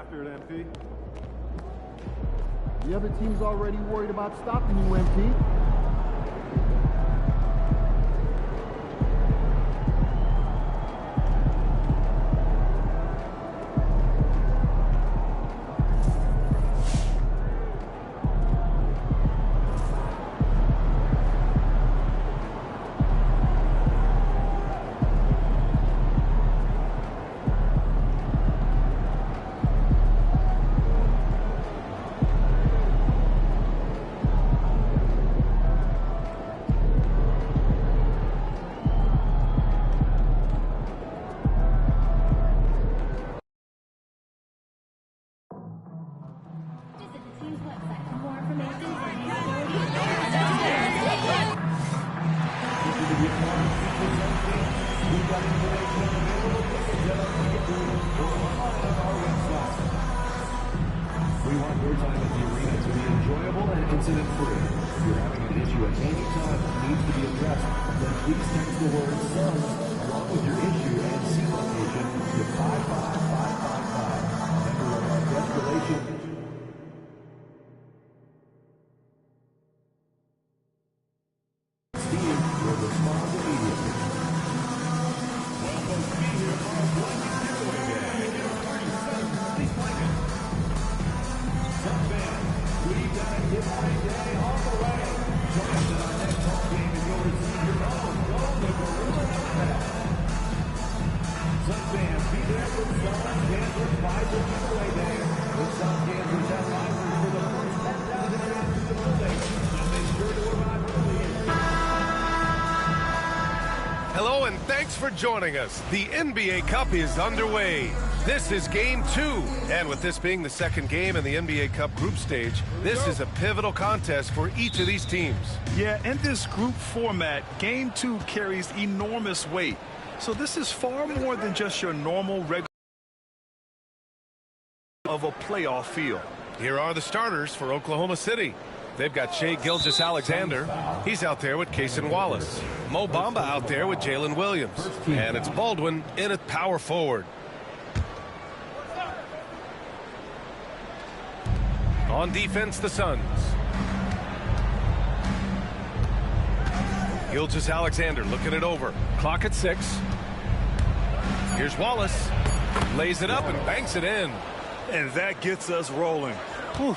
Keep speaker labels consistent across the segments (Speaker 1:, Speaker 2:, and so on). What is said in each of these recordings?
Speaker 1: after it, MP.
Speaker 2: The other team's already worried about stopping you, MP.
Speaker 3: We want your time at the arena to be enjoyable and incident-free. If you're having an issue at any time that needs to be addressed, then please text the word SUNS along with your issue and seat location to 55555. A member of our guest relations team will respond immediately. Welcome to be here for a blessed giveaway day. We've got a giveaway day on the way. Join us in our next home game and you'll receive your own Golden Gorilla Pad. Sun fans, be there for Sun Kansas Pfizer giveaway day. The Sun Kansas have Pfizer for the first 10,000 fans in the building. So make sure to arrive early.
Speaker 4: Hello and thanks for joining us. The NBA Cup is underway. This is Game 2, and with this being the second game in the NBA Cup group stage, this is a pivotal contest for each of these teams.
Speaker 1: Yeah, in this group format, Game 2 carries enormous weight. So this is far more than just your normal regular of a playoff field.
Speaker 4: Here are the starters for Oklahoma City. They've got Shai Gilgeous-Alexander. He's out there with Cason Wallace. Mo Bamba out there with Jalen Williams. And it's Baldwin in at power forward. On defense, the Suns. Gilgeous-Alexander looking it over. Clock at 6. Here's Wallace. Lays it up and banks it in.
Speaker 1: And that gets us rolling. Whew.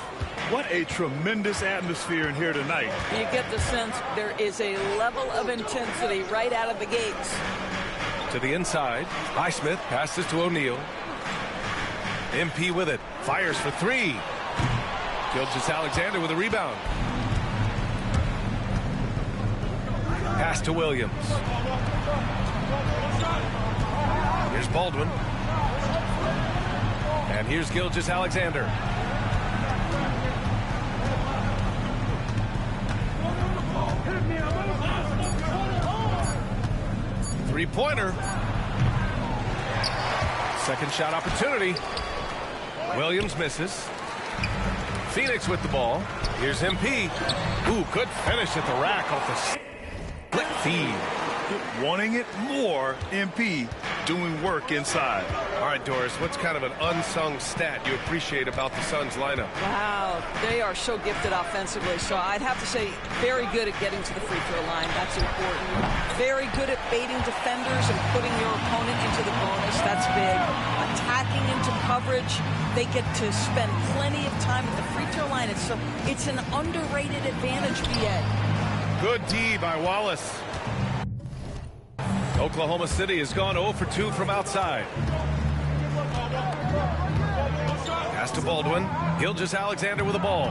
Speaker 1: What a tremendous atmosphere in here tonight.
Speaker 5: You get the sense there is a level of intensity right out of the gates.
Speaker 4: To the inside. Highsmith passes to O'Neal. MP with it. Fires for 3. Gilgeous-Alexander with a rebound. Pass to Williams. Here's Baldwin. And here's Gilgeous-Alexander. Three-pointer. Second shot opportunity. Williams misses. Phoenix with the ball. Here's MP. Ooh, good finish at the rack off the split feed.
Speaker 1: Wanting it more, MP doing work inside.
Speaker 4: All right, Doris, what's kind of an unsung stat you appreciate about the Suns lineup?
Speaker 5: Wow, they are so gifted offensively. So I'd have to say very good at getting to the free throw line. That's important. Very good at baiting defenders and putting your opponent into the bonus. That's big. Attacking into coverage. They get to spend plenty of time at the free throw line. It's an underrated advantage, BA.
Speaker 4: Good D by Wallace. Oklahoma City has gone 0 for 2 from outside. Pass to Baldwin. Gilgeous-Alexander with the ball.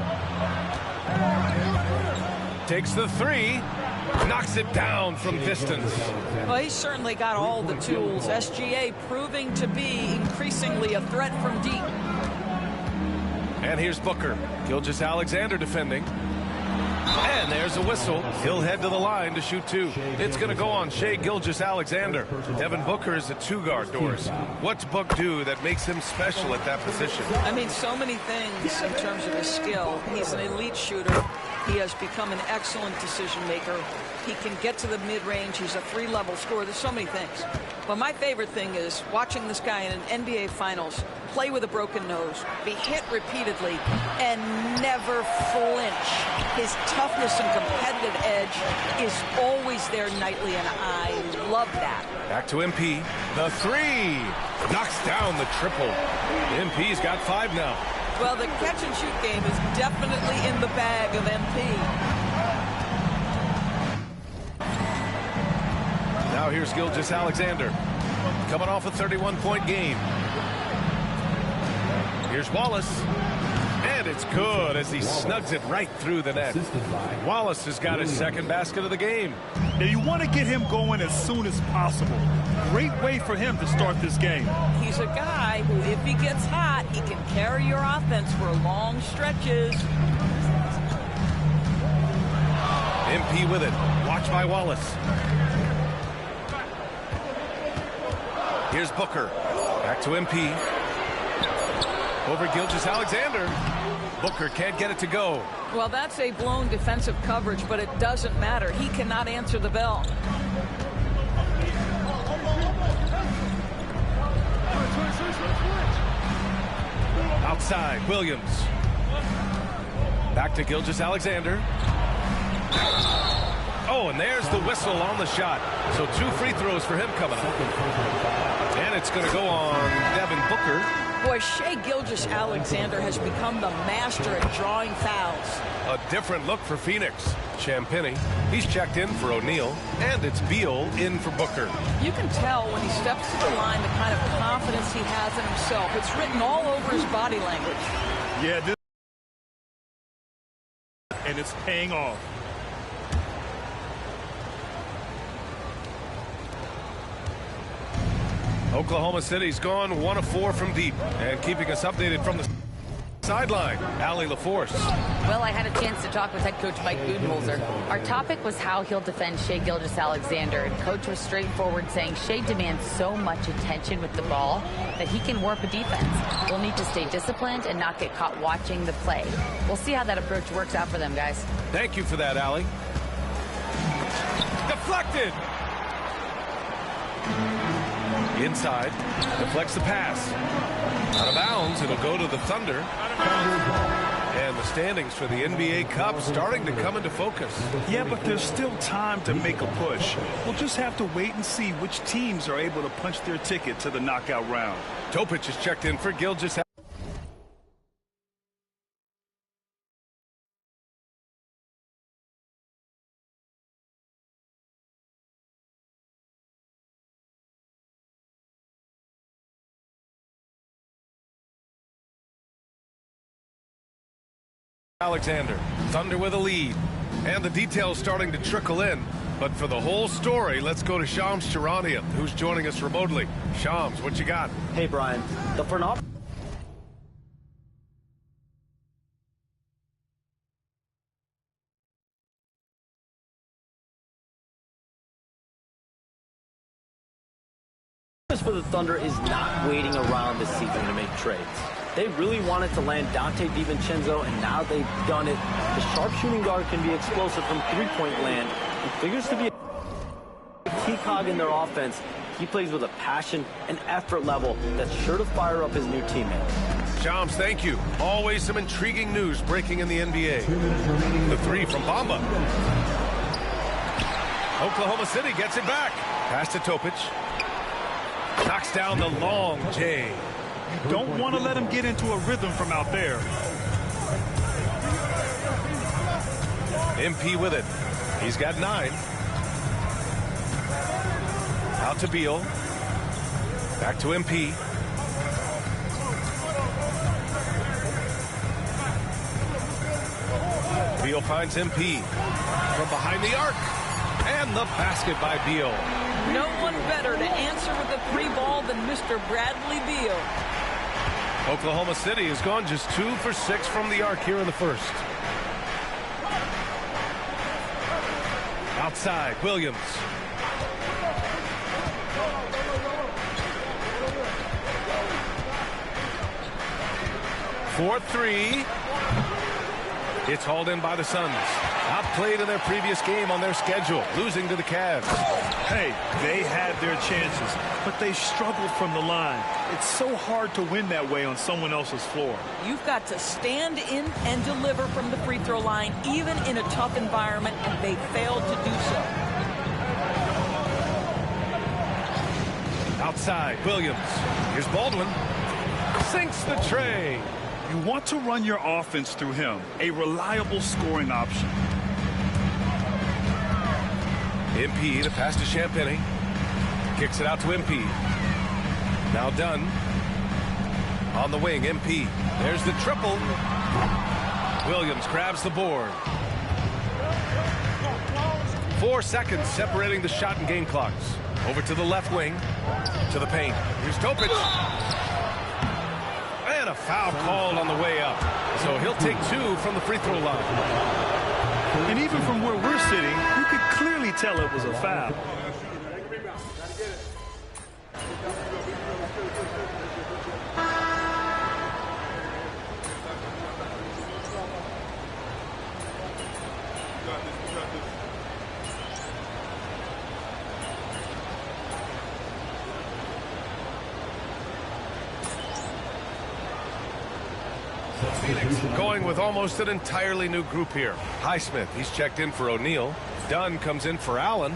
Speaker 4: Takes the 3. Knocks it down from distance.
Speaker 5: Well, he's certainly got all the tools. SGA proving to be increasingly a threat from deep.
Speaker 4: And here's Booker. Gilgeous-Alexander defending. And there's a whistle. He'll head to the line to shoot 2. It's going to go on Shai Gilgeous-Alexander. Devin Booker is a 2-guard, Doris. What's Book do that makes him special at that position?
Speaker 5: I mean, so many things in terms of his skill. He's an elite shooter. He has become an excellent decision maker. He can get to the mid-range. He's a 3-level scorer. There's so many things. But my favorite thing is watching this guy in an NBA Finals play with a broken nose, be hit repeatedly, and never flinch. His toughness and competitive edge is always there nightly, and I love that.
Speaker 4: Back to MP. The three. Knocks down the triple. MP's got 5 now.
Speaker 5: Well, the catch-and-shoot game is definitely in the bag of MP.
Speaker 4: Now here's Gilgeous-Alexander, coming off a 31-point game. Here's Wallace, and it's good as he snugs it right through the net. Wallace has got his second basket of the game.
Speaker 1: Now you want to get him going as soon as possible. Great way for him to start this game.
Speaker 5: He's a guy who, if he gets hot, he can carry your offense for long stretches.
Speaker 4: MP with it. Watch by Wallace. Here's Booker. Back to MP. Over Gilgeous-Alexander. Booker can't get it to go.
Speaker 5: Well, that's a blown defensive coverage, but it doesn't matter. He cannot answer the bell.
Speaker 4: Outside, Williams. Back to Gilgeous-Alexander. Oh, and there's the whistle on the shot. So 2 free throws for him coming up. And it's going to go on Devin Booker.
Speaker 5: Boy, Shai Gilgeous-Alexander has become the master at drawing fouls.
Speaker 4: A different look for Phoenix. Champagnie, he's checked in for O'Neal, and it's Beal in for Booker.
Speaker 5: You can tell when he steps to the line the kind of confidence he has in himself. It's written all over his body language.
Speaker 1: Yeah, and it's paying off.
Speaker 4: Oklahoma City's gone 1 of 4 from deep, and keeping us updated from the sideline, Allie LaForce.
Speaker 6: Well, I had a chance to talk with head coach Mike Budenholzer. Our topic was how he'll defend Shai Gilgeous-Alexander, and coach was straightforward, saying Shai demands so much attention with the ball that he can warp a defense. We'll need to stay disciplined and not get caught watching the play. We'll see how that approach works out for them, guys.
Speaker 4: Thank you for that, Allie. Deflected. Inside, deflects the pass. Out of bounds, it'll go to the Thunder. And the standings for the NBA Cup starting to come into focus.
Speaker 1: Yeah, but there's still time to make a push. We'll just have to wait and see which teams are able to punch their ticket to the knockout round.
Speaker 4: Topic is checked in for Gilgeous. Alexander, Thunder with a lead, and the details starting to trickle in. But for the whole story, let's go to Shams Charania, who's joining us remotely. Shams, what you got?
Speaker 7: Hey, Brian. The front office for the Thunder is not waiting around this season to make trades. They really wanted to land Dante DiVincenzo, and now they've done it. The sharpshooting guard can be explosive from three-point land. He figures to be a key cog in their offense. He plays with a passion and effort level that's sure to fire up his new teammates.
Speaker 4: Shams, thank you. Always some intriguing news breaking in the NBA. The three from Bamba. Oklahoma City gets it back. Pass to Topic. Knocks down the long J.
Speaker 1: You don't want to let him get into a rhythm from out there.
Speaker 4: MP with it. He's got 9. Out to Beal. Back to MP. Beal finds MP from behind the arc. And the basket by Beal.
Speaker 5: No one better to answer with a 3 ball than Mr. Bradley Beal.
Speaker 4: Oklahoma City has gone just 2 for 6 from the arc here in the first. Outside, Williams. For 3. It's hauled in by the Suns. Outplayed in their previous game on their schedule, losing to the Cavs.
Speaker 1: Hey, they had their chances, but they struggled from the line. It's so hard to win that way on someone else's floor.
Speaker 5: You've got to stand in and deliver from the free throw line, even in a tough environment, and they failed to do so.
Speaker 4: Outside, Williams. Here's Baldwin. Sinks the tray.
Speaker 1: You want to run your offense through him, a reliable scoring option.
Speaker 4: MP, the pass to Champagnie. Kicks it out to MP. Now Dunn. On the wing, MP. There's the triple. Williams grabs the board. 4 seconds separating the shot and game clocks. Over to the left wing. To the paint. Here's Topic. And a foul called on the way up. So he'll take 2 from the free throw line.
Speaker 1: And even from where we're sitting, you could clearly tell it was a foul.
Speaker 4: Phoenix going with almost an entirely new group here. Highsmith, he's checked in for O'Neal. Dunn comes in for Allen.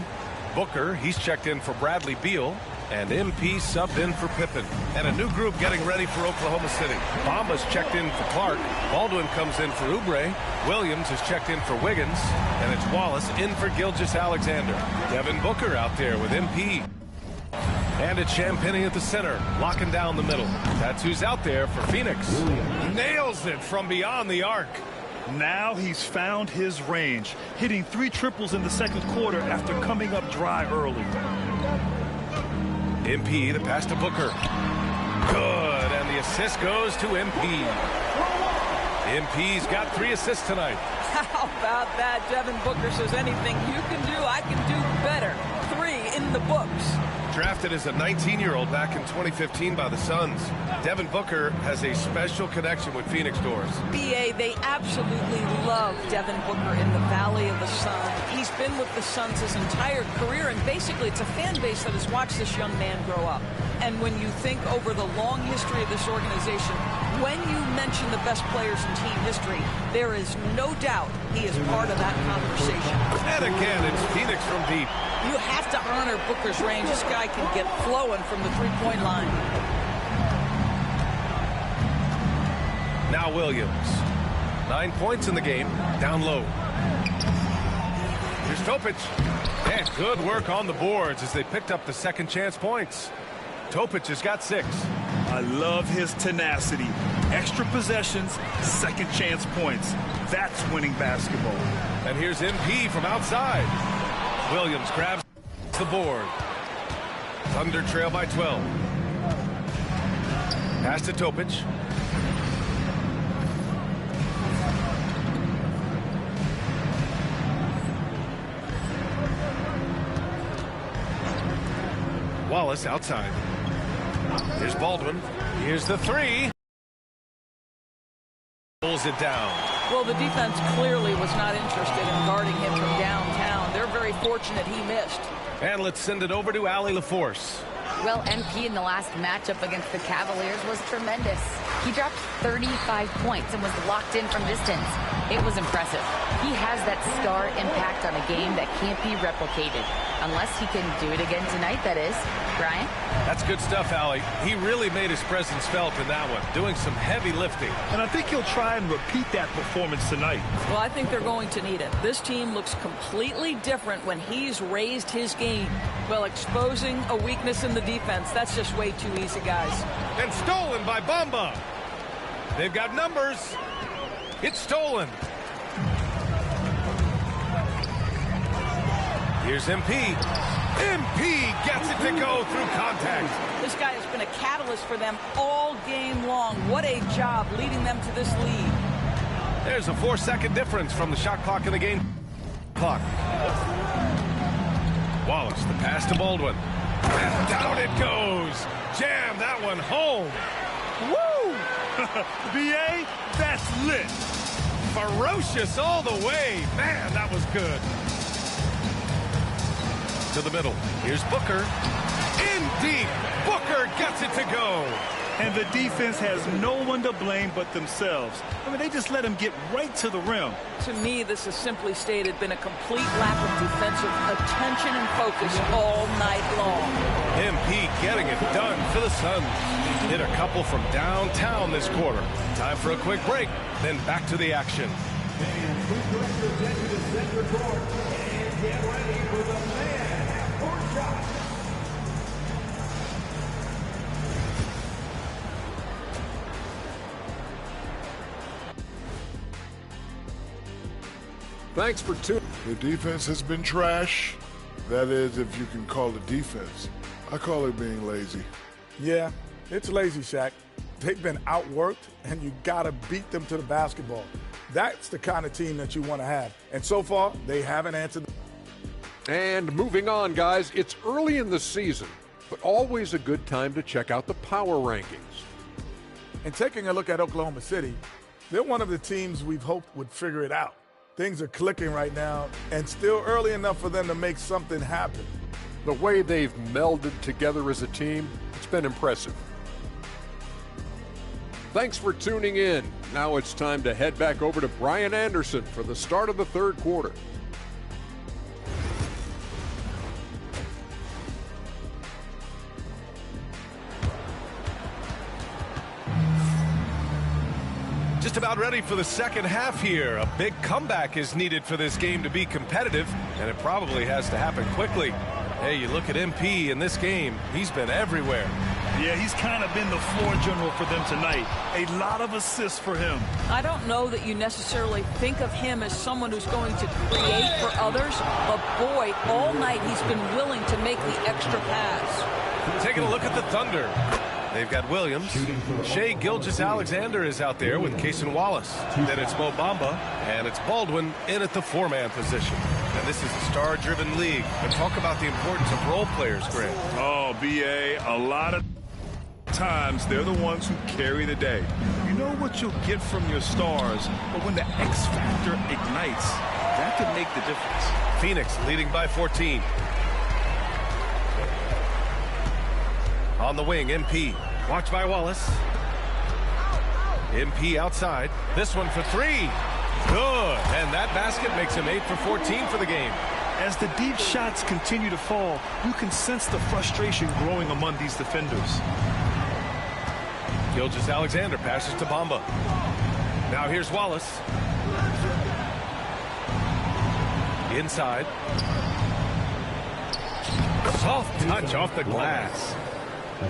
Speaker 4: Booker, he's checked in for Bradley Beal. And MP subbed in for Pippen. And a new group getting ready for Oklahoma City. Bamba's checked in for Clark. Baldwin comes in for Oubre. Williams is checked in for Wiggins. And it's Wallace in for Gilgeous-Alexander. Devin Booker out there with MP. And it's Champagnie at the center, locking down the middle. That's who's out there for Phoenix. Nails it from beyond the arc.
Speaker 1: Now he's found his range, hitting 3 triples in the second quarter after coming up dry early.
Speaker 4: MP, the pass to Booker. Good, and the assist goes to MP. MP's got 3 assists tonight.
Speaker 5: How about that? Devin Booker says anything you can do, I can do better. 3 in the books.
Speaker 4: Drafted as a 19-year-old back in 2015 by the Suns, Devin Booker has a special connection with Phoenix doors.
Speaker 5: BA, they absolutely love Devin Booker in the Valley of the Sun. He's been with the Suns his entire career, and basically it's a fan base that has watched this young man grow up. And when you think over the long history of this organization, when you mention the best players in team history, there is no doubt he is part of that conversation.
Speaker 4: And again, it's Phoenix from deep.
Speaker 5: You have to honor Booker's range. This guy can get flowing from the three-point line.
Speaker 4: Now Williams. 9 points in the game, down low. Here's Topic. And good work on the boards as they picked up the second chance points. Topic has got 6.
Speaker 1: I love his tenacity. Extra possessions, second chance points. That's winning basketball.
Speaker 4: And here's MP from outside. Williams grabs the board. Thunder trail by 12. Pass to Topic. Wallace outside. Here's Baldwin. Here's the 3. Pulls it down.
Speaker 5: Well, the defense clearly was not interested in guarding him from downtown. They're very fortunate he missed.
Speaker 4: And let's send it over to Allie LaForce.
Speaker 6: Well, MP in the last matchup against the Cavaliers was tremendous. He dropped 35 points and was locked in from distance. It was impressive. He has that star impact on a game that can't be replicated. Unless he can do it again tonight, that is. Brian?
Speaker 4: That's good stuff, Allie. He really made his presence felt in that one, doing some heavy lifting.
Speaker 1: And I think he'll try and repeat that performance tonight.
Speaker 5: Well, I think they're going to need it. This team looks completely different when he's raised his game. Well, exposing a weakness in the defense, that's just way too easy, guys.
Speaker 4: And stolen by Bamba. They've got numbers. It's stolen. Here's MP. MP gets it to go through contact.
Speaker 5: This guy has been a catalyst for them all game long. What a job leading them to this lead.
Speaker 4: There's a 4-second difference from the shot clock in the game clock. Wallace, the pass to Baldwin. And down it goes. Jam that one home.
Speaker 1: Woo! BA, that's lit.
Speaker 4: Ferocious all the way. Man, that was good. To the middle. Here's Booker. In deep. Booker gets it to go.
Speaker 1: And the defense has no one to blame but themselves. I mean, they just let him get right to the rim.
Speaker 5: To me, this has simply stated been a complete lack of defensive attention and focus all night long.
Speaker 4: MP getting it done for the Suns. Hit a couple from downtown this quarter. Time for a quick break, then back to the action.
Speaker 8: Thanks for tuning.
Speaker 9: The defense has been trash. That is, if you can call it defense. I call it being lazy.
Speaker 2: Yeah, it's lazy, Shaq. They've been outworked, and you got to beat them to the basketball. That's the kind of team that you want to have. And so far, they haven't answered.
Speaker 8: And moving on, guys, it's early in the season, but always a good time to check out the power rankings.
Speaker 2: And taking a look at Oklahoma City, they're one of the teams we've hoped would figure it out. Things are clicking right now, and still early enough for them to make something happen.
Speaker 8: The way they've melded together as a team, it's been impressive. Thanks for tuning in. Now it's time to head back over to Brian Anderson for the start of the third quarter.
Speaker 4: Just about ready for the second half here. A big comeback is needed for this game to be competitive, and it probably has to happen quickly. Hey, you look at MP in this game, he's been everywhere.
Speaker 1: Yeah, he's kind of been the floor general for them tonight. A lot of assists for him.
Speaker 5: I don't know that you necessarily think of him as someone who's going to create for others, but boy, all night he's been willing to make the extra pass.
Speaker 4: Taking a look at the Thunder. They've got Williams. Shai Gilgeous-Alexander is out there with Cason Wallace. Then it's Mo Bamba, and it's Baldwin in at the four-man position. And this is a star-driven league. But talk about the importance of role players, Grant.
Speaker 1: Oh, B.A., a lot of times they're the ones who carry the day. You know what you'll get from your stars, but when the X factor ignites, that could make the difference.
Speaker 4: Phoenix leading by 14. On the wing, MP. Watched by Wallace. MP outside. This one for three. Good. And that basket makes him 8 for 14 for the game.
Speaker 1: As the deep shots continue to fall, you can sense the frustration growing among these defenders.
Speaker 4: Gilgeous-Alexander passes to Bamba. Now here's Wallace. Inside. Soft touch off the glass.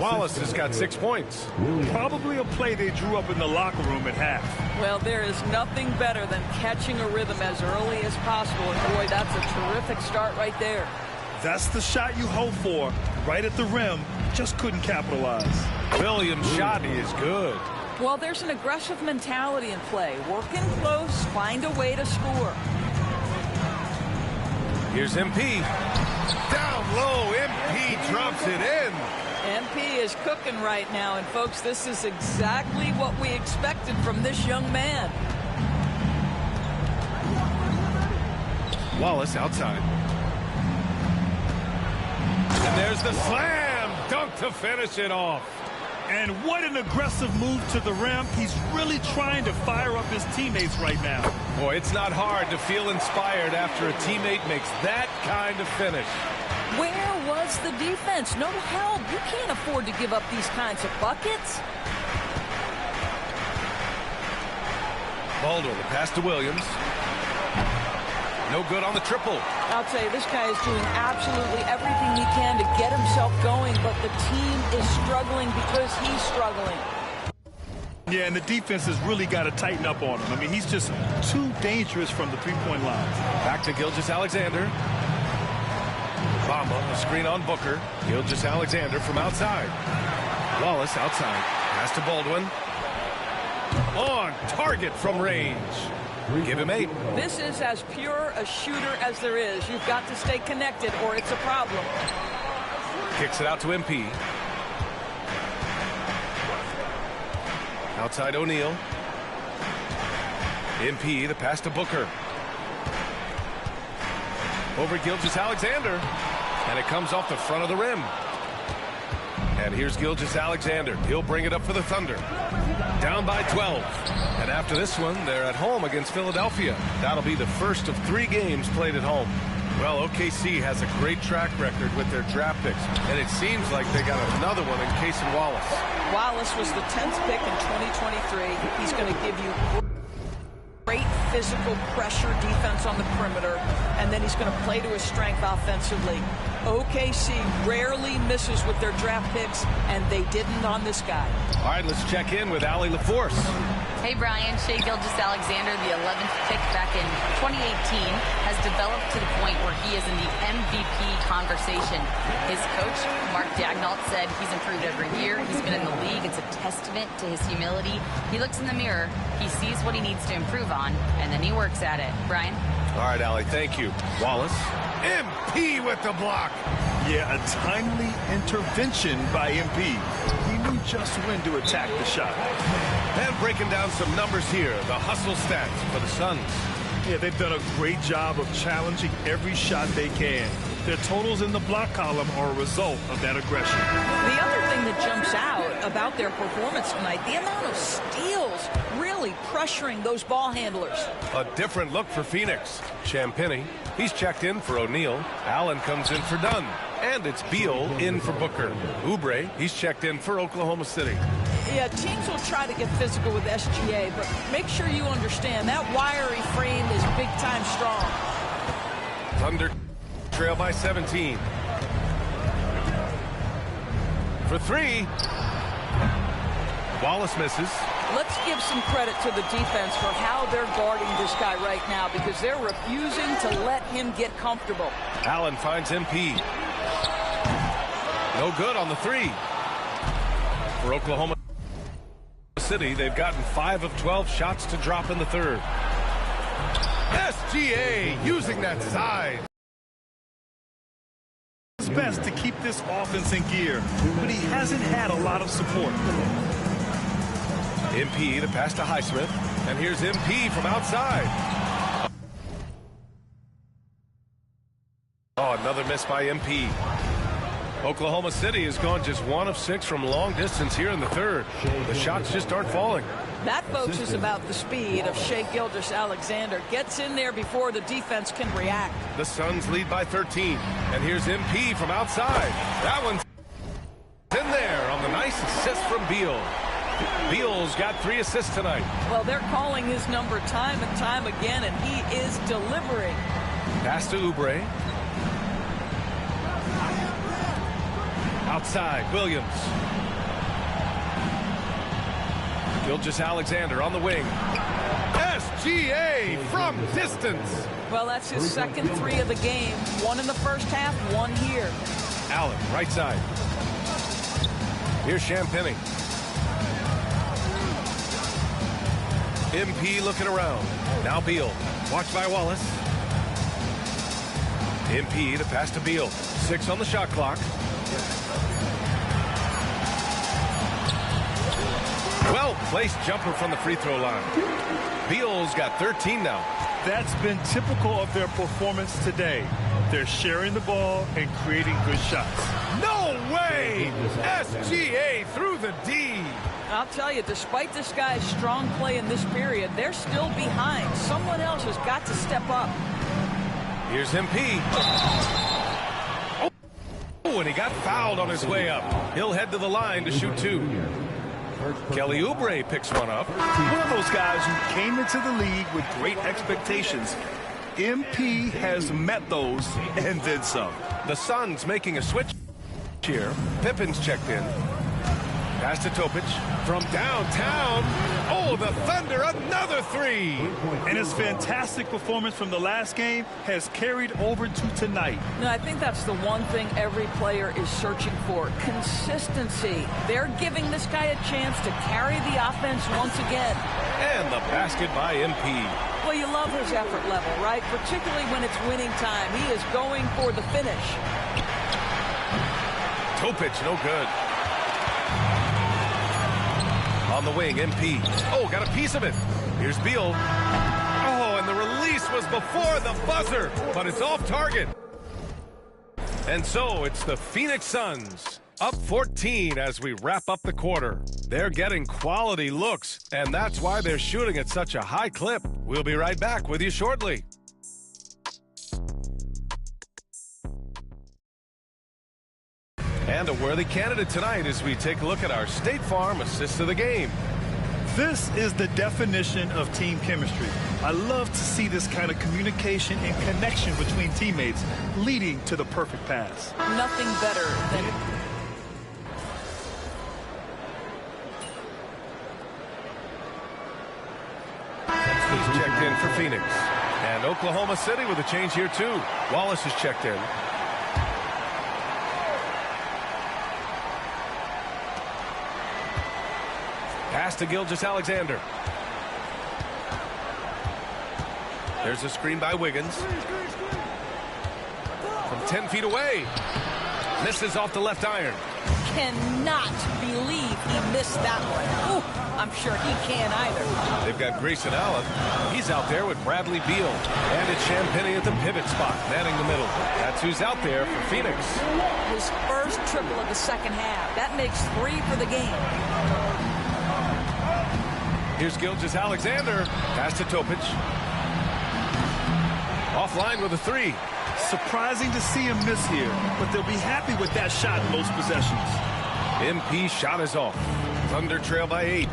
Speaker 4: Wallace has got 6 points.
Speaker 1: Probably a play they drew up in the locker room at half.
Speaker 5: Well, there is nothing better than catching a rhythm as early as possible. And boy, that's a terrific start right there.
Speaker 1: That's the shot you hope for. Right at the rim, just couldn't capitalize.
Speaker 4: Williams' shot is good.
Speaker 5: Well, there's an aggressive mentality in play. Working close, find a way to score.
Speaker 4: Here's MP. Down low, MP drops it in.
Speaker 5: MP is cooking right now, and folks, this is exactly what we expected from this young man.
Speaker 4: Wallace outside. And there's the slam dunk to finish it off.
Speaker 1: And what an aggressive move to the rim. He's really trying to fire up his teammates right now.
Speaker 4: Boy, it's not hard to feel inspired after a teammate makes that kind of finish.
Speaker 5: Where was the defense? No help. You can't afford to give up these kinds of buckets.
Speaker 4: Baldwin, the pass to Williams. No good on the triple.
Speaker 5: I'll tell you, this guy is doing absolutely everything he can to get himself going, but the team is struggling because he's struggling.
Speaker 1: Yeah, and the defense has really got to tighten up on him. I mean, he's just too dangerous from the three-point line.
Speaker 4: Back to Gilgeous-Alexander. Bamba, a screen on Booker. Gilgeous-Alexander from outside. Wallace outside. Pass to Baldwin. On target from range. Give him 8.
Speaker 5: This is as pure a shooter as there is. You've got to stay connected or it's a problem.
Speaker 4: Kicks it out to MP. Outside O'Neal. MP, the pass to Booker. Over Gilgeous-Alexander. And it comes off the front of the rim. And here's Gilgeous-Alexander. He'll bring it up for the Thunder. Down by 12. And after this one, they're at home against Philadelphia. That'll be the first of 3 games played at home. Well, OKC has a great track record with their draft picks, and it seems like they got another one in Cason Wallace.
Speaker 5: Wallace was the 10th pick in 2023. He's going to give you great physical pressure defense on the perimeter, and then he's going to play to his strength offensively. OKC rarely misses with their draft picks, and they didn't on this guy.
Speaker 4: All right, let's check in with Allie LaForce.
Speaker 6: Hey, Brian. Shai Gilgeous-Alexander, the 11th pick back in 2018, has developed to the point where he is in the MVP conversation. His coach, Mark Daigneault, said he's improved every year. He's been in the league. It's a testament to his humility. He looks in the mirror, he sees what he needs to improve on, and then he works at it. Brian?
Speaker 4: All right, Allie, thank you. Wallace. MP with the block.
Speaker 1: Yeah, a timely intervention by MP. He knew just when to attack the shot.
Speaker 4: And breaking down some numbers here, the hustle stats for the Suns.
Speaker 1: Yeah, they've done a great job of challenging every shot they can. Their totals in the block column are a result of that aggression.
Speaker 5: The other thing that jumps out about their performance tonight, the amount of steals, really pressuring those ball handlers.
Speaker 4: A different look for Phoenix. Champagnie, he's checked in for O'Neal. Allen comes in for Dunn. And it's Beal in for Booker. Oubre, he's checked in for Oklahoma City.
Speaker 5: Yeah, teams will try to get physical with SGA, but make sure you understand that wiry frame is big-time strong.
Speaker 4: Thunder trail by 17. For 3. Wallace misses.
Speaker 5: Let's give some credit to the defense for how they're guarding this guy right now, because they're refusing to let him get comfortable.
Speaker 4: Allen finds MP. No good on the 3. For Oklahoma City, they've gotten 5 of 12 shots to drop in the third. SGA using that size.
Speaker 1: It's best to keep this offense in gear, but he hasn't had a lot of support.
Speaker 4: MP, the pass to Highsmith. And here's MP from outside. Oh, another miss by MP. Oklahoma City has gone just 1 of 6 from long distance here in the third. The shots just aren't falling.
Speaker 5: That, folks, is about the speed of Shai Gilgeous-Alexander. Gets in there before the defense can react.
Speaker 4: The Suns lead by 13. And here's MP from outside. That one's in there on the nice assist from Beal. Beal's got 3 assists tonight.
Speaker 5: Well, they're calling his number time and time again, and he is delivering.
Speaker 4: Pass to Oubre. Outside, Williams. Gilgeous-Alexander on the wing. SGA from distance.
Speaker 5: Well, that's his second 3 of the game. 1 in the first half, 1 here.
Speaker 4: Allen, right side. Here's Champagnie. MP looking around. Now Beal. Watched by Wallace. MP, the pass to Beal. 6 on the shot clock. Well-placed jumper from the free throw line. Beal's got 13 now.
Speaker 1: That's been typical of their performance today. They're sharing the ball and creating good shots.
Speaker 4: No way! SGA through the D.
Speaker 5: I'll tell you, despite this guy's strong play in this period, they're still behind. Someone else has got to step up.
Speaker 4: Here's MP. Oh, and he got fouled on his way up. He'll head to the line to shoot 2. Kelly Oubre picks one up.
Speaker 1: One of those guys who came into the league with great expectations. MP has met those and then some.
Speaker 4: The Suns making a switch here. Pippen's checked in. Pass to Topic from downtown. Oh, the Thunder, another 3.
Speaker 1: And his fantastic performance from the last game has carried over to tonight.
Speaker 5: No, I think that's the one thing every player is searching for, consistency. They're giving this guy a chance to carry the offense once again.
Speaker 4: And the basket by MP.
Speaker 5: Well, you love his effort level, right? Particularly when it's winning time. He is going for the finish.
Speaker 4: Topic, no good. On the wing, MP. Oh, got a piece of it. Here's Beal. Oh, and the release was before the buzzer, but it's off target. And so it's the Phoenix Suns up 14 as we wrap up the quarter. They're getting quality looks, and that's why they're shooting at such a high clip. We'll be right back with you shortly. And a worthy candidate tonight as we take a look at our State Farm assist of the game.
Speaker 10: This is the definition of team chemistry. I love to see this kind of communication and connection between teammates leading to the perfect pass.
Speaker 5: Nothing better than...
Speaker 4: He's checked in for Phoenix. And Oklahoma City with a change here too. Wallace is checked in. Pass to Gilgeous-Alexander. There's a screen by Wiggins. From 10 feet away. Misses off the left iron.
Speaker 5: Cannot believe he missed that one. Ooh, I'm sure he can't either.
Speaker 4: They've got Grayson Allen. He's out there with Bradley Beal. And it's Champagnie at the pivot spot, manning the middle. That's who's out there for Phoenix.
Speaker 5: His first triple of the second half. That makes 3 for the game.
Speaker 4: Here's Gilgeous-Alexander. Pass to Topic. Offline with a 3.
Speaker 10: Surprising to see him miss here, but they'll be happy with that shot most possessions.
Speaker 4: MP shot is off. Thunder trail by 8.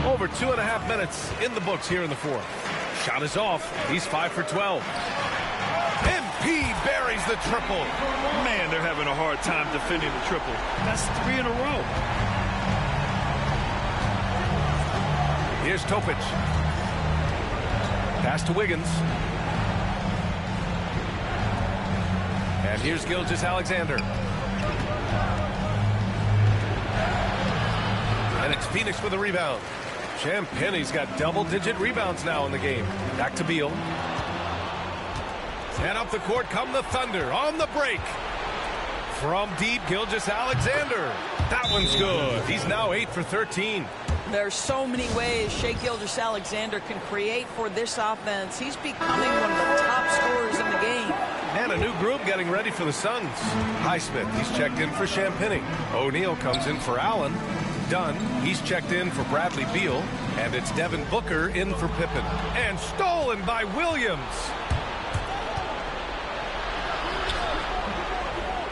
Speaker 4: Over 2.5 minutes in the books here in the fourth. Shot is off. He's 5 for 12. MP buries the triple.
Speaker 10: Man, they're having a hard time defending the triple. That's 3 in a row.
Speaker 4: Here's Topic. Pass to Wiggins. And here's Gilgeous-Alexander. And it's Phoenix with a rebound. Champagnie's got double-digit rebounds now in the game. Back to Beal. And up the court come the Thunder on the break. From deep, Gilgeous-Alexander. That one's good. He's now 8 for 13.
Speaker 5: There's so many ways Shai Gilgeous-Alexander can create for this offense. He's becoming one of the top scorers in the game.
Speaker 4: And a new group getting ready for the Suns. Highsmith, he's checked in for Champagnie. O'Neal comes in for Allen. Dunn, he's checked in for Bradley Beal. And it's Devin Booker in for Pippen. And stolen by Williams.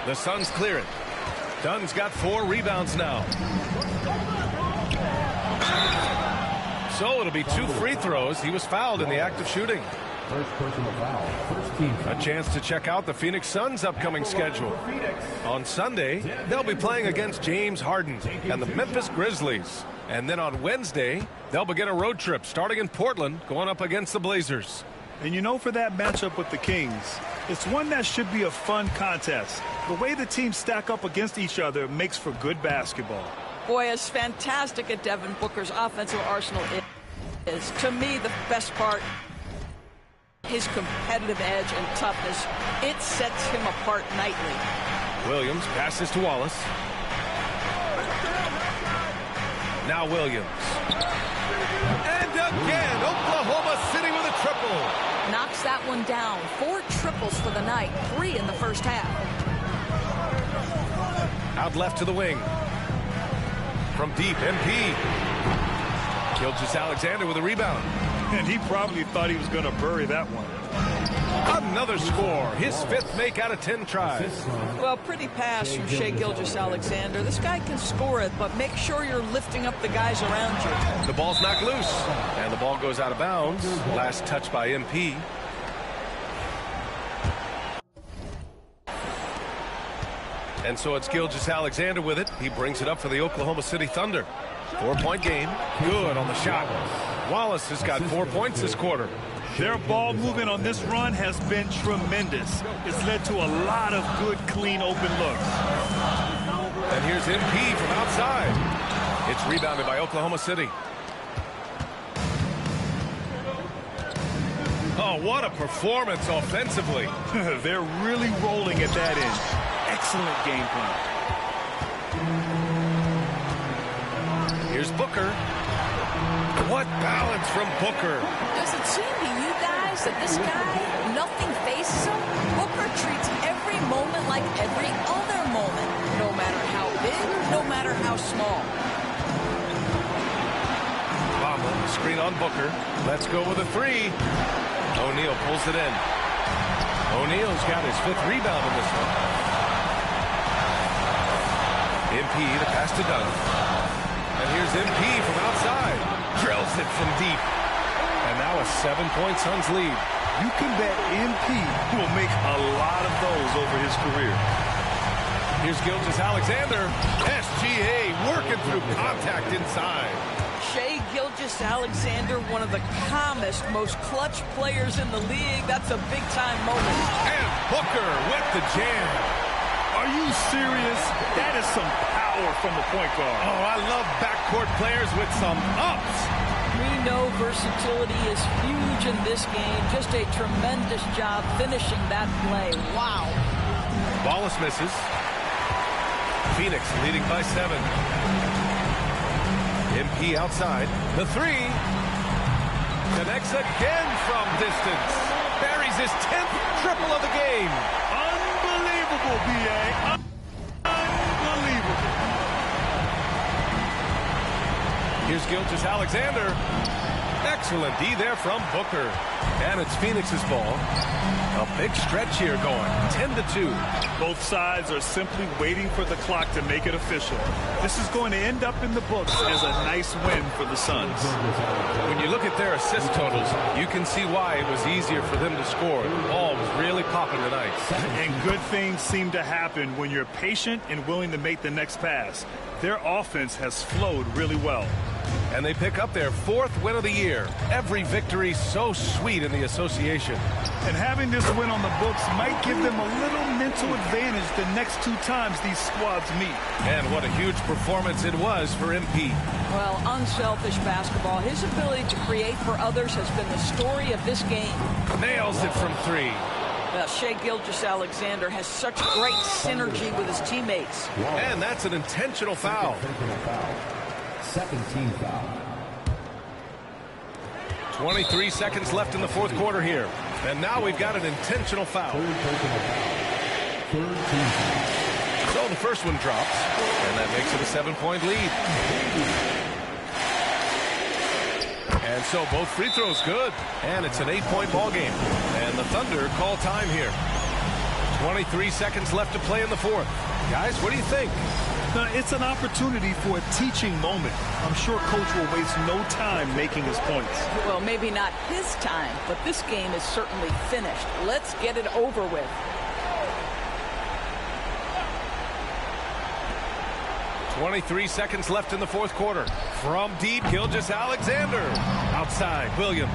Speaker 4: The Suns clear it. Dunn's got 4 rebounds now. So it'll be 2 free throws. He was fouled in the act of shooting.
Speaker 3: First personal foul. First team.
Speaker 4: A chance to check out the Phoenix Suns' upcoming schedule. On Sunday, they'll be playing against James Harden and the Memphis Grizzlies. And then on Wednesday, they'll begin a road trip starting in Portland, going up against the Blazers.
Speaker 10: And you know, for that matchup with the Kings, it's one that should be a fun contest. The way the teams stack up against each other makes for good basketball.
Speaker 5: Boy, as fantastic as Devin Booker's offensive arsenal is, to me, the best part, his competitive edge and toughness, it sets him apart nightly.
Speaker 4: Williams passes to Wallace. Now Williams. And again, Oklahoma City with a triple.
Speaker 5: Knocks that one down. 4 triples for the night, 3 in the first half.
Speaker 4: Out left to the wing. From deep, MP. Gilgeous-Alexander with a rebound.
Speaker 10: And he probably thought he was going to bury that one.
Speaker 4: Another score. His 5th make out of 10 tries.
Speaker 5: Well, pretty pass from Shai Gilgeous-Alexander. This guy can score it, but make sure you're lifting up the guys around you.
Speaker 4: The ball's knocked loose. And the ball goes out of bounds. Last touch by MP. And so it's Gilgeous-Alexander with it. He brings it up for the Oklahoma City Thunder. 4-point game. Good on the shot. Wallace has got 4 points this quarter.
Speaker 10: Their ball movement on this run has been tremendous. It's led to a lot of good, clean, open looks.
Speaker 4: And here's MP from outside. It's rebounded by Oklahoma City. Oh, what a performance offensively.
Speaker 10: They're really rolling at that end. Excellent game plan.
Speaker 4: Here's Booker. What balance from Booker.
Speaker 5: Does it seem to you guys that this guy, nothing faces him? Booker treats every moment like every other moment, no matter how big, no matter how small.
Speaker 4: Bamba, screen on Booker. Let's go with a three. O'Neal pulls it in. O'Neal's got his 5th rebound in this one. MP, the pass to Dunn. And here's MP from outside. Drills it from deep. And now a 7-point Suns lead.
Speaker 10: You can bet MP will make a lot of those over his career.
Speaker 4: Here's Gilgeous-Alexander. SGA working through contact inside.
Speaker 5: Shai Gilgeous-Alexander, one of the calmest, most clutch players in the league. That's a big-time moment.
Speaker 4: And Booker with the jam.
Speaker 10: Are you serious? That is some power from the point guard.
Speaker 4: Oh, I love backcourt players with some ups.
Speaker 5: We know versatility is huge in this game. Just a tremendous job finishing that play. Wow.
Speaker 4: Wallace misses. Phoenix leading by 7. MP outside. The three. Connects again from distance. Buries his 10th triple of the game.
Speaker 10: Unbelievable, B.A. Unbelievable.
Speaker 4: Here's Gilgeous-Alexander. Excellent D there from Booker. And it's Phoenix's ball. A big stretch here going. 10-2.
Speaker 10: Both sides are simply waiting for the clock to make it official. This is going to end up in the books as a nice win for the Suns.
Speaker 4: When you look at their assist totals, you can see why it was easier for them to score. The ball was really popping tonight.
Speaker 10: And good things seem to happen when you're patient and willing to make the next pass. Their offense has flowed really well.
Speaker 4: And they pick up their 4th win of the year. Every victory so sweet in the association.
Speaker 10: And having this win on the books might give them a little mental advantage the next 2 times these squads meet.
Speaker 4: And what a huge performance it was for MP.
Speaker 5: Well, unselfish basketball. His ability to create for others has been the story of this game.
Speaker 4: Nails it from 3.
Speaker 5: Shai Gilgeous-Alexander has such great synergy with his teammates.
Speaker 4: And that's an intentional foul.
Speaker 3: Second team foul.
Speaker 4: 23 seconds left in the 4th quarter here. And now we've got an intentional foul.
Speaker 3: Third team foul.
Speaker 4: So the first one drops. And that makes it a 7-point lead. And so both free throws good. And it's an 8-point ball game. And the Thunder call time here. 23 seconds left to play in the 4th. Guys, what do you think?
Speaker 10: It's an opportunity for a teaching moment. I'm sure Coach will waste no time making his points.
Speaker 5: Well, maybe not his time, but this game is certainly finished. Let's get it over with.
Speaker 4: 23 seconds left in the 4th quarter. From deep, Gilgeous-Alexander. Outside, Williams.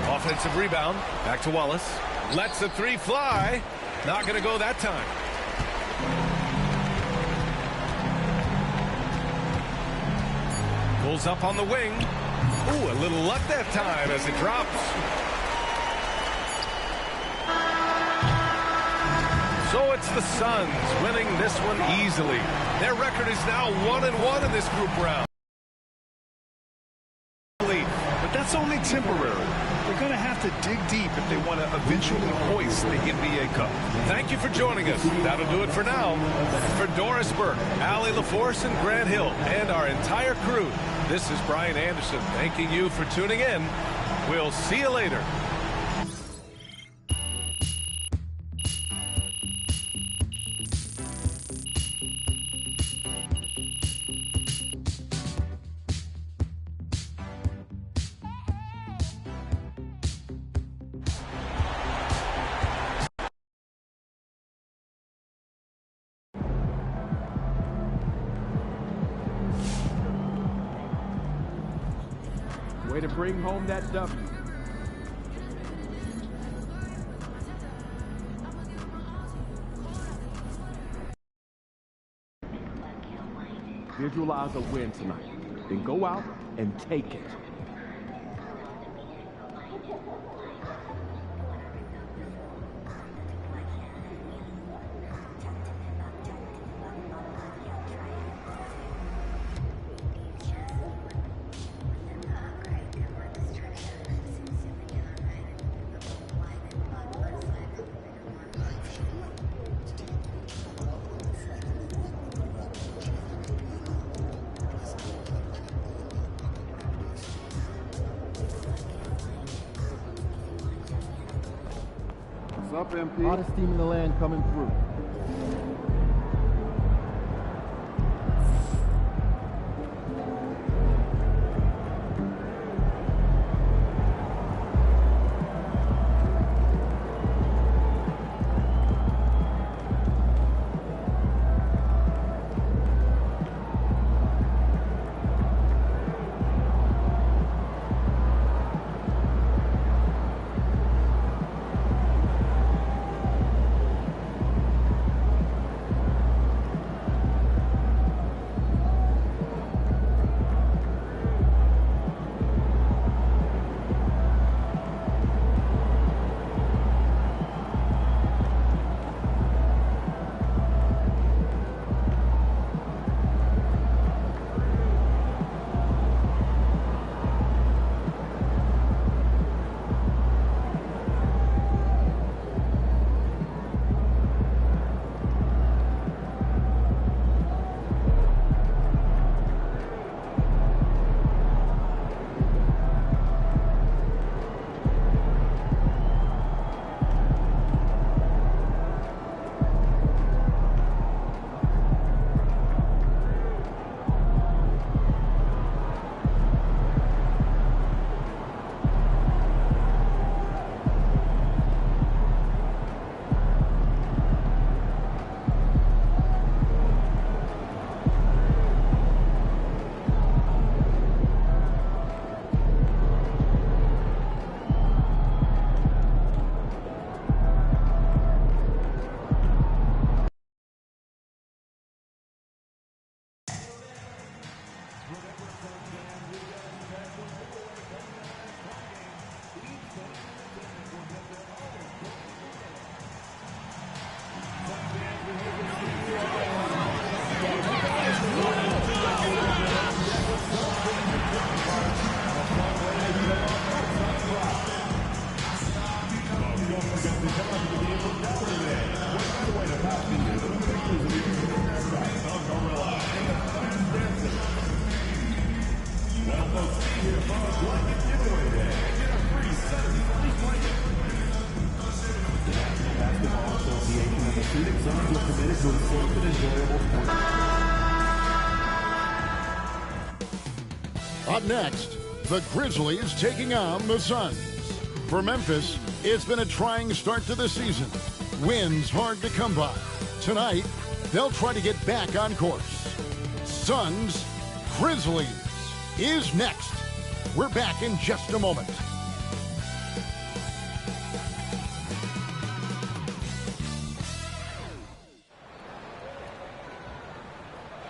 Speaker 4: Offensive rebound. Back to Wallace. Lets the three fly. Not going to go that time. Pulls up on the wing. Ooh, a little luck that time as it drops. So it's the Suns winning this one easily. Their record is now 1-1 in this group round.
Speaker 10: But that's only temporary. They're going to have to dig deep if they want to eventually hoist the NBA Cup.
Speaker 4: Thank you for joining us. That'll do it for now. For Doris Burke, Allie LaForce, and Grant Hill, and our entire crew, this is Brian Anderson thanking you for tuning in. We'll see you later.
Speaker 11: Way to bring home that W. Visualize a win tonight. Then go out and take it. Up, MP. Hottest team in the land coming through.
Speaker 12: Up next, the Grizzlies taking on the Suns. For Memphis, it's been a trying start to the season. Wins hard to come by. Tonight, they'll try to get back on course. Suns, Grizzlies is next. We're back in just a moment.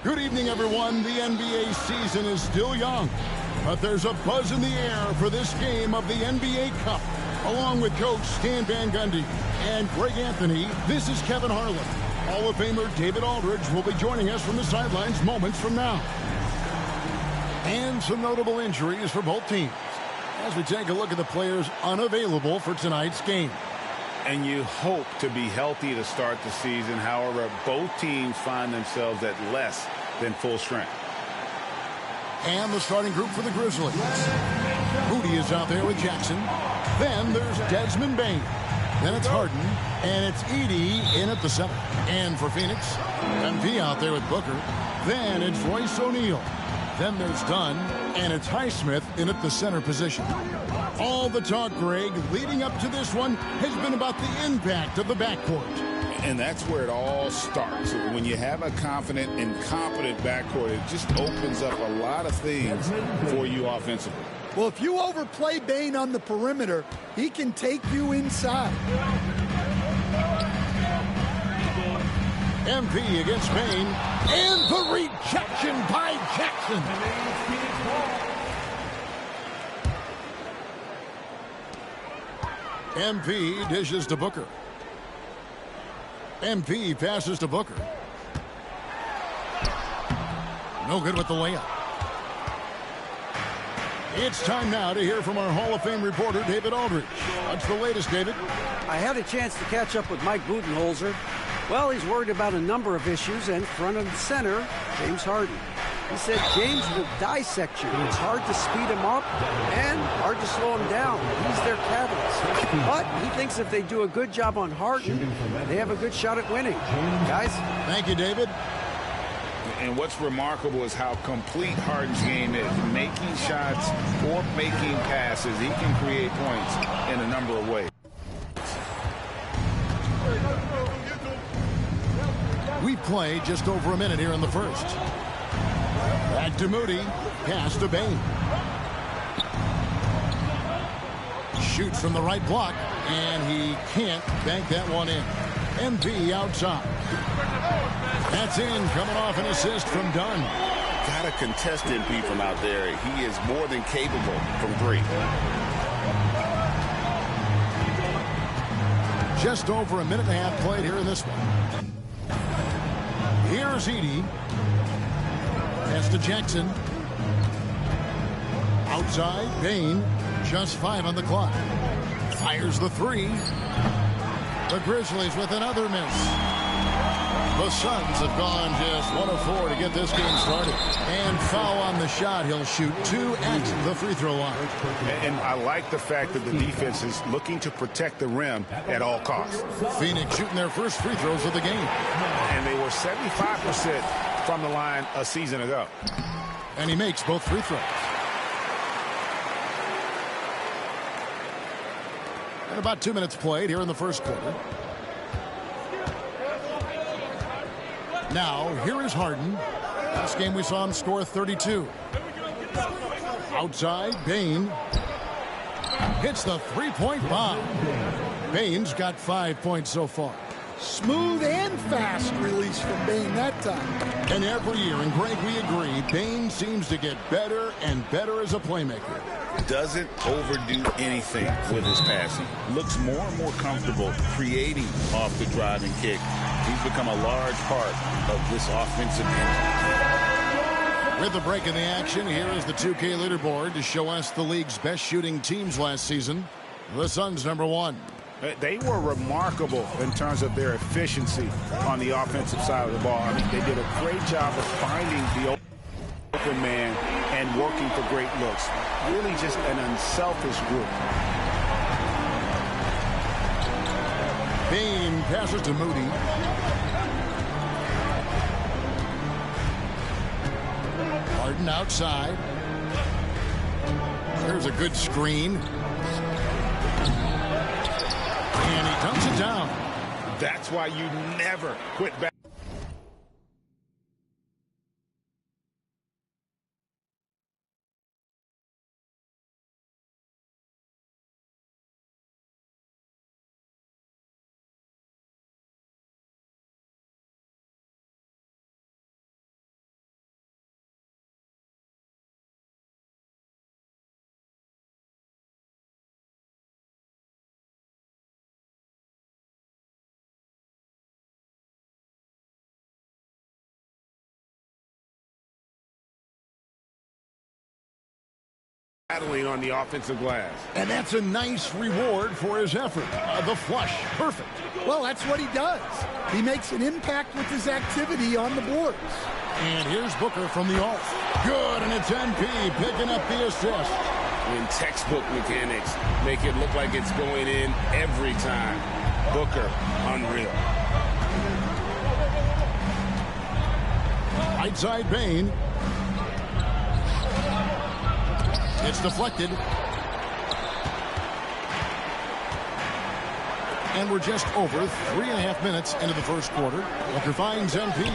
Speaker 12: Good evening, everyone. The NBA season is still young, but there's a buzz in the air for this game of the NBA Cup. Along with Coach Stan Van Gundy and Greg Anthony, this is Kevin Harlan. Hall of Famer David Aldridge will be joining us from the sidelines moments from now. And some notable injuries for both teams as we take a look at the players unavailable for tonight's game.
Speaker 13: And you hope to be healthy to start the season. However, both teams find themselves at less than full strength.
Speaker 12: And the starting group for the Grizzlies. Rudy is out there with Jackson. Then there's Desmond Bane. Then it's Harden. And it's Edey in at the center. And for Phoenix, MP out there with Booker. Then it's Royce O'Neal. Then there's Dunn. And it's Highsmith in at the center position. All the talk, Greg, leading up to this one has been about the impact of the backcourt.
Speaker 13: And that's where it all starts. When you have a confident and competent backcourt, it just opens up a lot of things for you offensively.
Speaker 14: Well, if you overplay Bane on the perimeter, he can take you inside.
Speaker 12: MP against Bane, and the rejection by Jackson. MP dishes to Booker. MP passes to Booker. No good with the layup. It's time now to hear from our Hall of Fame reporter, David Aldridge. What's the latest, David?
Speaker 15: I had a chance to catch up with Mike Budenholzer. Well, he's worried about a number of issues, and front and center, James Harden. He said James will dissect you. It's hard to speed him up and hard to slow him down. He's their catalyst. But he thinks if they do a good job on Harden, they have a good shot at winning. Guys?
Speaker 12: Thank you, David.
Speaker 13: And what's remarkable is how complete Harden's game is. Making shots or making passes, he can create points in a number of ways.
Speaker 12: We play just over a minute here in the first. Back to Moody. Pass to Bane. Shoots from the right block, and he can't bank that one in. MP outside. That's in, coming off an assist from Dunn.
Speaker 13: Got to contest MP from out there. He is more than capable from three.
Speaker 12: Just over a minute and a half played here in this one. Here's Edey. Pass to Jackson. Outside, Bane. Just 5 on the clock. Fires the 3. The Grizzlies with another miss. The Suns have gone just 1 of 4 to get this game started. And foul on the shot. He'll shoot 2 at the free throw line.
Speaker 13: And I like the fact that the defense is looking to protect the rim at all costs.
Speaker 12: Phoenix shooting their first free throws of the game.
Speaker 13: And they were 75% from the line a season ago.
Speaker 12: And he makes both free throws. And about 2 minutes played here in the first quarter. Now, here is Harden. Last game we saw him score 32. Outside, Bane. Hits the three-point bomb. Bane's got 5 points so far.
Speaker 14: Smooth and fast release from Bane that time.
Speaker 12: And every year, and Greg, we agree, Bane seems to get better and better as a playmaker.
Speaker 13: Doesn't overdo anything with his passing. Looks more and more comfortable creating off the driving kick. He's become a large part of this offensive engine.
Speaker 12: With the break in the action, here is the 2K leaderboard to show us the league's best shooting teams last season. The Suns #1.
Speaker 13: They were remarkable in terms of their efficiency on the offensive side of the ball. I mean, they did a great job of finding the open man and working for great looks. Really just an unselfish group.
Speaker 12: Bane passes to Moody. Harden outside. There's a good screen. And he dumps it down.
Speaker 13: That's why you never quit back. Battling on the offensive glass.
Speaker 12: And that's a nice reward for his effort. The flush. Perfect.
Speaker 14: Well, that's what he does. He makes an impact with his activity on the boards.
Speaker 12: And here's Booker from the off. Good, and it's MP picking up the assist.
Speaker 13: When textbook mechanics make it look like it's going in every time. Booker, unreal.
Speaker 12: Right side, Bane. It's deflected. And we're just over 3.5 minutes into the first quarter. Booker finds MP.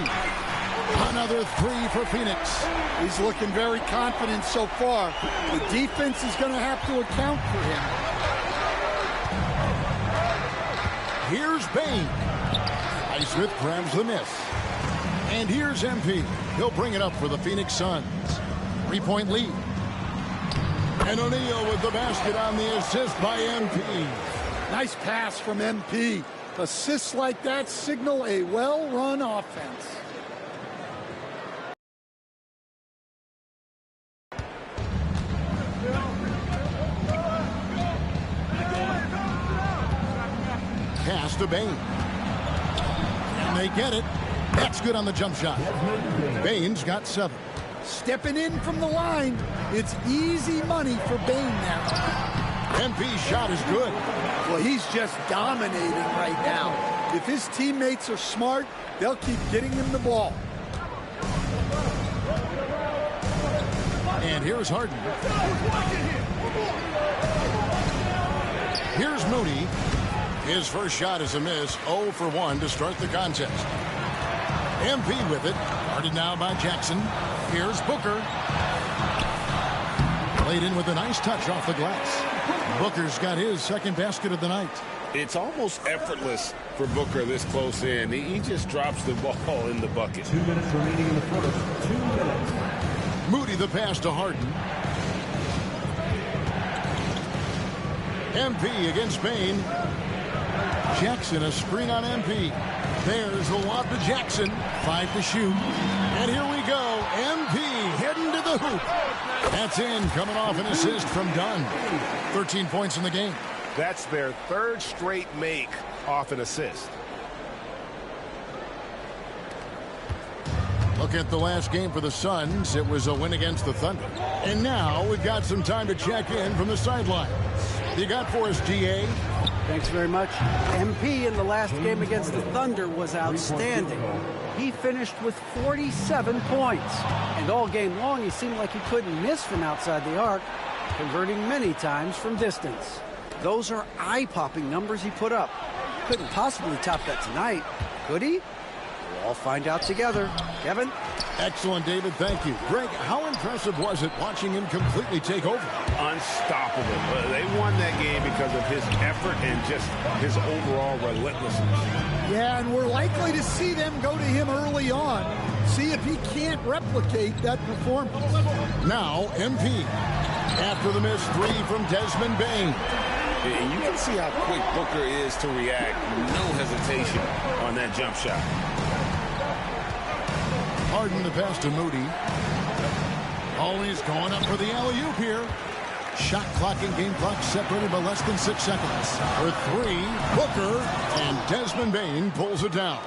Speaker 12: Another 3 for Phoenix.
Speaker 14: He's looking very confident so far. The defense is going to have to account for him.
Speaker 12: Here's Bane. Highsmith grabs the miss. And here's MP. He'll bring it up for the Phoenix Suns. 3-point lead. And O'Neal with the basket on the assist by MP.
Speaker 14: Nice pass from MP. Assists like that signal a well-run offense.
Speaker 12: Pass to Bane. And they get it. That's good on the jump shot. Bane's got 7.
Speaker 14: stepping in from the line. It's easy money for Bane now.
Speaker 12: MP's shot is good.
Speaker 14: Well, he's just dominating right now. If his teammates are smart, they'll keep getting him the ball.
Speaker 12: And here's Harden. Here's Moody. His first shot is a miss. 0 for 1 to start the contest. MP with it. Guarded now by Jackson. Here's Booker. Played in with a nice touch off the glass. Booker's got his second basket of the night.
Speaker 13: It's almost effortless for Booker this close in. He just drops the ball in the bucket.
Speaker 11: 2 minutes remaining in the first. 2 minutes.
Speaker 12: Moody the pass to Harden. MP against Bane. Jackson a screen on MP. There's the lob to Jackson. 5 to shoot. And here we go. MP heading to the hoop. That's in, coming off an assist from Dunn. 13 points in the game.
Speaker 13: That's their third straight make off an assist.
Speaker 12: Look at the last game for the Suns. It was a win against the Thunder. And now we've got some time to check in from the sidelines. You got for us, GA?
Speaker 15: Thanks very much. MP in the last game against the Thunder was outstanding. He finished with 47 points. And all game long, he seemed like he couldn't miss from outside the arc, converting many times from distance. Those are eye-popping numbers he put up. Couldn't possibly top that tonight, could he? We'll all find out together. Kevin?
Speaker 12: Excellent, David. Thank you. Greg, how impressive was it watching him completely take over?
Speaker 13: Unstoppable. They won that game because of his effort and just his overall relentlessness.
Speaker 14: Yeah, and we're likely to see them go to him early on. See if he can't replicate that performance.
Speaker 12: Now, MP. After the missed 3 from Desmond Bane.
Speaker 13: And you can see how quick Booker is to react. No hesitation on that jump shot.
Speaker 12: Harden the pass to Moody. Always going up for the alley-oop here. Shot clock and game clock separated by less than 6 seconds. For 3, Booker, and Desmond Bane pulls it down.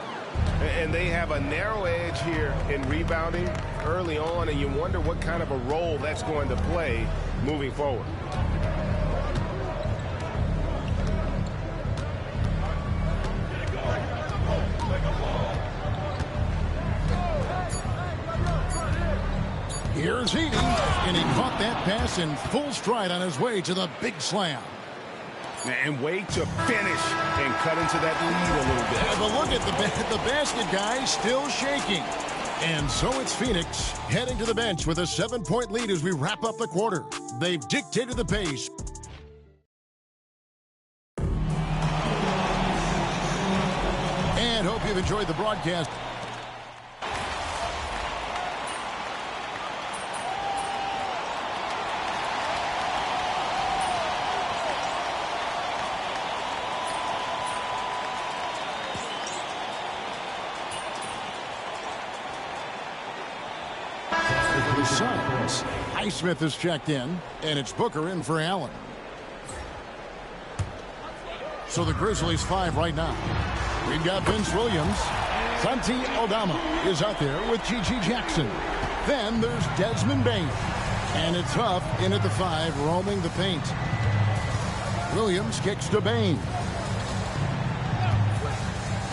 Speaker 13: And they have a narrow edge here in rebounding early on, and you wonder what kind of a role that's going to play moving forward.
Speaker 12: Here's Heaney, and he caught that pass in full stride on his way to the big slam.
Speaker 13: And way to finish and cut into that lead a little bit.
Speaker 12: Yeah, but look at the basket guy still shaking. And so it's Phoenix heading to the bench with a 7-point lead as we wrap up the quarter. They've dictated the pace. And hope you've enjoyed the broadcast. Suns. Highsmith is checked in, and it's Booker in for Allen. So the Grizzlies 5 right now. We've got Vince Williams. Santi Aldama is out there with G.G. Jackson. Then there's Desmond Bane. And it's Huff in at the 5, roaming the paint. Williams kicks to Bane.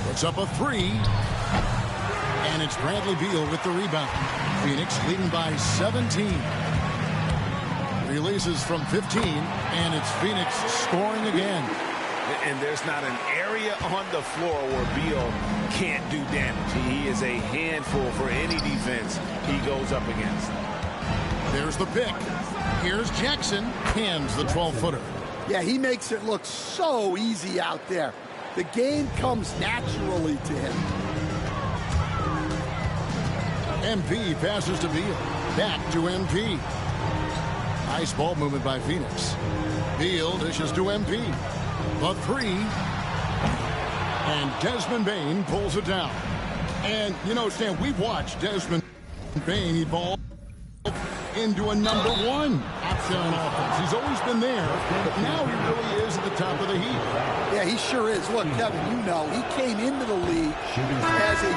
Speaker 12: Puts up a 3. And it's Bradley Beal with the rebound. Phoenix leading by 17. Releases from 15, and it's Phoenix scoring again.
Speaker 13: And there's not an area on the floor where Beal can't do damage. He is a handful for any defense he goes up against.
Speaker 12: There's the pick. Here's Jackson. Hands the 12-footer.
Speaker 14: Yeah, he makes it look so easy out there. The game comes naturally to him.
Speaker 12: MP passes to Beal. Back to MP. Nice ball movement by Phoenix. Beal dishes to MP. The 3. And Desmond Bane pulls it down. And, you know, Stan, we've watched Desmond Bane evolve into a number 1 option on offense. He's always been there, but now he really is at the top of the heap.
Speaker 14: Yeah, he sure is. Look, Kevin, you know, he came into the league as a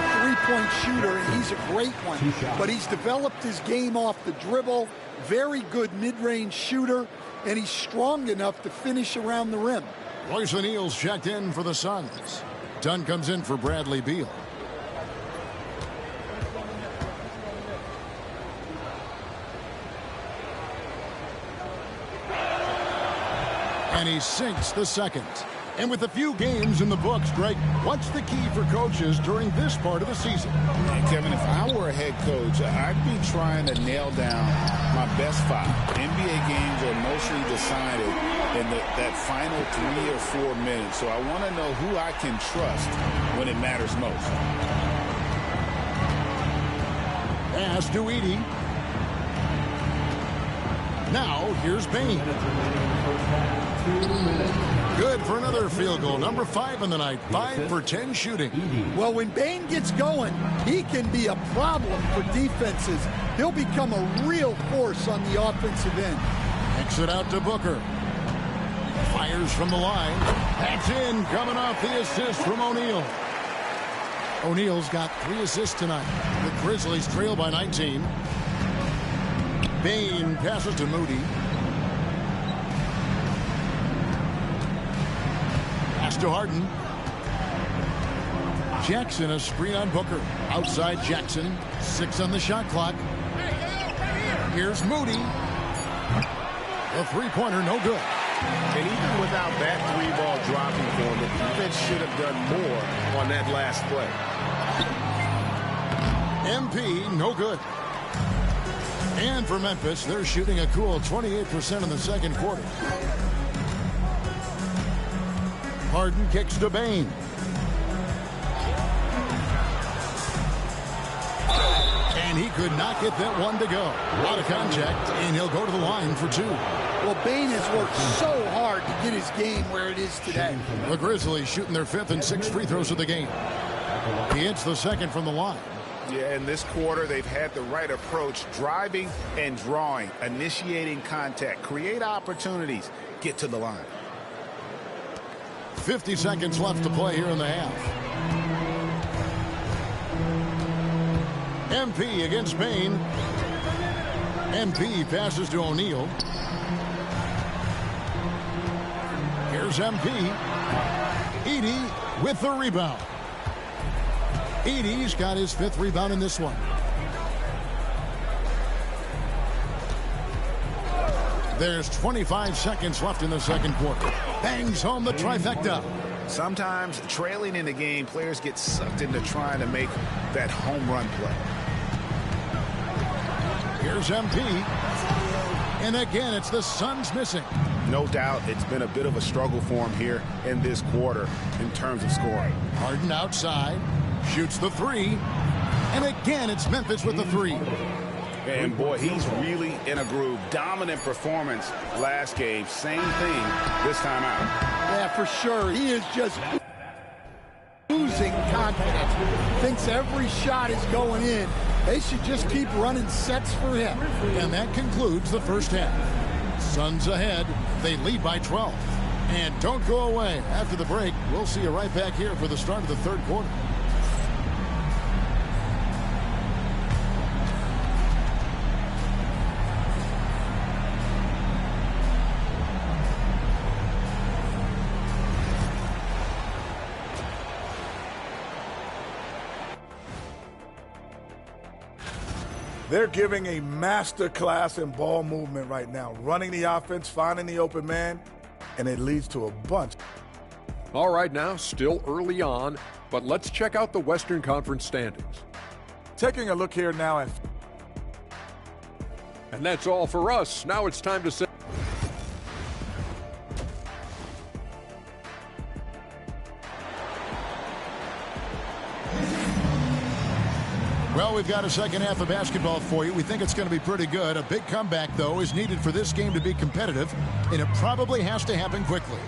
Speaker 14: three-point shooter, and he's a great one. But he's developed his game off the dribble, very good mid-range shooter, and he's strong enough to finish around the rim.
Speaker 12: Royce O'Neal's checked in for the Suns. Dunn comes in for Bradley Beal. And he sinks the second. And with a few games in the books, Greg, what's the key for coaches during this part of the season?
Speaker 13: Kevin, if I were a head coach, I'd be trying to nail down my best 5. NBA games are mostly decided in that final 3 or 4 minutes, so I want to know who I can trust when it matters most.
Speaker 12: Pass to Edey. Now here's Bane. Good for another field goal. Number 5 in the night. 5 for 10 shooting.
Speaker 14: Well, when Bane gets going, he can be a problem for defenses. He'll become a real force on the offensive end.
Speaker 12: Kicks it out to Booker. Fires from the line. That's in. Coming off the assist from O'Neal. O'Neal's got 3 assists tonight. The Grizzlies trail by 19. Bane passes to Moody. Pass to Harden. Jackson, a screen on Booker. Outside Jackson. 6 on the shot clock. Here's Moody. The three-pointer, no good.
Speaker 16: And even without that 3-ball dropping for him, the defense should have done more on that last play.
Speaker 12: MP, no good. And for Memphis, they're shooting a cool 28% in the second quarter. Harden kicks to Bane. And he could not get that one to go. Out of contact, and he'll go to the line for 2.
Speaker 14: Well, Bane has worked so hard to get his game where it is today.
Speaker 12: The Grizzlies shooting their 5th and 6th free throws of the game. He hits the second from the line.
Speaker 13: Yeah, in this quarter, they've had the right approach, driving and drawing, initiating contact, create opportunities, get to the line.
Speaker 12: 50 seconds left to play here in the half. MP against Bane. MP passes to O'Neal. Here's MP. Edey with the rebound. Edey's got his 5th rebound in this one. There's 25 seconds left in the second quarter. Bangs home the trifecta.
Speaker 13: Sometimes trailing in the game, players get sucked into trying to make that home run play.
Speaker 12: Here's MP. And again, it's the Suns missing.
Speaker 13: No doubt it's been a bit of a struggle for him here in this quarter in terms of scoring.
Speaker 12: Harden outside. Shoots the 3. And again, it's Memphis with the 3.
Speaker 13: And boy, he's really in a groove. Dominant performance last game. Same thing this time out.
Speaker 14: Yeah, for sure. He is just losing confidence. Thinks every shot is going in. They should just keep running sets for him.
Speaker 12: And that concludes the first half. Suns ahead. They lead by 12. And don't go away. After the break, we'll see you right back here for the start of the third quarter.
Speaker 2: They're giving a master class in ball movement right now, running the offense, finding the open man, and it leads to a bunch.
Speaker 8: All right, now, still early on, but let's check out the Western Conference standings.
Speaker 2: Taking a look here now at...
Speaker 8: And that's all for us. Now it's time to say...
Speaker 12: Well, we've got a second half of basketball for you. We think it's going to be pretty good. A big comeback, though, is needed for this game to be competitive, and it probably has to happen quickly.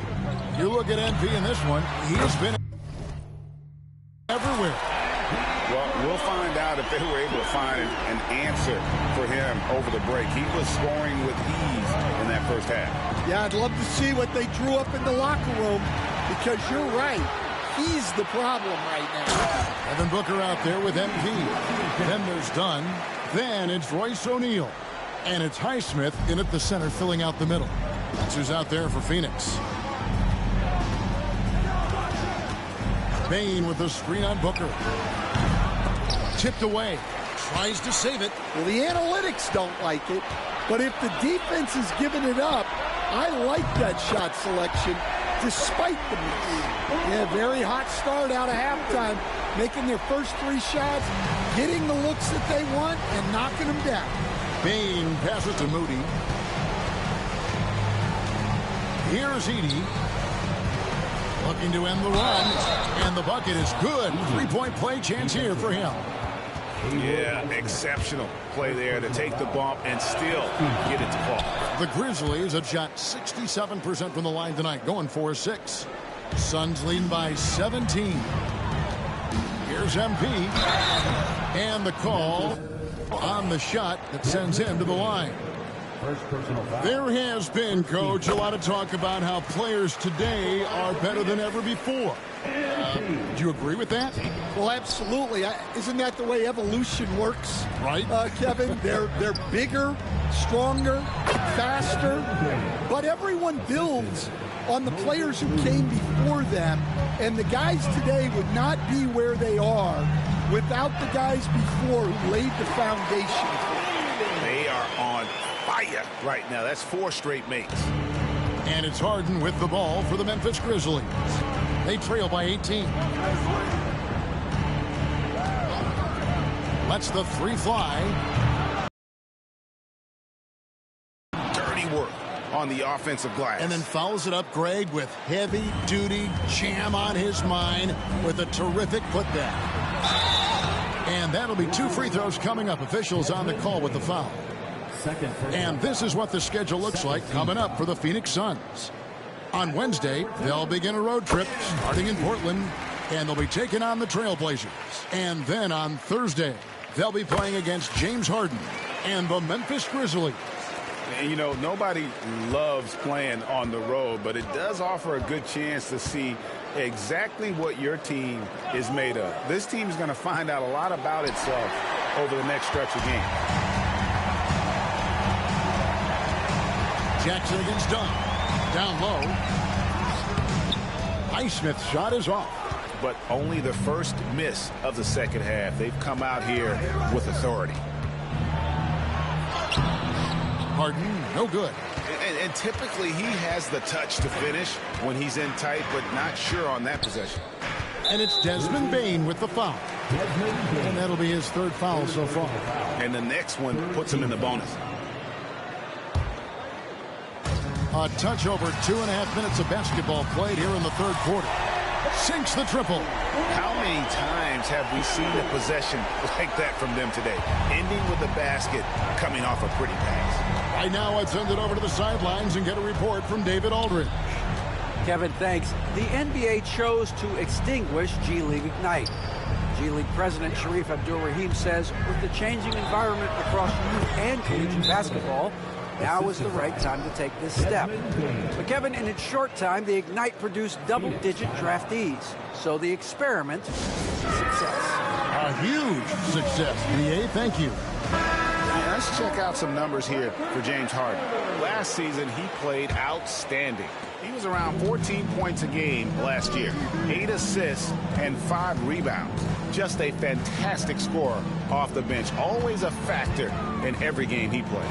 Speaker 12: You look at MP in this one, he has been everywhere.
Speaker 13: Well, we'll find out if they were able to find an answer for him over the break. He was scoring with ease in that first half.
Speaker 14: Yeah, I'd love to see what they drew up in the locker room, because you're right. He's the problem right now.
Speaker 12: Devin Booker out there with MP. Then there's Dunn. Then it's Royce O'Neal. And it's Highsmith in at the center, filling out the middle. That's who's out there for Phoenix. Bane with the screen on Booker. Tipped away. Tries to save it.
Speaker 14: Well, the analytics don't like it, but if the defense is giving it up, I like that shot selection despite the miss. Yeah, very hot start out of halftime, making their first 3 shots, getting the looks that they want, and knocking them down.
Speaker 12: Bane passes to Moody. Here's Edey. Looking to end the run, and the bucket is good. 3-point play chance here for him.
Speaker 13: Yeah, exceptional play there to take the bump and still get it to fall.
Speaker 12: The Grizzlies have shot 67% from the line tonight, going 4-6. Suns leading by 17. Here's MP. And the call on the shot that sends him to the line. There has been, Coach, a lot of talk about how players today are better than ever before. Do you agree with that?
Speaker 14: Well, absolutely. Isn't that the way evolution works?
Speaker 12: Right.
Speaker 14: Kevin, they're bigger, stronger, faster, but everyone builds on the players who came before them, and the guys today would not be where they are without the guys before who laid the foundation.
Speaker 13: They are on fire right now. That's 4 straight makes.
Speaker 12: And it's Harden with the ball for the Memphis Grizzlies. They trail by 18. Lets the 3 fly.
Speaker 13: Dirty work on the offensive glass.
Speaker 12: And then follows it up, Greg, with heavy-duty jam on his mind with a terrific putback. And that'll be 2 free throws coming up. Officials on the call with the foul. And this is what the schedule looks like coming up for the Phoenix Suns. On Wednesday, they'll begin a road trip starting in Portland, and they'll be taking on the Trailblazers. And then on Thursday, they'll be playing against James Harden and the Memphis Grizzlies.
Speaker 13: And, you know, nobody loves playing on the road, but it does offer a good chance to see exactly what your team is made of. This team is going to find out a lot about itself over the next stretch of games.
Speaker 12: Jackson against Dunn. Down low. Highsmith's shot is off.
Speaker 13: But only the first miss of the second half. They've come out here with authority.
Speaker 12: Harden, no good.
Speaker 13: And typically he has the touch to finish when he's in tight, but not sure on that possession.
Speaker 12: And it's Desmond Bane with the foul. And that'll be his 3rd foul so far.
Speaker 13: And the next one puts him in the bonus.
Speaker 12: A touch over 2.5 minutes of basketball played here in the 3rd quarter. Sinks the triple.
Speaker 13: How many times have we seen a possession like that from them today? Ending with the basket, coming off a pretty pass.
Speaker 12: Right now, I'd send it over to the sidelines and get a report from David Aldridge.
Speaker 15: Kevin, thanks. The NBA chose to extinguish G League Ignite. G League President Sharif Abdul-Rahim says with the changing environment across youth and collegiate basketball, now is the right time to take this step. But Kevin, in its short time, the Ignite produced double-digit draftees. So the experiment is a success.
Speaker 12: A huge success, BA. Thank you.
Speaker 13: Yeah, let's check out some numbers here for James Harden. Last season, he played outstanding. He was around 14 points a game last year, 8 assists and 5 rebounds. Just a fantastic scorer off the bench. Always a factor in every game he plays.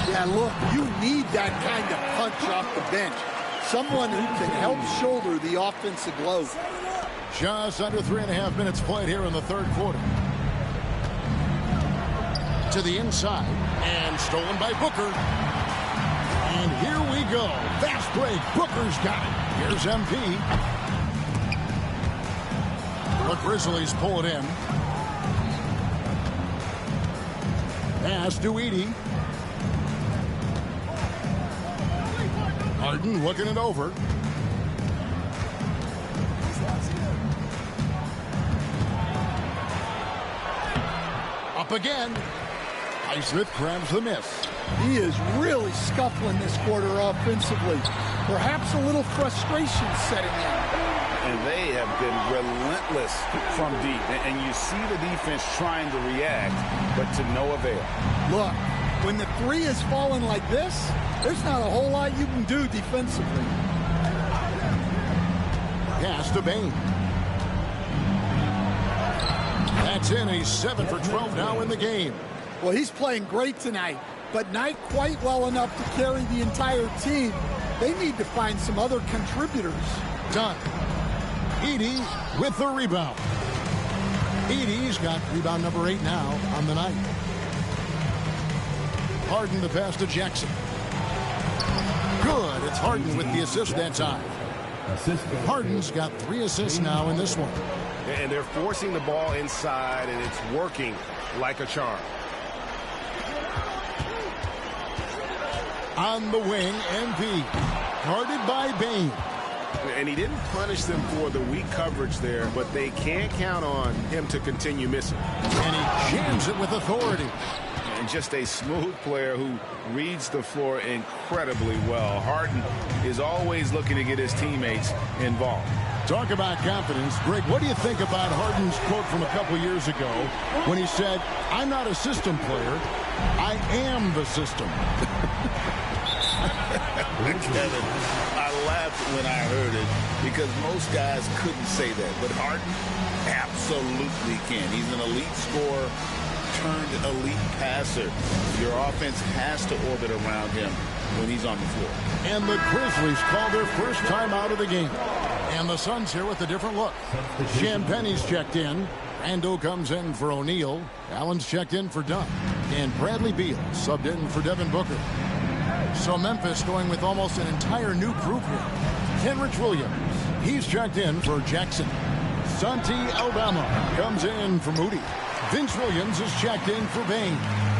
Speaker 14: Yeah, look, you need that kind of punch off the bench. Someone who can help shoulder the offensive load.
Speaker 12: Just under 3.5 minutes played here in the 3rd quarter. To the inside, and stolen by Booker. And here we go. Fast break. Booker's got it. Here's MP. The Grizzlies pull it in. Pass to Edey. Harden looking it over. Up again. Highsmith grabs the miss.
Speaker 14: He is really scuffling this quarter offensively. Perhaps a little frustration setting in.
Speaker 13: and they have been relentless from deep. And you see the defense trying to react, but to no avail.
Speaker 14: Look, when the three is falling like this, there's not a whole lot you can do defensively.
Speaker 12: Pass to Bane. That's in. He's 7 for 12 now in the game.
Speaker 14: Well, he's playing great tonight, but not quite well enough to carry the entire team. They need to find some other contributors.
Speaker 12: Done. Edey with the rebound. Edey's got rebound number 8 now on the night. Harden the pass to Jackson. Good. It's Harden with the assist that time. Harden's got 3 assists now in this one.
Speaker 16: And they're forcing the ball inside, and it's working like a charm.
Speaker 12: On the wing, MP. Guarded by Bane.
Speaker 16: And he didn't punish them for the weak coverage there, but they can't count on him to continue missing.
Speaker 12: And he jams it with authority.
Speaker 13: And just a smooth player who reads the floor incredibly well. Harden is always looking to get his teammates involved.
Speaker 12: Talk about confidence. Greg, what do you think about Harden's quote from a couple years ago when he said, "I'm not a system player, I am the system"?
Speaker 17: Kevin, I laughed when I heard it because most guys couldn't say that, but Harden absolutely can. He's an elite scorer turned elite passer. Your offense has to orbit around him when he's on the floor.
Speaker 12: And the Grizzlies call their first time out of the game. And the Suns here with a different look. Champagne's checked in. Randall comes in for O'Neal. Allen's checked in for Dunn. And Bradley Beal subbed in for Devin Booker. So Memphis going with almost an entire new group here. Kenrich Williams, he's checked in for Jackson. Santi Aldama comes in for Moody. Vince Williams is checked in for Bane.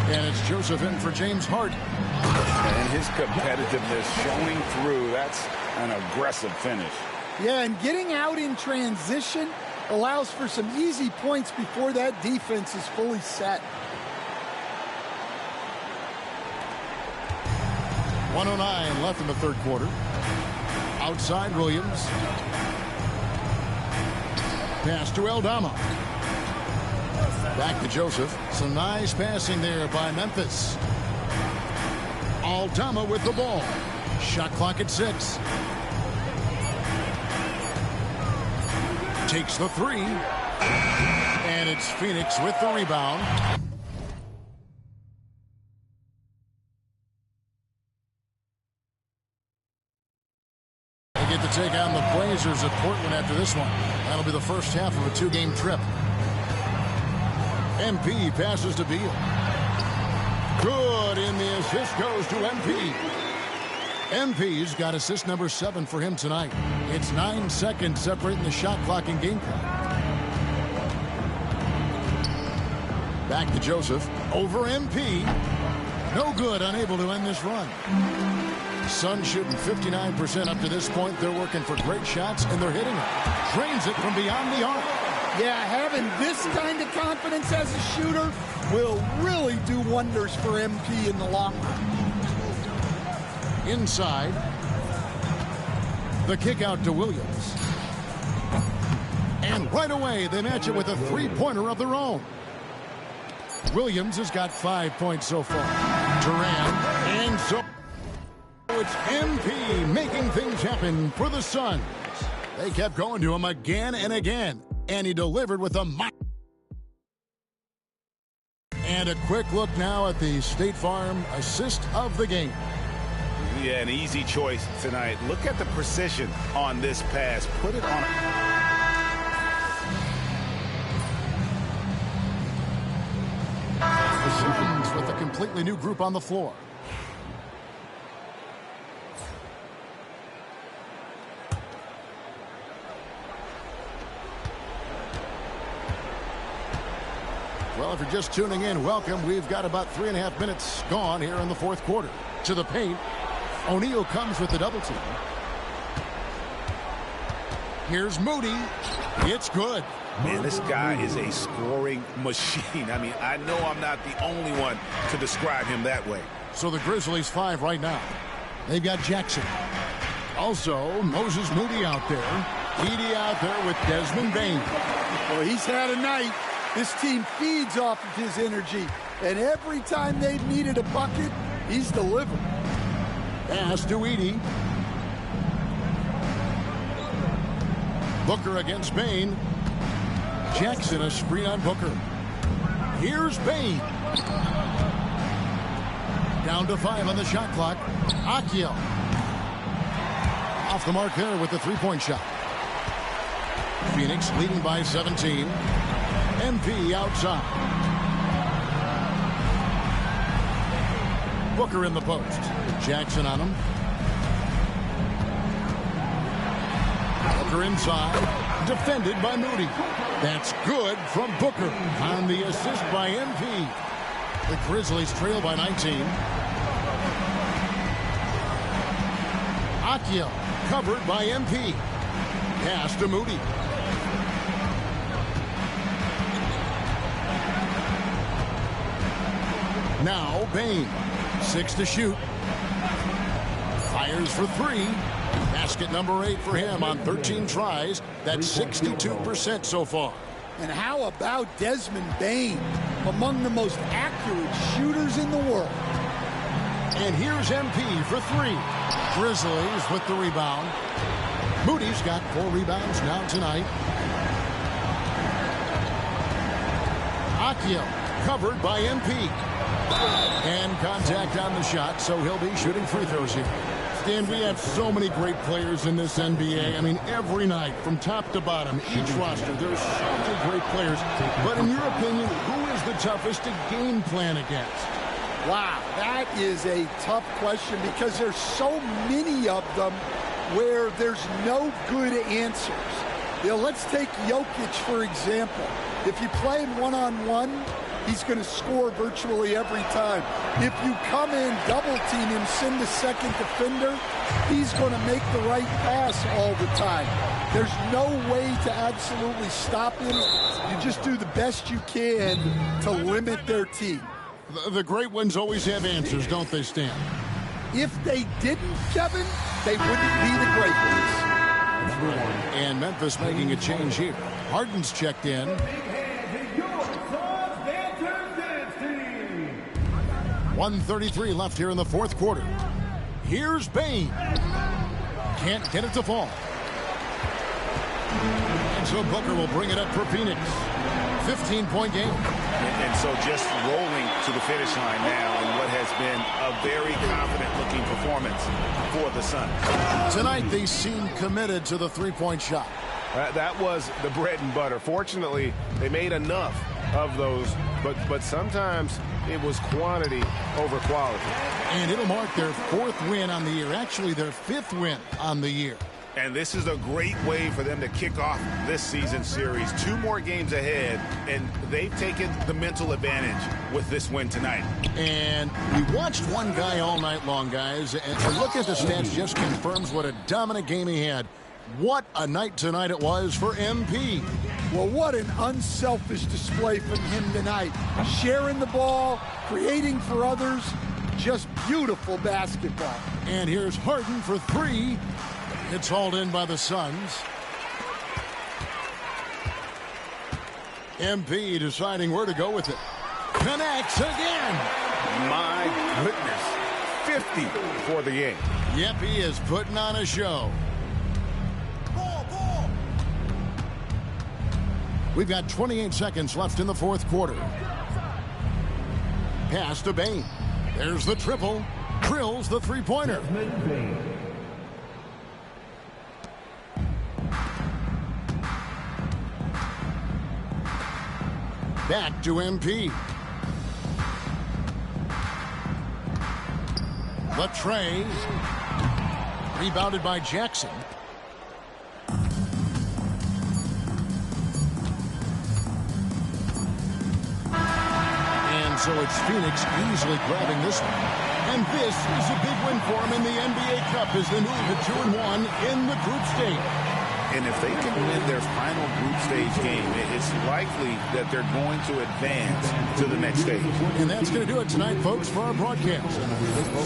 Speaker 12: And it's Joseph in for James Harden.
Speaker 13: And his competitiveness showing through. That's an aggressive finish.
Speaker 14: Yeah, and getting out in transition allows for some easy points before that defense is fully set.
Speaker 12: 1:09 left in the third quarter. Outside Williams. Pass to Aldama. Back to Joseph. Some nice passing there by Memphis. Aldama with the ball. Shot clock at 6. Takes the 3. And it's Phoenix with the rebound. They get to take on the Blazers at Portland after this one. That'll be the first half of a 2-game trip. MP passes to Beal. Good, and the assist goes to MP. MP's got assist number 7 for him tonight. It's 9 seconds separating the shot clock and game clock. Back to Joseph. Over MP. No good, unable to end this run. Suns shooting 59% up to this point. They're working for great shots, and they're hitting it. Drains it from beyond the arc.
Speaker 14: Yeah, having this kind of confidence as a shooter will really do wonders for MP in the long run.
Speaker 12: Inside. The kick out to Williams. And right away, they match it with a three-pointer of their own. Williams has got 5 points so far. Durant, and so it's MP making things happen for the Suns. They kept going to him again and again, and he delivered with a and a quick look now at the State Farm assist of the game.
Speaker 13: Yeah, an easy choice tonight. Look at the precision on this pass. Put it on.
Speaker 12: The Suns with a completely new group on the floor. Well, if you're just tuning in, welcome. We've got about 3.5 minutes gone here in the fourth quarter. To the paint. O'Neal comes with the double team. Here's Moody. It's good.
Speaker 13: Man, this guy is a scoring machine. I mean, I know I'm not the only one to describe him that way.
Speaker 12: So the Grizzlies 5 right now. They've got Jackson. Also, Moses Moody out there. Edey out there with Desmond Bain.
Speaker 14: Well, he's had a night. This team feeds off of his energy. And every time they've needed a bucket, he's delivered.
Speaker 12: Pass to Edey. Booker against Bain. Jackson a screen on Booker. Here's Bain. Down to 5 on the shot clock. Akio. Off the mark there with the three-point shot. Phoenix leading by 17. MP outside. Booker in the post. Jackson on him. Booker inside. Defended by Moody. That's good from Booker on the assist by MP. The Grizzlies trail by 19. Akio covered by MP. Pass to Moody. Now Bain. 6 to shoot. Fires for 3. Basket number 8 for him on 13 tries. That's 62% so far.
Speaker 14: And how about Desmond Bain, among the most accurate shooters in the world?
Speaker 12: And here's MP for 3. Grizzlies with the rebound. Moody's got 4 rebounds now tonight. Akio covered by MP. And contact on the shot, so he'll be shooting free throws here. Stan, we have so many great players in this NBA. I mean, every night, from top to bottom, each roster, there's so many great players. But in your opinion, who is the toughest to game plan against?
Speaker 14: Wow, that is a tough question because there's so many of them where there's no good answers. You know, let's take Jokic, for example. If you play him one-on-one, he's going to score virtually every time. If you come in, double-team him, send a second defender, he's going to make the right pass all the time. There's no way to absolutely stop him. You just do the best you can to limit their team.
Speaker 12: The great ones always have answers, don't they, Stan?
Speaker 14: If they didn't, Kevin, they wouldn't be the great ones.
Speaker 12: And Memphis making a change here. Harden's checked in. 1:33 left here in the fourth quarter. Here's Bain. Can't get it to fall. And so Booker will bring it up for Phoenix. 15-point game.
Speaker 13: And so just rolling to the finish line now in what has been a very confident-looking performance for the Suns.
Speaker 12: Tonight they seem committed to the three-point shot.
Speaker 16: That was the bread and butter. Fortunately, they made enough of those, but sometimes it was quantity over quality.
Speaker 12: And it'll mark their 4th win on the year. Actually, their 5th win on the year.
Speaker 13: And this is a great way for them to kick off this season series. 2 more games ahead, and they've taken the mental advantage with this win tonight.
Speaker 12: And we watched one guy all night long, guys, and look at the stats just confirms what a dominant game he had. What a night tonight it was for MP.
Speaker 14: Well, what an unselfish display from him tonight. Sharing the ball, creating for others, just beautiful basketball.
Speaker 12: And here's Harden for 3. It's hauled in by the Suns. MP deciding where to go with it. Connects again.
Speaker 16: My goodness. 50 for the game.
Speaker 12: Yep, he is putting on a show. We've got 28 seconds left in the fourth quarter. Pass to Bain. There's the triple. Drills the three-pointer. Back to MP. Latrey. Rebounded by Jackson. And so it's Phoenix easily grabbing this one. And this is a big win for them in the NBA Cup as they move to 2-1 in the group stage.
Speaker 17: And if they can win their final group stage game, it's likely that they're going to advance to the next stage.
Speaker 12: And that's going to do it tonight, folks, for our broadcast.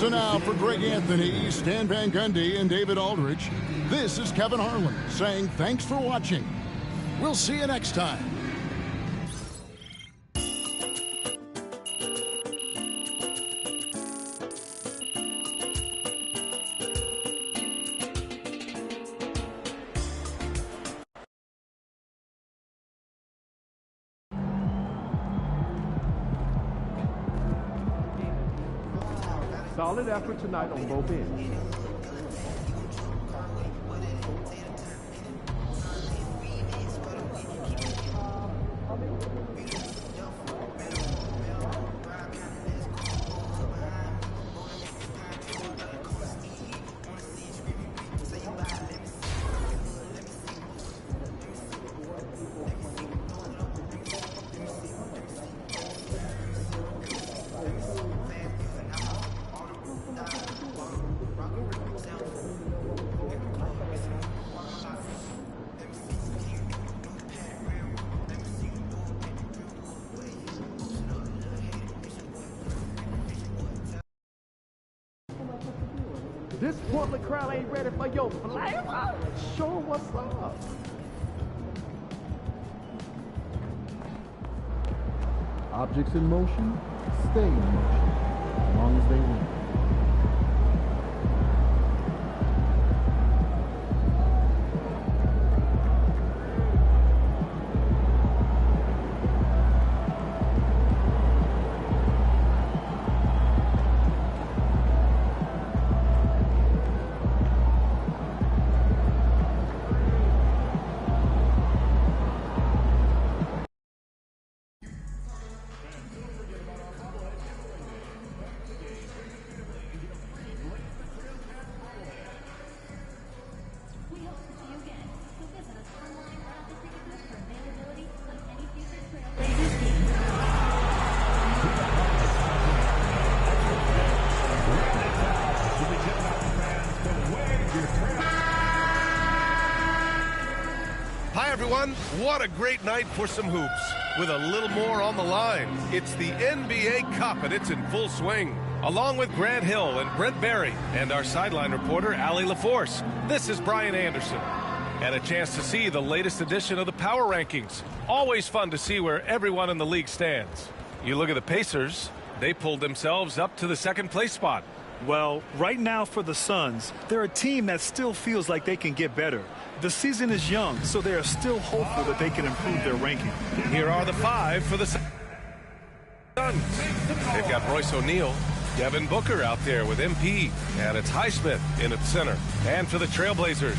Speaker 12: So now for Greg Anthony, Stan Van Gundy, and David Aldridge, this is Kevin Harlan saying thanks for watching. We'll see you next time.
Speaker 11: Solid effort tonight on both ends. This Portland crowd ain't ready for your flavor. Show 'em what's up. Objects in motion, stay in motion, as long as they win.
Speaker 4: Hi, everyone. What a great night for some hoops. With a little more on the line, it's the NBA Cup, and it's in full swing. Along with Grant Hill and Brent Barry and our sideline reporter, Allie LaForce, this is Brian Anderson. And a chance to see the latest edition of the Power Rankings. Always fun to see where everyone in the league stands. You look at the Pacers, they pulled themselves up to the second place spot.
Speaker 10: Well, right now for the Suns, they're a team that still feels like they can get better. The season is young, so they are still hopeful that they can improve their ranking.
Speaker 4: Here are the 5 for the Suns. They've got Royce O'Neal, Devin Booker out there with MP, and it's Highsmith in at center. And for the Trailblazers,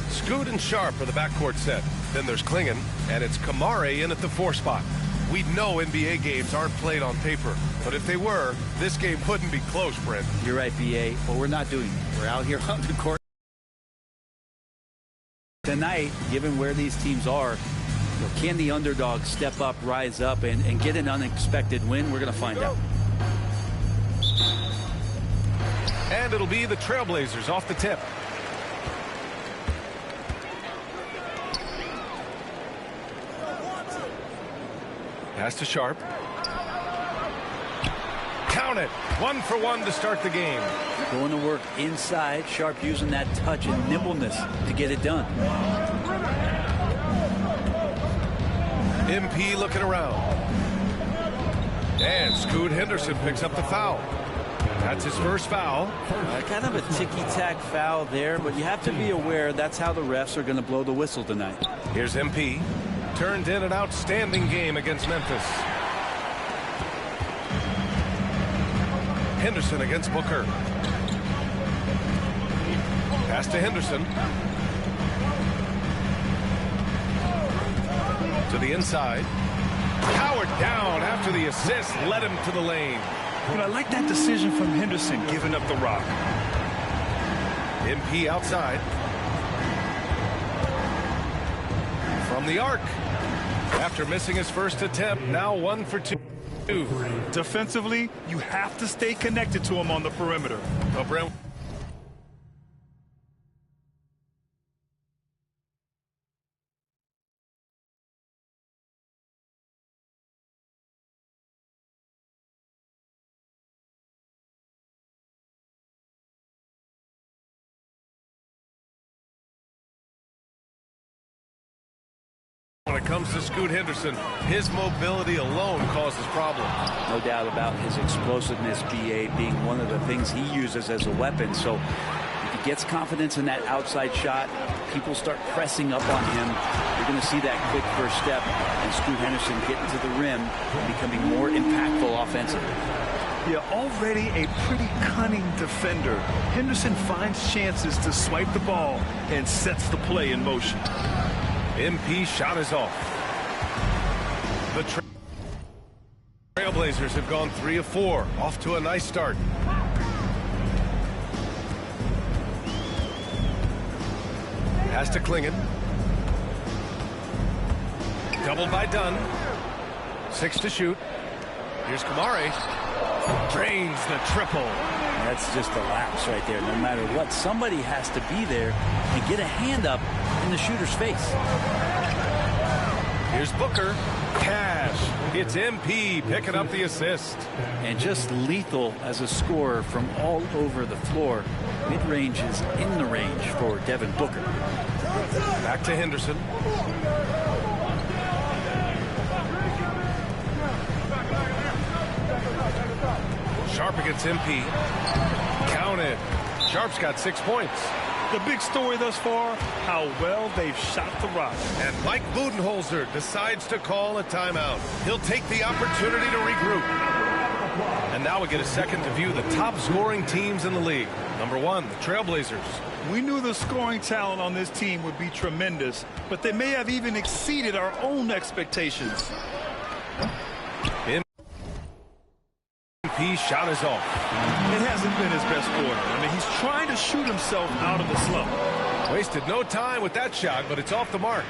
Speaker 4: Scoot and Sharp are the backcourt set. Then there's Klingon, and it's Kamare in at the 4 spot. We know NBA games aren't played on paper, but if they were, this game wouldn't be close, Brent.
Speaker 18: You're right, BA, but we're not doing it. We're out here on the court. Tonight, given where these teams are, can the underdog step up, rise up, and get an unexpected win? We're going to find out.
Speaker 4: And it'll be the Trailblazers off the tip. Pass to Sharp. Count it. 1 for 1 to start the game.
Speaker 18: Going to work inside. Sharp using that touch and nimbleness to get it done.
Speaker 4: MP looking around. And Scoot Henderson picks up the foul. That's his first foul.
Speaker 18: Kind of a ticky-tack foul there, but you have to be aware that's how the refs are going to blow the whistle tonight.
Speaker 4: Here's MP. Turned in an outstanding game against Memphis. Henderson against Booker. Pass to Henderson. To the inside. Powered down after the assist led him to the lane.
Speaker 10: But I like that decision from Henderson, giving up the rock.
Speaker 4: MP outside. From the arc. After missing his first attempt, now 1 for 2.
Speaker 10: Defensively, you have to stay connected to him on the perimeter.
Speaker 4: Oh, Brent. it comes to Scoot Henderson. His mobility alone causes problems.
Speaker 18: No doubt about his explosiveness, B.A., being one of the things he uses as a weapon. So if he gets confidence in that outside shot, people start pressing up on him. You're going to see that quick first step and Scoot Henderson getting to the rim and becoming more impactful offensively.
Speaker 10: Yeah, already a pretty cunning defender. Henderson finds chances to swipe the ball and sets the play in motion.
Speaker 4: MP shot is off. The Trailblazers have gone 3 of 4, off to a nice start. Pass to Clingan. Doubled by Dunn. 6 to shoot. Here's Kamari. Drains the triple.
Speaker 18: That's just a lapse right there. No matter what, somebody has to be there and get a hand up in the shooter's face.
Speaker 4: Here's Booker. Cash. It's MP picking up the assist.
Speaker 18: And just lethal as a scorer from all over the floor. Mid-range is in the range for Devin Booker.
Speaker 4: Back to Henderson. Sharp against MP. Counted. Sharp's got 6 points.
Speaker 10: The big story thus far, how well they've shot the rock.
Speaker 4: And Mike Budenholzer decides to call a timeout. He'll take the opportunity to regroup. And now we get a second to view the top scoring teams in the league. Number 1, the Trailblazers.
Speaker 10: We knew the scoring talent on this team would be tremendous, but they may have even exceeded our own expectations.
Speaker 4: MP shot is off.
Speaker 10: It hasn't been his best quarter. I mean, he's trying to shoot himself out of the slump.
Speaker 4: Wasted no time with that shot, but it's off the mark.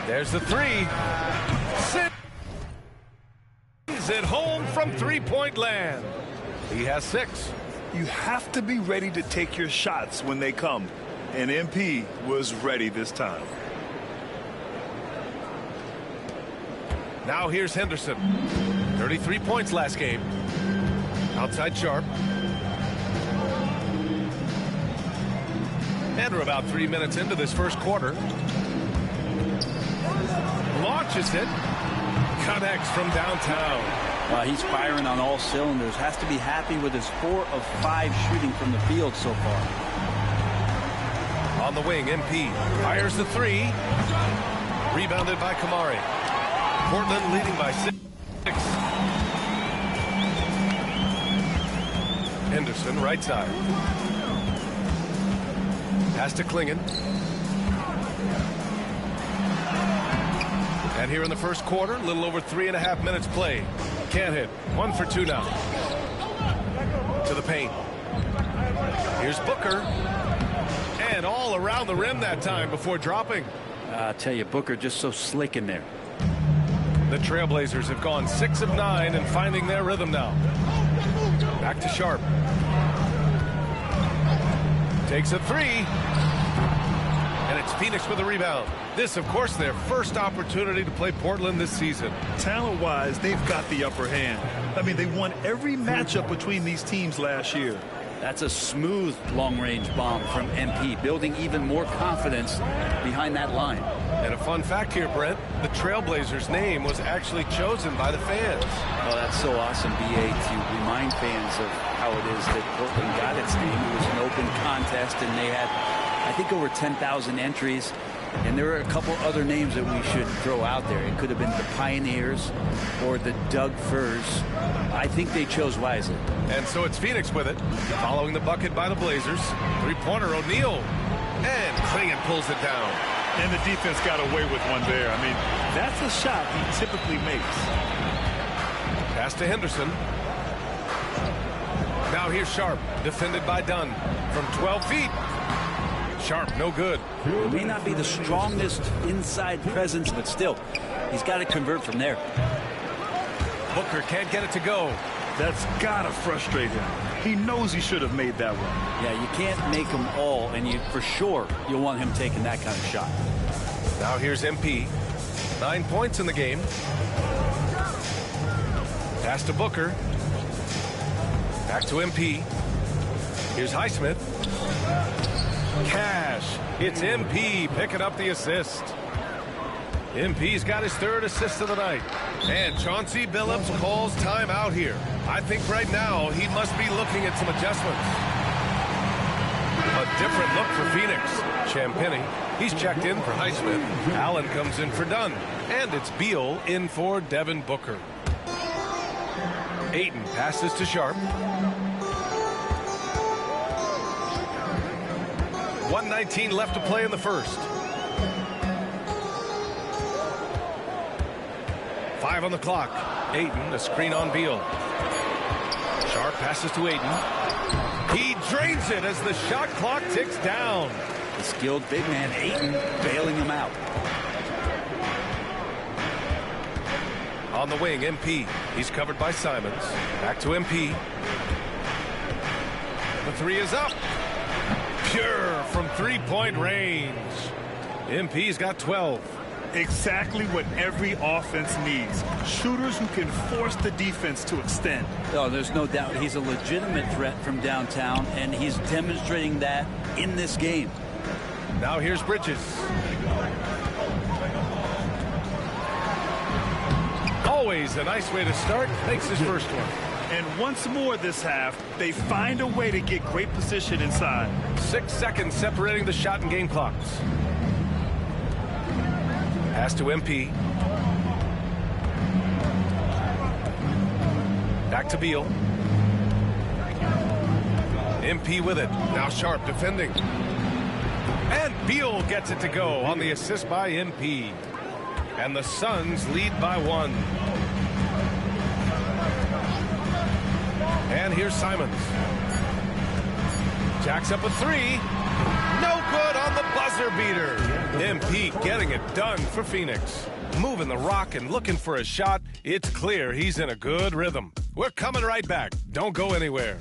Speaker 4: There's the 3. Is it home from three-point land? He has 6.
Speaker 10: You have to be ready to take your shots when they come. And MP was ready this time.
Speaker 4: Now here's Henderson. 33 points last game. Outside Sharp. And we're about 3 minutes into this first quarter. Launches it. Connects from downtown.
Speaker 18: He's firing on all cylinders. Has to be happy with his 4 of 5 shooting from the field so far.
Speaker 4: On the wing, MP fires the 3. Rebounded by Kamari. Portland leading by 6. Henderson, right side. Pass to Clingan. And here in the first quarter, a little over 3.5 minutes played. Can't hit. 1 for 2 now. To the paint. Here's Booker. And all around the rim that time before dropping.
Speaker 18: I tell you, Booker just so slick in there.
Speaker 4: The Trailblazers have gone 6 of 9 and finding their rhythm now. Back to Sharp. Takes a 3. And it's Phoenix with a rebound. This, of course, their first opportunity to play Portland this season.
Speaker 10: Talent-wise, they've got the upper hand. I mean, they won every matchup between these teams last year.
Speaker 18: That's a smooth long-range bomb from MP, building even more confidence behind that line.
Speaker 4: And a fun fact here, Brent, the Trailblazers' name was actually chosen by the fans.
Speaker 18: Oh, that's so awesome, B.A., to remind fans of how it is that Portland got its name. It was an open contest, and they had, I think, over 10,000 entries. And there were a couple other names that we should throw out there. It could have been the Pioneers or the Doug Furs. I think they chose wisely.
Speaker 4: And so it's Phoenix with it, following the bucket by the Blazers. Three-pointer, O'Neal. And Clingan pulls it down.
Speaker 10: And the defense got away with one there. I mean, that's a shot he typically makes.
Speaker 4: Pass to Henderson. Now here's Sharp, defended by Dunn from 12 feet. Sharp, no good.
Speaker 18: It may not be the strongest inside presence, but still, he's got to convert from there.
Speaker 4: Booker can't get it to go.
Speaker 10: That's got to frustrate him. He knows he should have made that one.
Speaker 18: Yeah, you can't make them all, and you for sure you'll want him taking that kind of shot.
Speaker 4: Now here's MP. 9 points in the game. Pass to Booker. Back to MP. Here's Highsmith. Cash. It's MP picking up the assist. MP's got his 3rd assist of the night. And Chauncey Billups calls timeout here. I think right now he must be looking at some adjustments. A different look for Phoenix. Champagnie, he's checked in for Highsmith. Allen comes in for Dunn. And it's Beal in for Devin Booker. Ayton passes to Sharp. 1:19 left to play in the first. 5 on the clock. Ayton, a screen on Beal. Sharp passes to Ayton. He drains it as the shot clock ticks down.
Speaker 18: The skilled big man, Ayton, bailing him out.
Speaker 4: On the wing, MP. He's covered by Simons. Back to MP. The 3 is up. Pure from 3-point range. MP's got 12.
Speaker 10: Exactly what every offense needs. Shooters who can force the defense to extend.
Speaker 18: Oh, there's no doubt he's a legitimate threat from downtown, and he's demonstrating that in this game.
Speaker 4: Now here's Bridges. Always a nice way to start. Makes his first one.
Speaker 10: And once more this half, they find a way to get great position inside.
Speaker 4: 6 seconds separating the shot and game clocks. Pass to MP. Back to Beal. MP with it. Now Sharp defending. And Beal gets it to go on the assist by MP. And the Suns lead by 1. And here's Simons. Jacks up a 3. No good on the buzzer beater. MP getting it done for Phoenix. Moving the rock and looking for a shot. It's clear he's in a good rhythm. We're coming right back. Don't go anywhere.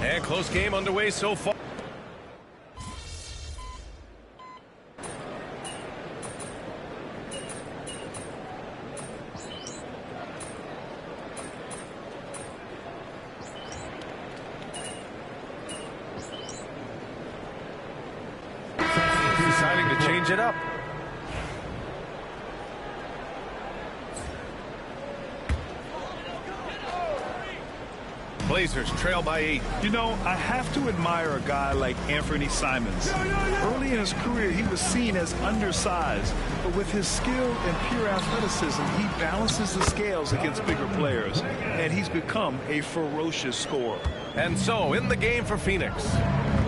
Speaker 4: And close game underway so far. Deciding to change it up. Blazers trail by 8.
Speaker 10: You know, I have to admire a guy like Anthony Simons. Early in his career, he was seen as undersized, but with his skill and pure athleticism, he balances the scales against bigger players, and he's become a ferocious scorer.
Speaker 4: And so, in the game for Phoenix,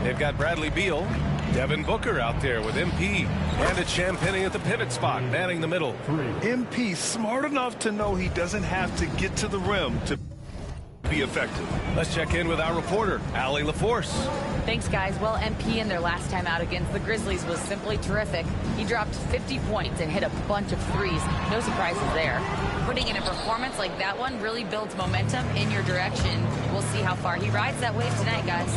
Speaker 4: they've got Bradley Beal, Devin Booker out there with MP, and it's Champagnie at the pivot spot, manning the middle.
Speaker 10: MP smart enough to know he doesn't have to get to the rim to be effective.
Speaker 4: Let's check in with our reporter, Allie LaForce.
Speaker 6: Thanks, guys. Well, MP in their last time out against the Grizzlies was simply terrific. He dropped 50 points and hit a bunch of threes. No surprises there. Putting in a performance like that one really builds momentum in your direction. We'll see how far he rides that wave tonight, guys.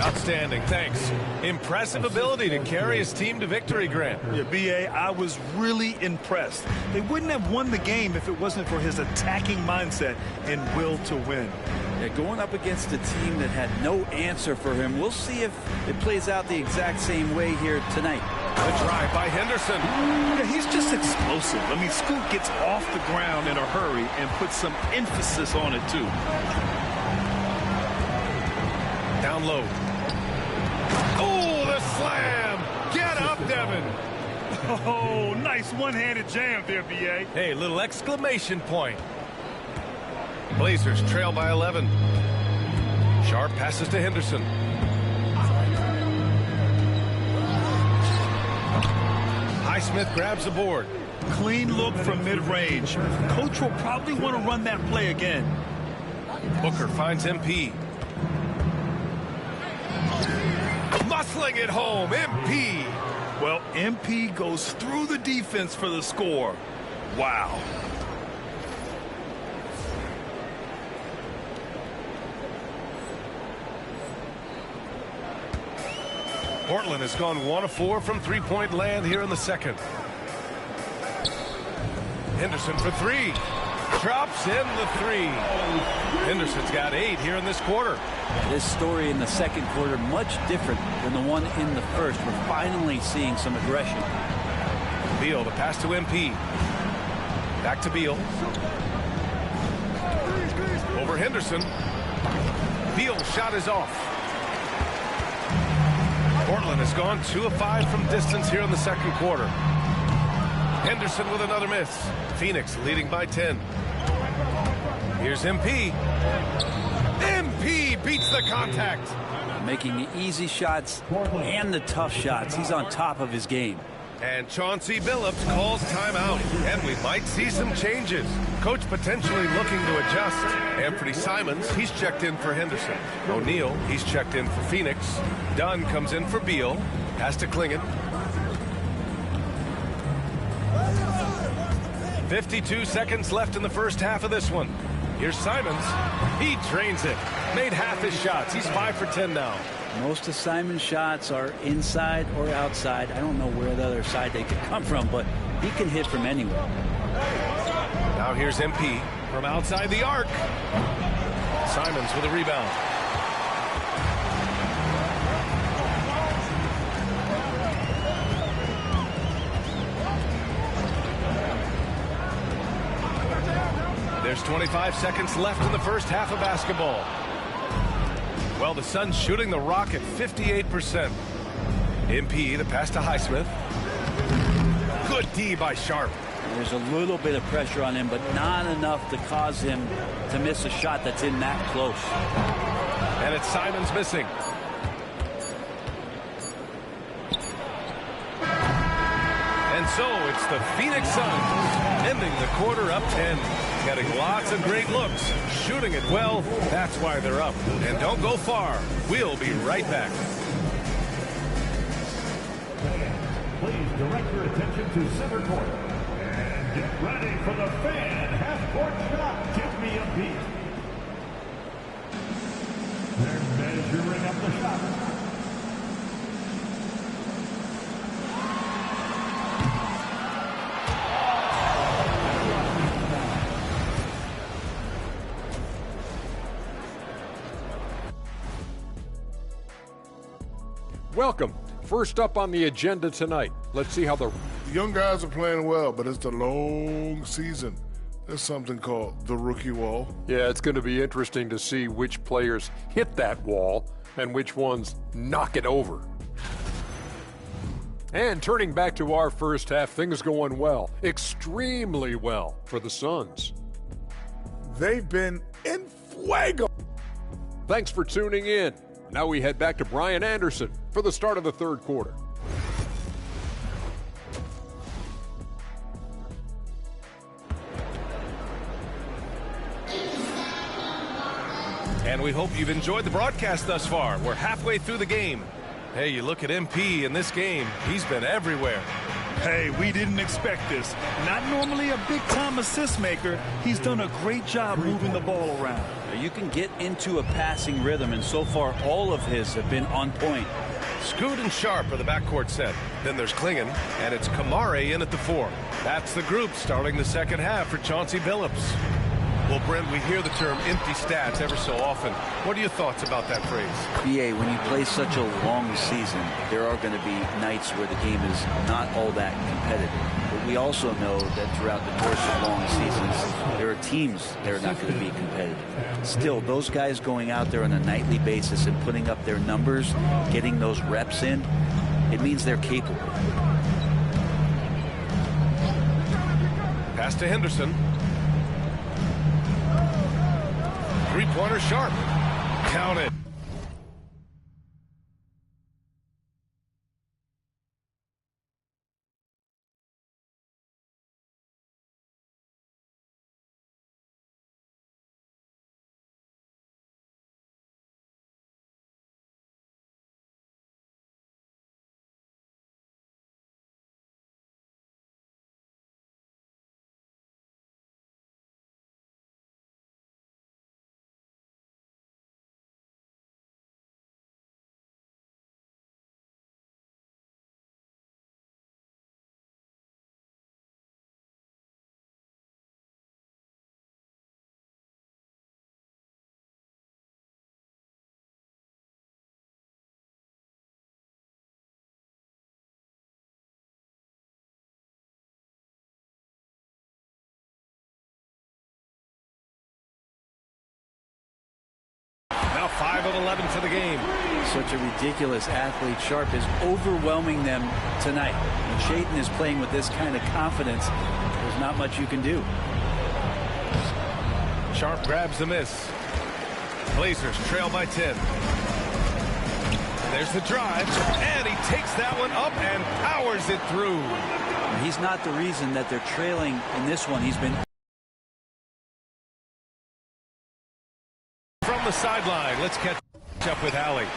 Speaker 4: Outstanding, thanks. Impressive ability to carry his team to victory, Grant.
Speaker 10: Yeah, B.A., I was really impressed. They wouldn't have won the game if it wasn't for his attacking mindset and will to win.
Speaker 18: Yeah, going up against a team that had no answer for him. We'll see if it plays out the exact same way here tonight.
Speaker 4: The drive by Henderson.
Speaker 10: Yeah, he's just explosive. I mean, Scoot gets off the ground in a hurry and puts some emphasis on it, too.
Speaker 4: Down low. Oh, the slam! Get up, Devin!
Speaker 10: Oh, nice one-handed jam there, B.A.
Speaker 4: Hey, little exclamation point. Blazers trail by 11. Sharp passes to Henderson. Highsmith grabs the board.
Speaker 10: Clean look from mid-range. Coach will probably want to run that play again.
Speaker 4: Booker finds MP. Muscling it home, MP.
Speaker 10: Well, MP goes through the defense for the score. Wow.
Speaker 4: Portland has gone 1 of 4 from three-point land here in the second. Henderson for three. Drops in the three. Henderson's got 8 here in this quarter.
Speaker 18: This story in the second quarter much different than the one in the first. We're finally seeing some aggression.
Speaker 4: Beal, the pass to MP. Back to Beal. Over Henderson. Beal's shot is off. Portland has gone 2 of 5 from distance here in the second quarter. Henderson with another miss. Phoenix leading by 10. Here's MP. MP beats the contact.
Speaker 18: Making the easy shots and the tough shots. He's on top of his game.
Speaker 4: And Chauncey Billups calls timeout. And we might see some changes. Coach potentially looking to adjust. Anthony Simons, he's checked in for Henderson. O'Neal, he's checked in for Phoenix. Dunn comes in for Beal. Pass to Klingon. 52 seconds left in the first half of this one. Here's Simons. He drains it. Made half his shots. He's 5 for 10 now.
Speaker 18: Most of Simon's shots are inside or outside. I don't know where the other side they could come from, but he can hit from anywhere.
Speaker 4: Now here's MP from outside the arc. Simons with a rebound. There's 25 seconds left in the first half of basketball. Well, the Suns shooting the rock at 58%. MP, the pass to Highsmith. Good D by Sharp.
Speaker 18: There's a little bit of pressure on him, but not enough to cause him to miss a shot that's in that close.
Speaker 4: And it's Simons missing. And so it's the Phoenix Suns ending the quarter up 10. Getting lots of great looks. Shooting it well. That's why they're up. And don't go far. We'll be right back.
Speaker 3: Please direct your attention to center court. And get ready for the fan half-court shot. Give me a beat. They're measuring up the shot.
Speaker 8: Welcome. First up on the agenda tonight, let's see how the
Speaker 9: young guys are playing well, but it's the long season. There's something called the rookie wall.
Speaker 8: Yeah, it's going to be interesting to see which players hit that wall and which ones knock it over. And turning back to our first half, things going well, extremely well for the Suns.
Speaker 2: They've been in fuego.
Speaker 8: Thanks for tuning in. Now we head back to Brian Anderson for the start of the third quarter.
Speaker 4: And we hope you've enjoyed the broadcast thus far. We're halfway through the game. Hey, you look at MP in this game. He's been everywhere.
Speaker 10: Hey, we didn't expect this. Not normally a big-time assist maker. He's done a great job moving the ball around.
Speaker 18: You can get into a passing rhythm, and so far all of his have been on point.
Speaker 4: Scoot and Sharp are the backcourt set. Then there's Klingon, and it's Kamare in at the 4. That's the group starting the second half for Chauncey Billups. Well, Brent, we hear the term empty stats ever so often. What are your thoughts about that phrase?
Speaker 18: BA, when you play such a long season, there are going to be nights where the game is not all that competitive. But we also know that throughout the course of long seasons, there are teams that are not going to be competitive. Still, those guys going out there on a nightly basis and putting up their numbers, getting those reps in, it means they're capable.
Speaker 4: Pass to Henderson. Three-pointer Sharp. Count it. 5 of 11 for the game.
Speaker 18: Such a ridiculous athlete. Sharp is overwhelming them tonight. When Shaedon is playing with this kind of confidence, there's not much you can do.
Speaker 4: Sharp grabs the miss. Blazers trail by 10. There's the drive, and he takes that one up and powers it through.
Speaker 18: He's not the reason that they're trailing in this one. He's been
Speaker 4: from the sideline. Let's catch up with Allie.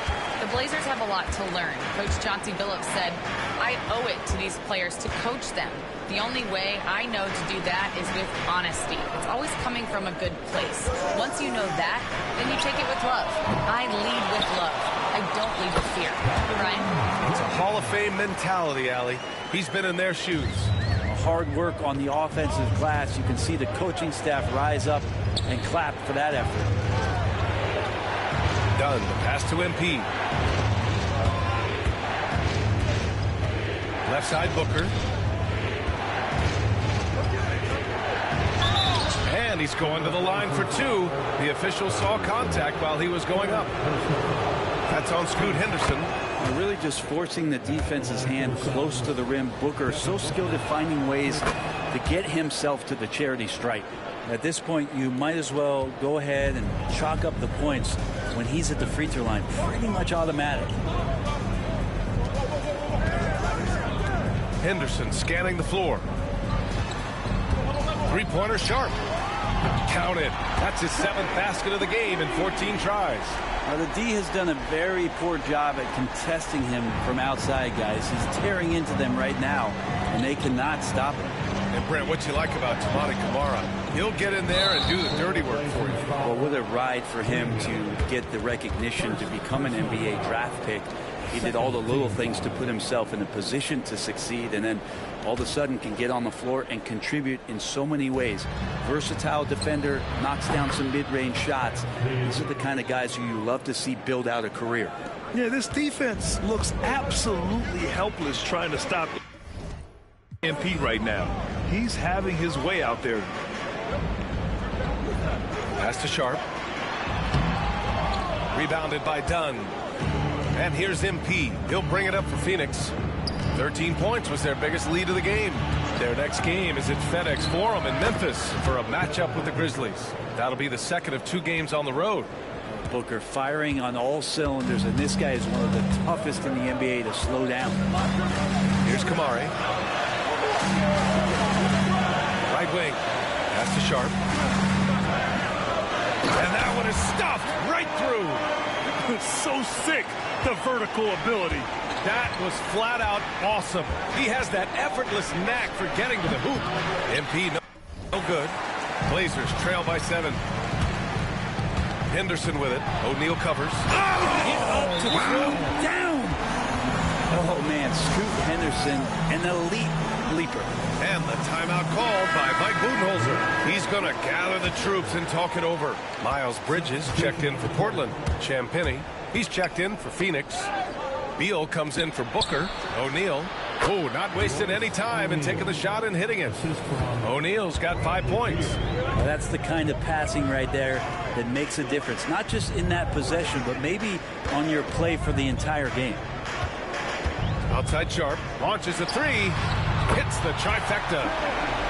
Speaker 6: The Blazers have a lot to learn. Coach Chauncey Billups said, I owe it to these players to coach them. The only way I know to do that is with honesty. It's always coming from a good place. Once you know that, then you take it with love. I lead with love. I don't lead with fear. Ryan?
Speaker 4: It's a Hall of Fame mentality, Allie. He's been in their shoes.
Speaker 18: Hard work on the offensive glass. You can see the coaching staff rise up and clap for that effort.
Speaker 4: Dunn, the pass to MP. Left side, Booker. And he's going to the line for 2. The official saw contact while he was going up. That's on Scoot Henderson.
Speaker 18: They're really just forcing the defense's hand close to the rim. Booker so skilled at finding ways to get himself to the charity stripe. At this point, you might as well go ahead and chalk up the points when he's at the free throw line. Pretty much automatic.
Speaker 4: Henderson scanning the floor. Three-pointer Sharp. Counted. That's his 7th basket of the game in 14 tries.
Speaker 18: Now, the D has done a very poor job at contesting him from outside, guys. He's tearing into them right now, and they cannot stop him.
Speaker 4: And, Brent, what you like about Toumani Camara, he'll get in there and do the dirty work for you.
Speaker 18: Well, what a ride for him to get the recognition to become an NBA draft pick. He did all the little things to put himself in a position to succeed, and then all of a sudden can get on the floor and contribute in so many ways. Versatile defender, knocks down some mid-range shots. These are the kind of guys who you love to see build out a career.
Speaker 10: Yeah, this defense looks absolutely helpless trying to stop MP right now. He's having his way out there.
Speaker 4: Pass to Sharp. Rebounded by Dunn. And here's MP. He'll bring it up for Phoenix. 13 points was their biggest lead of the game. Their next game is at FedEx Forum in Memphis for a matchup with the Grizzlies. That'll be the second of 2 games on the road.
Speaker 18: Booker firing on all cylinders, and this guy is one of the toughest in the NBA to slow down.
Speaker 4: Here's Kamari. Right wing. Pass to Sharp. And that one is stuffed right through.
Speaker 10: It's so sick, the vertical ability.
Speaker 4: That was flat out awesome. He has that effortless knack for getting to the hoop. MP no good. Blazers trail by 7. Henderson with it. O'Neal covers.
Speaker 18: Up to throw down. Oh man, Scoot Henderson, an elite leaper.
Speaker 4: And the timeout called by Mike Budenholzer. He's going to gather the troops and talk it over. Miles Bridges checked in for Portland. Champagnie, he's checked in for Phoenix. Beal comes in for Booker. O'Neal, not wasting any time and taking the shot and hitting it. O'Neal's got 5 points.
Speaker 18: Well, that's the kind of passing right there that makes a difference. Not just in that possession, but maybe on your play for the entire game.
Speaker 4: Outside Sharp, launches a 3, hits the trifecta.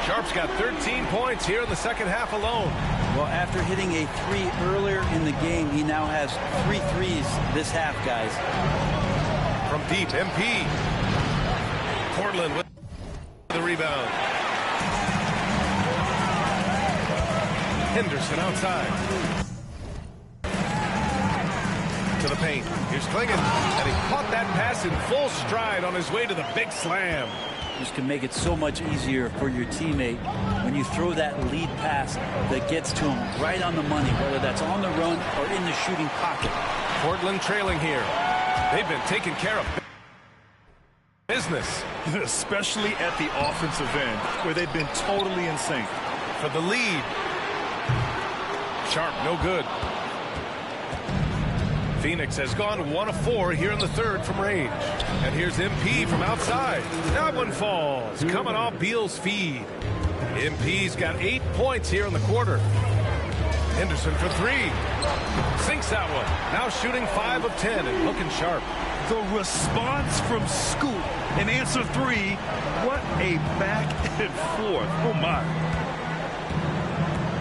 Speaker 4: Sharp's got 13 points here in the second half alone.
Speaker 18: Well, after hitting a 3 earlier in the game, he now has 3 threes this half, guys.
Speaker 4: From deep, MP. Portland with the rebound. Henderson outside. To the paint. Here's Klingon. And he caught that pass in full stride on his way to the big slam.
Speaker 18: This can make it so much easier for your teammate when you throw that lead pass that gets to him right on the money, whether that's on the run or in the shooting pocket.
Speaker 4: Portland trailing here. They've been taking care of business.
Speaker 10: Especially at the offensive end, where they've been totally in sync.
Speaker 4: For the lead. Sharp, no good. Phoenix has gone 1 of 4 here in the third from range. And here's MP from outside. That one falls. Coming off Beal's feed. MP's got 8 points here in the quarter. Henderson for three. Sinks that one. Now shooting 5 of 10 and looking sharp.
Speaker 10: The response from Scoot in answer 3. What a back and forth. Oh, my.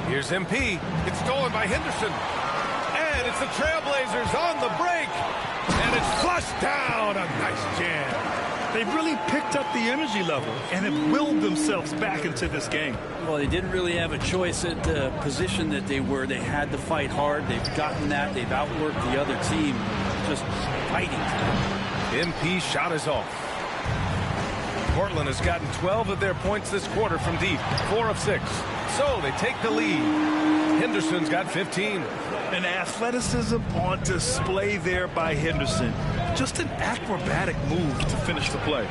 Speaker 4: Here's MP. It's stolen by Henderson. And it's the Trailblazers on the break. And it's flushed down. A nice jam.
Speaker 10: They really picked up the energy level and have willed themselves back into this game.
Speaker 18: Well, they didn't really have a choice at the position that they were. They had to fight hard. They've gotten that. They've outworked the other team. Just fighting.
Speaker 4: MP shot is off. Portland has gotten 12 of their points this quarter from deep. 4 of 6. So they take the lead. Henderson's got 15.
Speaker 10: An athleticism on display there by Henderson. Just an acrobatic move to finish the play.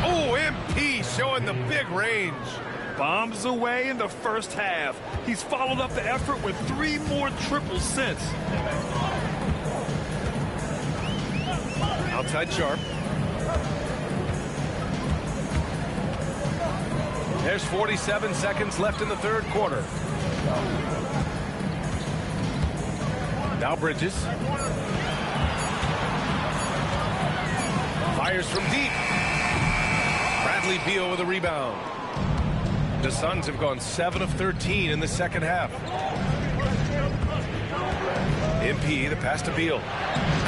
Speaker 4: Oh, MP showing the big range.
Speaker 10: Bombs away in the first half. He's followed up the effort with 3 more triples since.
Speaker 4: Outside Sharp. There's 47 seconds left in the third quarter. Now Bridges. Fires from deep. Bradley Beal with a rebound. The Suns have gone 7 of 13 in the second half. MP, the pass to Beal.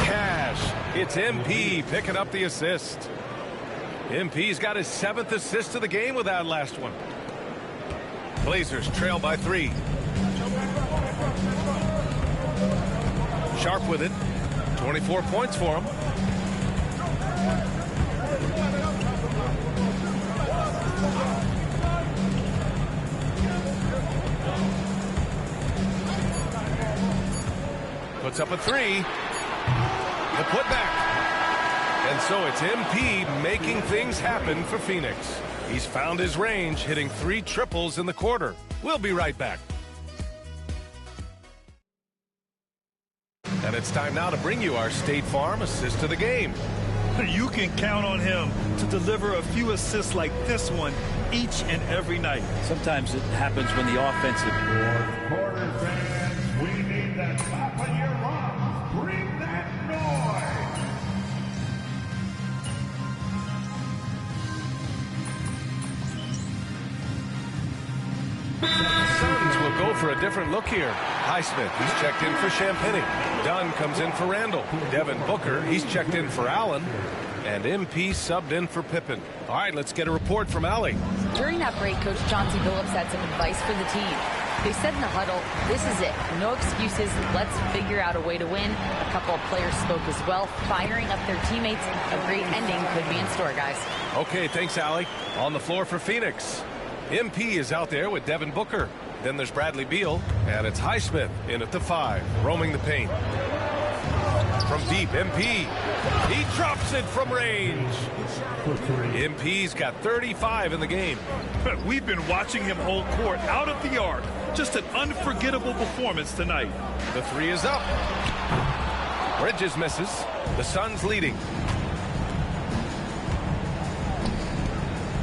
Speaker 4: Cash. It's MP picking up the assist. MP's got his 7th assist of the game with that last one. Blazers trail by 3. Sharp with it. 24 points for him. Puts up a 3. The putback. And so it's MP making things happen for Phoenix. He's found his range, hitting 3 triples in the quarter. We'll be right back. And it's time now to bring you our State Farm assist of the game.
Speaker 10: You can count on him to deliver a few assists like this one each and every night.
Speaker 18: Sometimes it happens when the offensive.
Speaker 3: Quarter fans, we need the top of your lungs. Bring that noise.
Speaker 4: Suns will go for a different look here. Highsmith, he's checked in for Champagny. Dunn comes in for Randall. Devin Booker, he's checked in for Allen. And MP subbed in for Pippen. All right, let's get a report from Allie.
Speaker 6: During that break, Coach Chauncey Billups had some advice for the team. They said in the huddle, this is it. No excuses. Let's figure out a way to win. A couple of players spoke as well, firing up their teammates. A great ending could be in store, guys.
Speaker 4: Okay, thanks, Allie. On the floor for Phoenix. MP is out there with Devin Booker. Then there's Bradley Beal, and it's Highsmith in at the 5, roaming the paint. From deep, MP. He drops it from range. MP's got 35 in the game.
Speaker 10: We've been watching him hold court out of the arc. Just an unforgettable performance tonight.
Speaker 4: The 3 is up. Bridges misses. The Suns leading.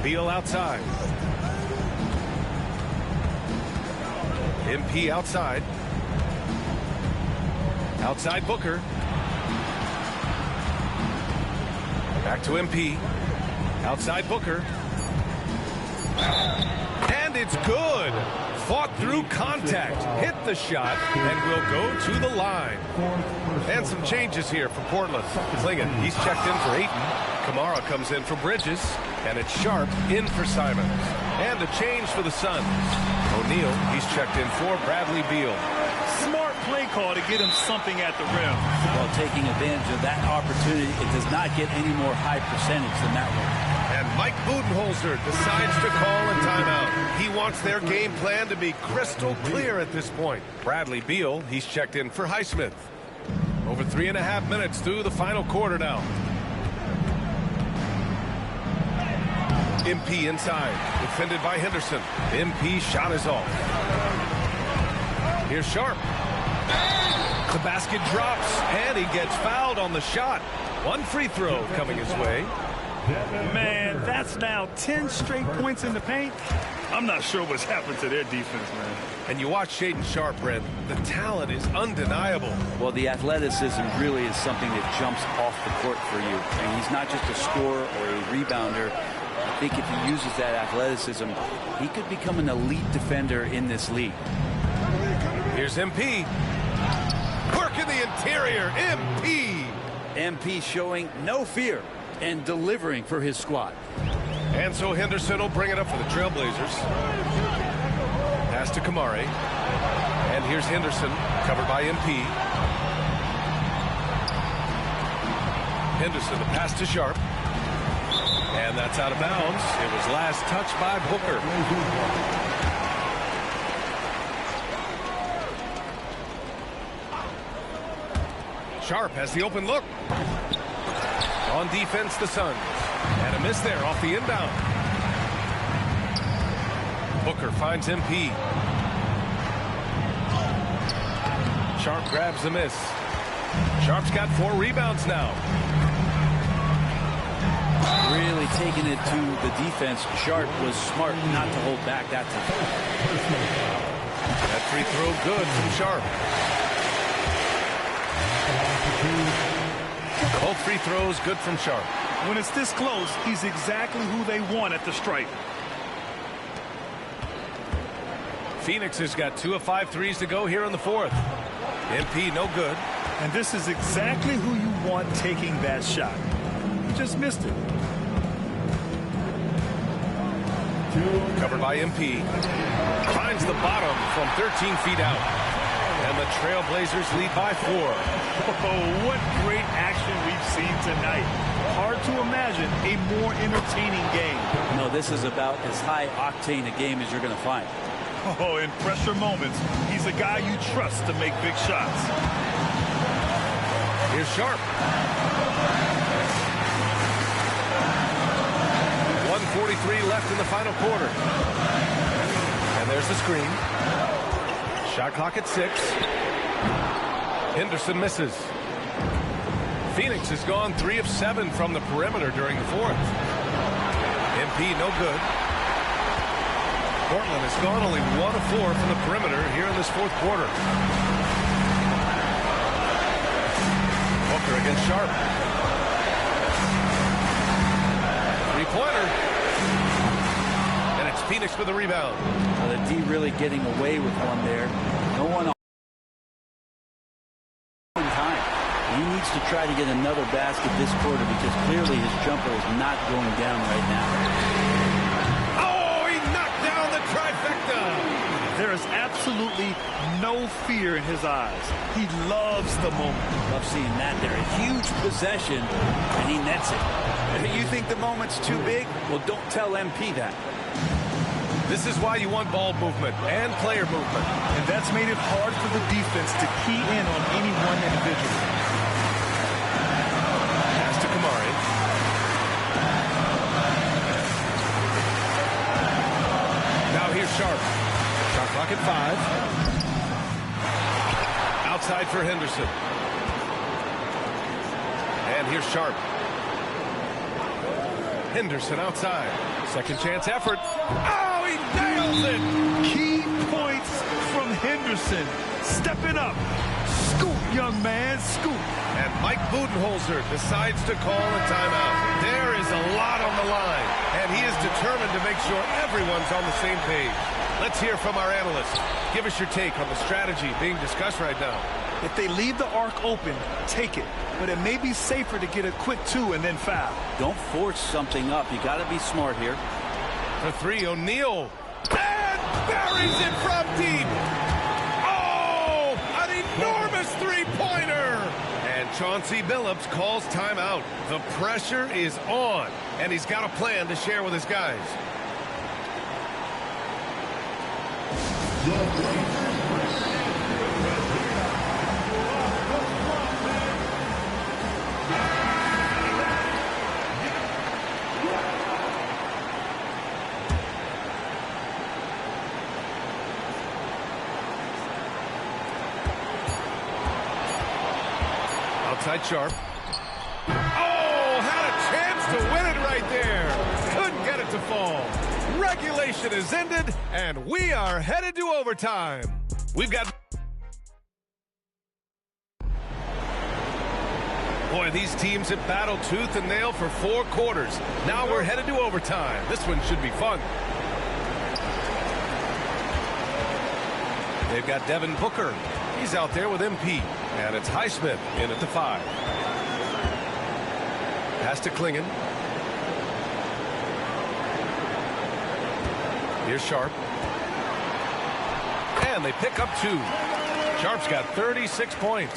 Speaker 4: Beal outside. MP outside. Outside Booker. Back to MP. Outside Booker. And it's good. Fought through contact. Hit the shot and will go to the line. And some changes here for Portland. Clingan, he's checked in for Ayton. Kamara comes in for Bridges. And it's Sharp in for Simons. And a change for the Suns. O'Neal, he's checked in for Bradley Beal.
Speaker 10: Smart play call to get him something at the rim.
Speaker 18: Well, taking advantage of that opportunity, it does not get any more high percentage than that one.
Speaker 4: And Mike Budenholzer decides to call a timeout. He wants their game plan to be crystal clear at this point. Bradley Beal, he's checked in for Highsmith. Over 3.5 minutes through the final quarter now. MP inside, defended by Henderson. MP shot is off. Here's Sharp. The basket drops, and he gets fouled on the shot. One free throw coming his way.
Speaker 10: Man, that's now 10 straight points in the paint. I'm not sure what's happened to their defense, man.
Speaker 4: And you watch Shaedon Sharpe, Brent. The talent is undeniable.
Speaker 18: Well, the athleticism really is something that jumps off the court for you. And he's not just a scorer or a rebounder. I think if he uses that athleticism, he could become an elite defender in this league.
Speaker 4: Here's MP. Work in the interior. MP.
Speaker 18: MP showing no fear and delivering for his squad.
Speaker 4: And so Henderson will bring it up for the Trailblazers. Pass to Kamari. And here's Henderson, covered by MP. Henderson, the pass to Sharpe. And that's out of bounds. It was last touched by Booker. Sharpe has the open look. On defense, the Suns. And a miss there off the inbound. Booker finds MP. Sharpe grabs the miss. Sharpe's got 4 rebounds now.
Speaker 18: Really taking it to the defense. Sharpe was smart not to hold back that time.
Speaker 4: That free throw good from Sharpe. Both free throws good from Sharpe.
Speaker 10: When it's this close, he's exactly who they want at the stripe.
Speaker 4: Phoenix has got 2 of 5 threes to go here in the 4th. MP no good.
Speaker 10: And this is exactly who you want taking that shot. He just missed it.
Speaker 4: Covered by MP. Finds the bottom from 13 feet out. And the Trailblazers lead by 4.
Speaker 10: Oh, what great action we've seen tonight. Hard to imagine a more entertaining game.
Speaker 18: No, this is about as high octane a game as you're going to find.
Speaker 10: Oh, in pressure moments, he's a guy you trust to make big shots.
Speaker 4: Here's Sharpe. 1:43 left in the final quarter. And there's the screen. Shot clock at 6. Henderson misses. Phoenix has gone 3 of 7 from the perimeter during the 4th. MP no good. Portland has gone only 1 of 4 from the perimeter here in this 4th quarter. Booker against Sharpe. 3-pointer. And it's Phoenix with the rebound.
Speaker 18: Well, the D really getting away with one there. No one on time. He needs to try to get another basket this quarter because clearly his jumper is not going down right now.
Speaker 4: Oh, he knocked down the trifecta.
Speaker 10: There is absolutely no fear in his eyes. He loves the moment.
Speaker 18: Love seeing that there. A huge possession, and he nets it. You think the moment's too big? Well, don't tell MP that.
Speaker 4: This is why you want ball movement and player movement.
Speaker 10: And that's made it hard for the defense to key in on any one individual.
Speaker 4: Pass to Kamari. Now here's Sharpe. Shot clock at 5. Outside for Henderson. And here's Sharpe. Henderson outside. Second chance effort. Oh, he nails it!
Speaker 10: Key points from Henderson. Stepping up. Scoop, young man, scoop.
Speaker 4: And Mike Budenholzer decides to call a timeout. There is a lot on the line, and he is determined to make sure everyone's on the same page. Let's hear from our analyst. Give us your take on the strategy being discussed right now.
Speaker 10: If they leave the arc open, take it. But it may be safer to get a quick 2 and then foul.
Speaker 18: Don't force something up. You got to be smart here.
Speaker 4: For 3, O'Neal. And buries it from deep. Oh, an enormous three-pointer. And Chauncey Billups calls timeout. The pressure is on, and he's got a plan to share with his guys. Outside Sharpe. Oh, had a chance to win it right Regulation is ended, and we are headed to overtime. We've got... Boy, these teams have battled tooth and nail for 4 quarters. Now we're headed to overtime. This one should be fun. They've got Devin Booker. He's out there with MP. And it's Highsmith in at the 5. Pass to Klingon. Here's Sharp. And they pick up 2. Sharp's got 36 points.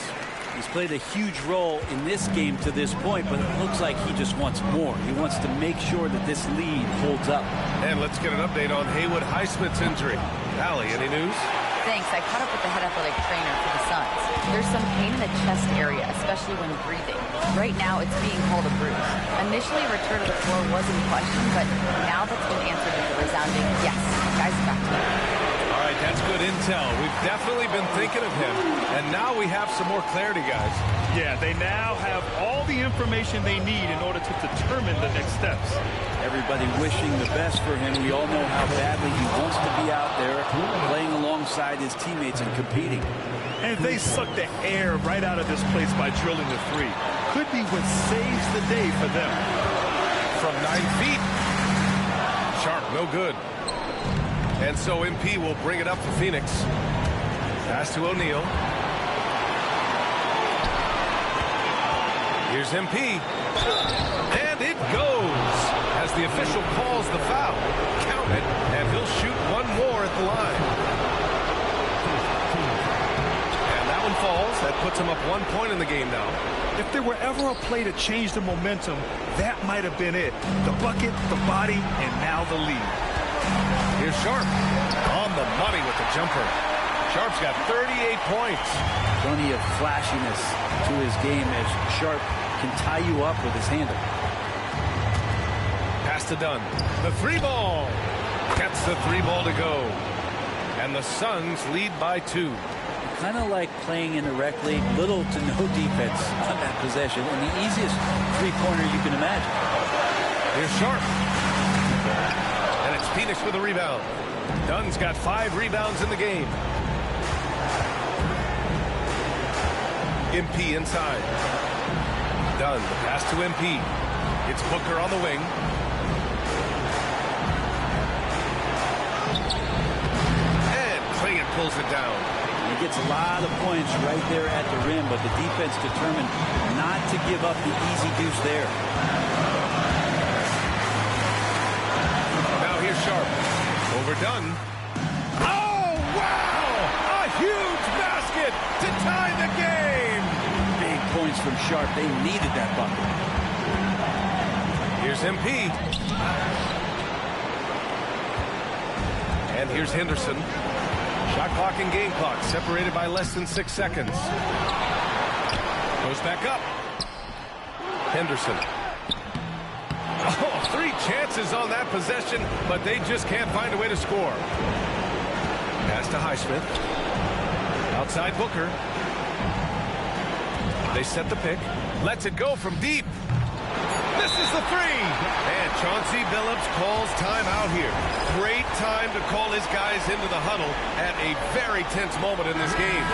Speaker 18: He's played a huge role in this game to this point, but it looks like he just wants more. He wants to make sure that this lead holds up.
Speaker 4: And let's get an update on Haywood Highsmith's injury. Allie, any news?
Speaker 6: Thanks. I caught up with the head athletic trainer for the Suns. There's some pain in the chest area, especially when breathing. Right now, it's being called a bruise. Initially, return to the floor was in question, but now that's been answered with a resounding yes. Guys, back to you.
Speaker 4: All right, that's good intel. We've definitely been thinking of him, and now we have some more clarity, guys.
Speaker 10: Yeah, they now have all the information they need in order to determine the next steps.
Speaker 18: Everybody wishing the best for him. We all know how badly he wants to be out there playing alongside his teammates and competing.
Speaker 10: And if they suck the air right out of this place by drilling the 3, could be what saves the day for them.
Speaker 4: From 9 feet. Sharp, no good. And so MP will bring it up for Phoenix. Pass to O'Neal. Here's MP. And it goes. As the official calls the foul. Count it. And he'll shoot 1 more at the line. And that one falls. That puts him up 1 point in the game now.
Speaker 10: If there were ever a play to change the momentum, that might have been it. The bucket, the body, and now the lead.
Speaker 4: Here's Sharp on the money with the jumper. Sharp's got 38 points.
Speaker 18: Plenty of flashiness to his game as Sharp can tie you up with his handle.
Speaker 4: Pass to Dunn. The 3 ball. Gets the 3 ball to go. And the Suns lead by 2.
Speaker 18: Kind of like playing in the rec league, little to no defense on that possession, and the easiest 3-pointer you can imagine.
Speaker 4: Here's Sharp. And it's Phoenix with a rebound. Dunn's got 5 rebounds in the game. MP inside. Dunn, the pass to MP. It's Booker on the wing. And Klingon pulls it down.
Speaker 18: He gets a lot of points right there at the rim, but the defense determined not to give up the easy deuce there.
Speaker 4: Now here's Sharp. Overdone. Oh, wow! A huge basket to tie the game!
Speaker 18: Big points from Sharp. They needed that bucket.
Speaker 4: Here's MP. And here's Henderson. Shot clock and game clock separated by less than 6 seconds. Goes back up. Henderson. Oh, 3 chances on that possession, but they just can't find a way to score. Pass to Highsmith. Outside Booker. They set the pick. Lets it go from deep. Misses the 3. And Chauncey Billups calls timeout here. Great time to call his guys into the huddle at a very tense moment in this game.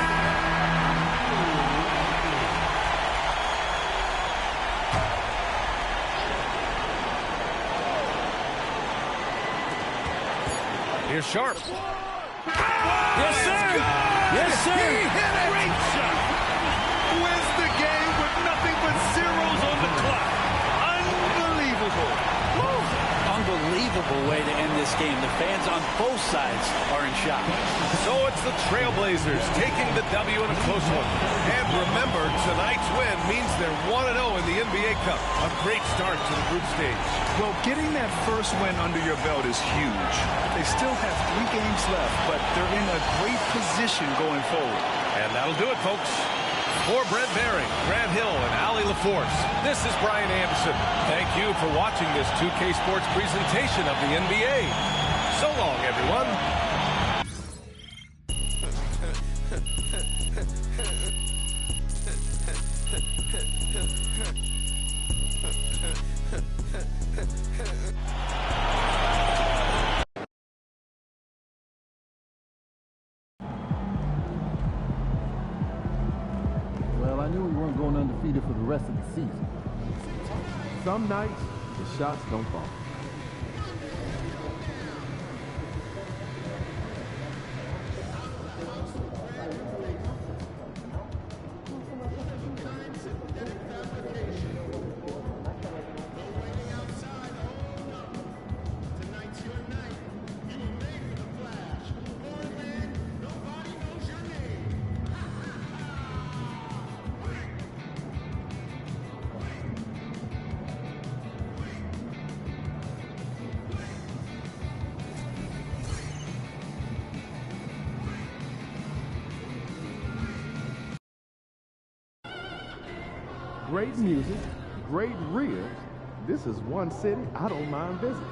Speaker 4: Here's Sharp.
Speaker 18: Yes, sir. Yes, sir.
Speaker 10: He hit it. Great shot. Wins the game with nothing but zeros on the clock. Unbelievable.
Speaker 18: Woo. Unbelievable way to end this game. The fans on both sides are in shock.
Speaker 4: So it's the Trailblazers taking the W in a close one. And remember, tonight's win means they're 1-0 in the NBA Cup. A great start to the group stage.
Speaker 10: Well, getting that first win under your belt is huge. They still have 3 games left, but they're in a great position going forward.
Speaker 4: And that'll do it, folks. For Brent Behring, Grant Hill, and Allie LaForce, this is Brian Anderson. Thank you for watching this 2K Sports presentation of the NBA. So long, everyone.
Speaker 11: undefeated for the rest of the season. Some nights, the shots don't fall. Great music, great ribs. This is one city I don't mind visiting.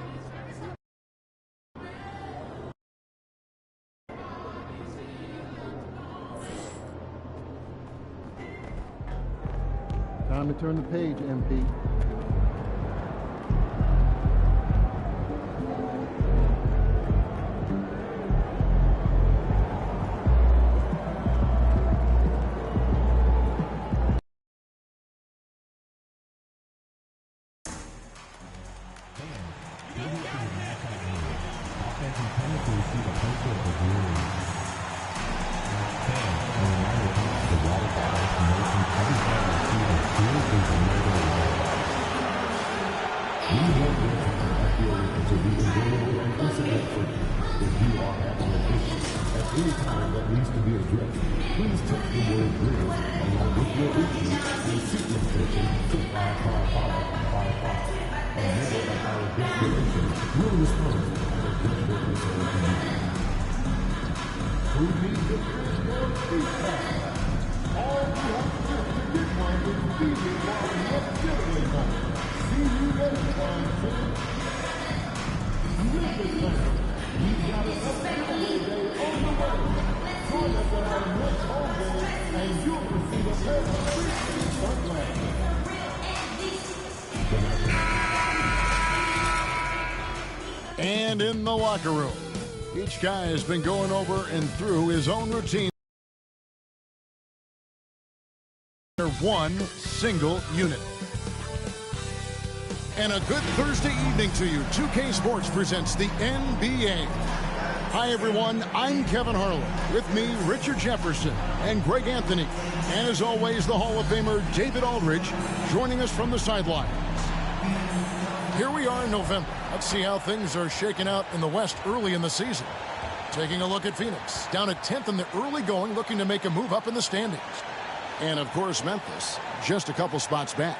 Speaker 11: Time to turn the page, MP.
Speaker 12: And in the locker room, each guy has been going over and through his own routine. They're one single unit. And a good Thursday evening to you. 2K Sports presents the NBA. Hi, everyone. I'm Kevin Harlan. With me, Richard Jefferson and Greg Anthony. And as always, the Hall of Famer David Aldridge joining us from the sidelines. Here we are in November. Let's see how things are shaking out in the West early in the season. Taking a look at Phoenix, down at 10th in the early going, looking to make a move up in the standings. And, of course, Memphis, just a couple spots back.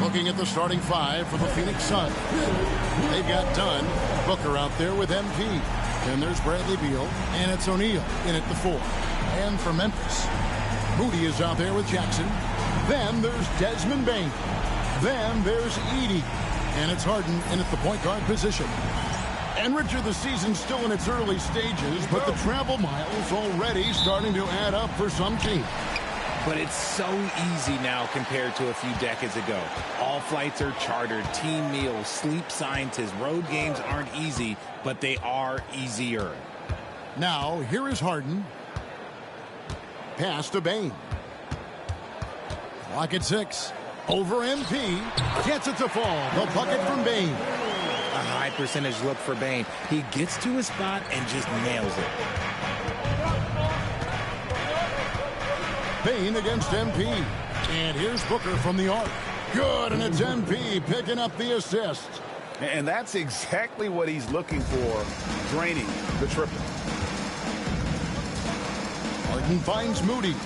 Speaker 12: Looking at the starting five for the Phoenix Suns. They've got Dunn, Booker out there with MP. Then there's Bradley Beal, and it's O'Neal in at the 4. And for Memphis, Moody is out there with Jackson. Then there's Desmond Bane. Then there's Edey. And it's Harden in at the point guard position. And Richard, the season's still in its early stages, but the travel miles already starting to add up for some teams.
Speaker 19: But it's so easy now compared to a few decades ago. All flights are chartered, team meals, sleep scientists. Road games aren't easy, but they are easier.
Speaker 12: Now, here is Harden. Pass to Bane. Clock at 6. Over MP. Gets it to fall. The bucket from Bane.
Speaker 19: A high percentage look for Bane. He gets to his spot and just nails it.
Speaker 12: Bane against MP. And here's Booker from the arc. Good, and it's MP picking up the assist.
Speaker 13: And that's exactly what he's looking for, draining the triple.
Speaker 12: Harden finds Moody.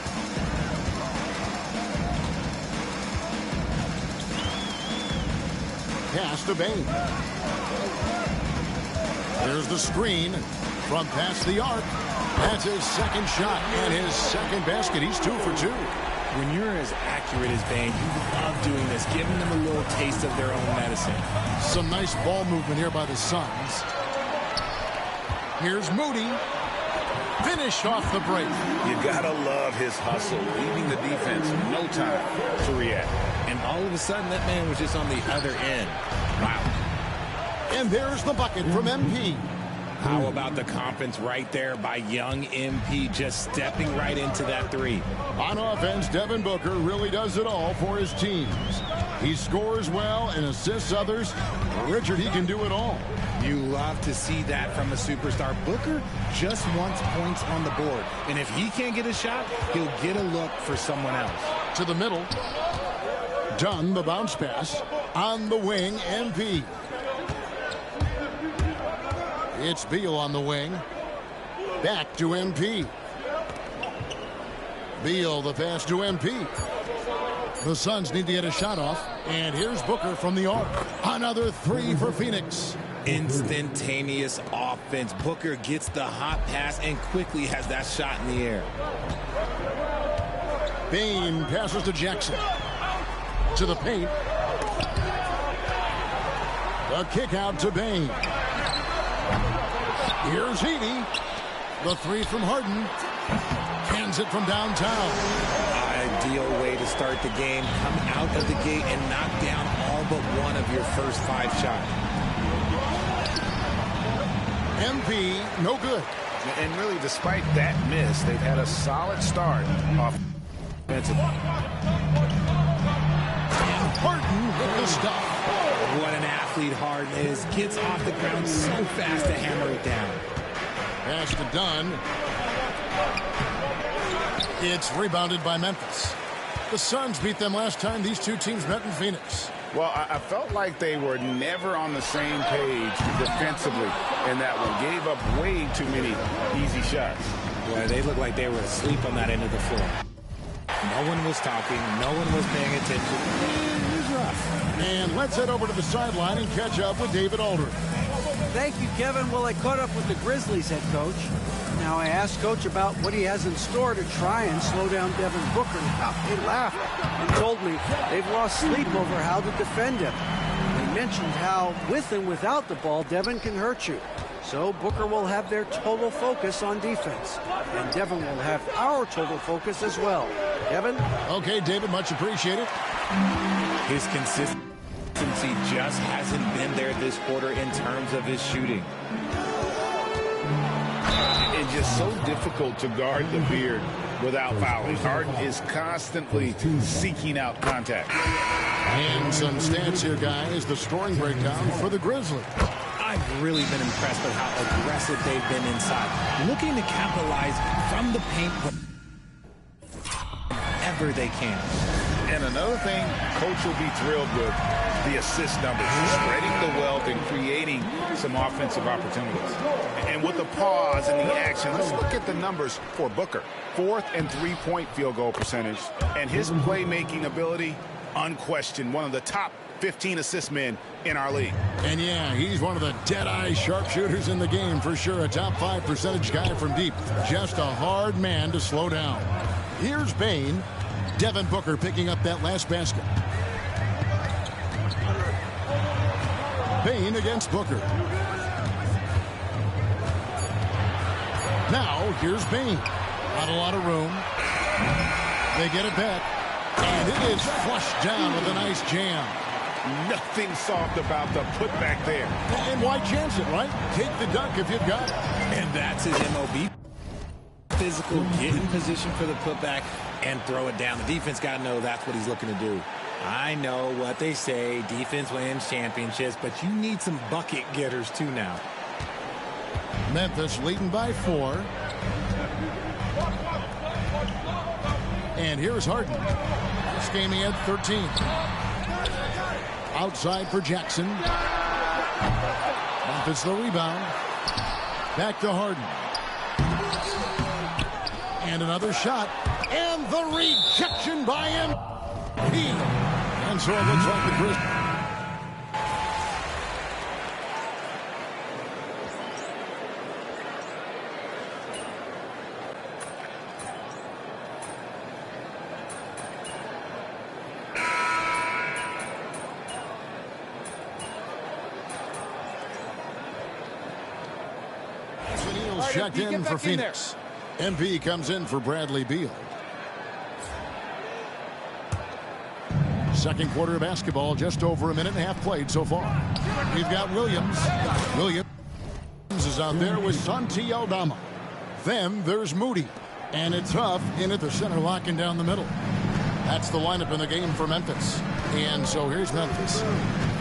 Speaker 12: Pass to Bane. There's the screen from past the arc. That's his second shot and his second basket. He's 2 for 2.
Speaker 19: When you're as accurate as Bane, you love doing this, giving them a little taste of their own medicine.
Speaker 12: Some nice ball movement here by the Suns. Here's Moody. Finished off the break.
Speaker 17: You gotta love his hustle, leaving the defense no time to react.
Speaker 19: And all of a sudden, that man was just on the other end. Wow.
Speaker 12: And there's the bucket from MP.
Speaker 19: How about the confidence right there by young MP, just stepping right into that three?
Speaker 12: On offense, Devin Booker really does it all for his teams. He scores well and assists others. Richard, he can do it all.
Speaker 19: You love to see that from a superstar. Booker just wants points on the board. And if he can't get a shot, he'll get a look for someone else.
Speaker 12: To the middle. Dunn, the bounce pass. On the wing, MP. It's Beal on the wing. Back to MP. Beal, the pass to MP. The Suns need to get a shot off. And here's Booker from the arc. Another three for Phoenix.
Speaker 19: Instantaneous offense. Booker gets the hot pass and quickly has that shot in the air.
Speaker 12: Bane passes to Jackson. To the paint. The kick out to Bane. Here's Heaney. The three from Harden. Hands it from downtown.
Speaker 19: Ideal way to start the game. Come out of the gate and knock down all but one of your first 5 shots.
Speaker 12: MP, no good.
Speaker 13: And really, despite that miss, they've had a solid start offensively.
Speaker 12: And Harden with the stop.
Speaker 19: What an athlete Harden is. Gets off the ground so fast to hammer it down.
Speaker 12: Pass to Dunn. It's rebounded by Memphis. The Suns beat them last time these two teams met in Phoenix.
Speaker 13: Well, I felt like they were never on the same page defensively in that one. Gave up way too many easy shots.
Speaker 19: Boy, they looked like they were asleep on that end of the floor. No one was talking. No one was paying attention. It was rough.
Speaker 12: And let's head over to the sideline and catch up with David Aldridge.
Speaker 15: Thank you, Kevin. Well, I caught up with the Grizzlies head coach. Now, I asked Coach about what he has in store to try and slow down Devin Booker. He laughed and told me they've lost sleep over how to defend him. They mentioned how, with and without the ball, Devin can hurt you. So Booker will have their total focus on defense. And Devin will have our total focus as well. Kevin?
Speaker 12: Okay, David, much appreciated.
Speaker 19: His consistency just hasn't been there this quarter in terms of his shooting.
Speaker 13: It's just so difficult to guard the beard without fouling. Harden is constantly seeking out contact.
Speaker 12: And some stats here, guys. The scoring breakdown for the Grizzlies.
Speaker 19: I've really been impressed with how aggressive they've been inside, looking to capitalize from the paint whenever they can.
Speaker 13: And another thing, Coach will be thrilled with the assist numbers, spreading the wealth and creating some offensive opportunities. And with the pause and the action, let's look at the numbers for Booker. 4th and 3-point field goal percentage, and his playmaking ability, unquestioned, one of the top 15 assist men in our league.
Speaker 12: And yeah, he's one of the dead-eye sharpshooters in the game for sure. A top 5 percentage guy from deep. Just a hard man to slow down. Here's Bane. Devin Booker picking up that last basket. Bane against Booker. Now, here's Bane. Not a lot of room. They get it back. And it is flushed down with a nice jam.
Speaker 13: Nothing soft about the putback there.
Speaker 12: And why chance it, right? Take the dunk if you've got it.
Speaker 19: And that's his MOB. Physical, get in position for the putback, and throw it down. The defense got to know that's what he's looking to do. I know what they say, defense wins championships, but you need some bucket getters too now.
Speaker 12: Memphis leading by 4. And here's Harden. This game he had 13. Outside for Jackson. Memphis the rebound. Back to Harden. And another shot. And the rejection by MP. And so it looks like the Grizzlies. Checked in for Phoenix. MP comes in for Bradley Beal. Second quarter of basketball, just over a minute and a half played so far. We've got Williams. Williams is is out there with Santi Aldama. Then there's Moody. And it's Huff in at the center, locking down the middle. That's the lineup in the game for Memphis. And so here's Memphis.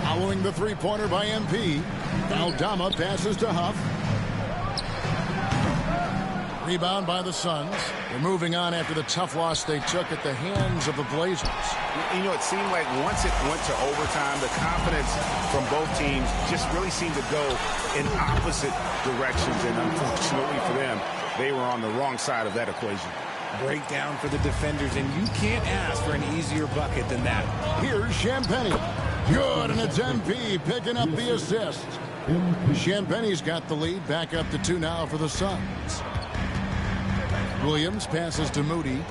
Speaker 12: Following the three-pointer by MP. Aldama passes to Huff. Rebound by the Suns. They're moving on after the tough loss they took at the hands of the Blazers.
Speaker 13: You know, it seemed like once it went to overtime, the confidence from both teams just really seemed to go in opposite directions. And unfortunately for them, they were on the wrong side of that equation.
Speaker 19: Breakdown for the defenders, and you can't ask for an easier bucket than that.
Speaker 12: Here's Champagnie. Good, and it's MP picking up the assist. Champagnie's got the lead, back up to 2 now for the Suns. Williams passes to Moody.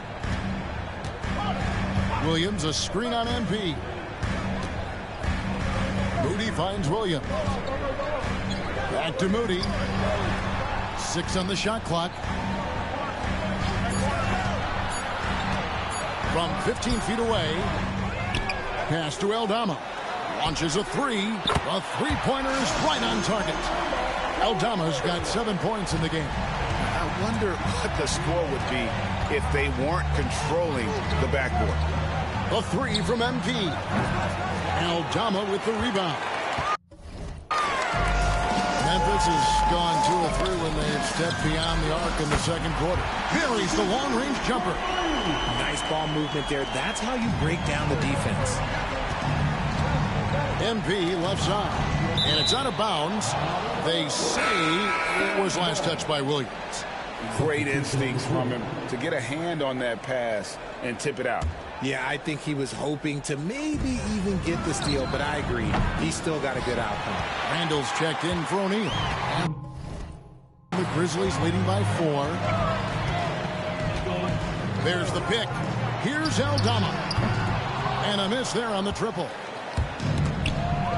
Speaker 12: Williams, a screen on MP. Moody finds Williams. Back to Moody. 6 on the shot clock. From 15 feet away. Pass to Aldama. Launches a 3. A three-pointer is right on target. Aldama's got 7 points in the game.
Speaker 13: I wonder what the score would be if they weren't controlling the backboard.
Speaker 12: A 3 from MP. Aldama with the rebound. Memphis has gone 2 of 3 when they've stepped beyond the arc in the second quarter. Buries the long-range jumper.
Speaker 19: Nice ball movement there. That's how you break down the defense.
Speaker 12: MP left side. And it's out of bounds. They say it was last touched by Williams.
Speaker 13: Great instincts from him to get a hand on that pass and tip it out.
Speaker 19: Yeah, I think he was hoping to maybe even get the steal, but I agree. He's still got a good outcome.
Speaker 12: Randall's checked in for O'Neal. The Grizzlies leading by 4. There's the pick. Here's Aldama. And a miss there on the triple.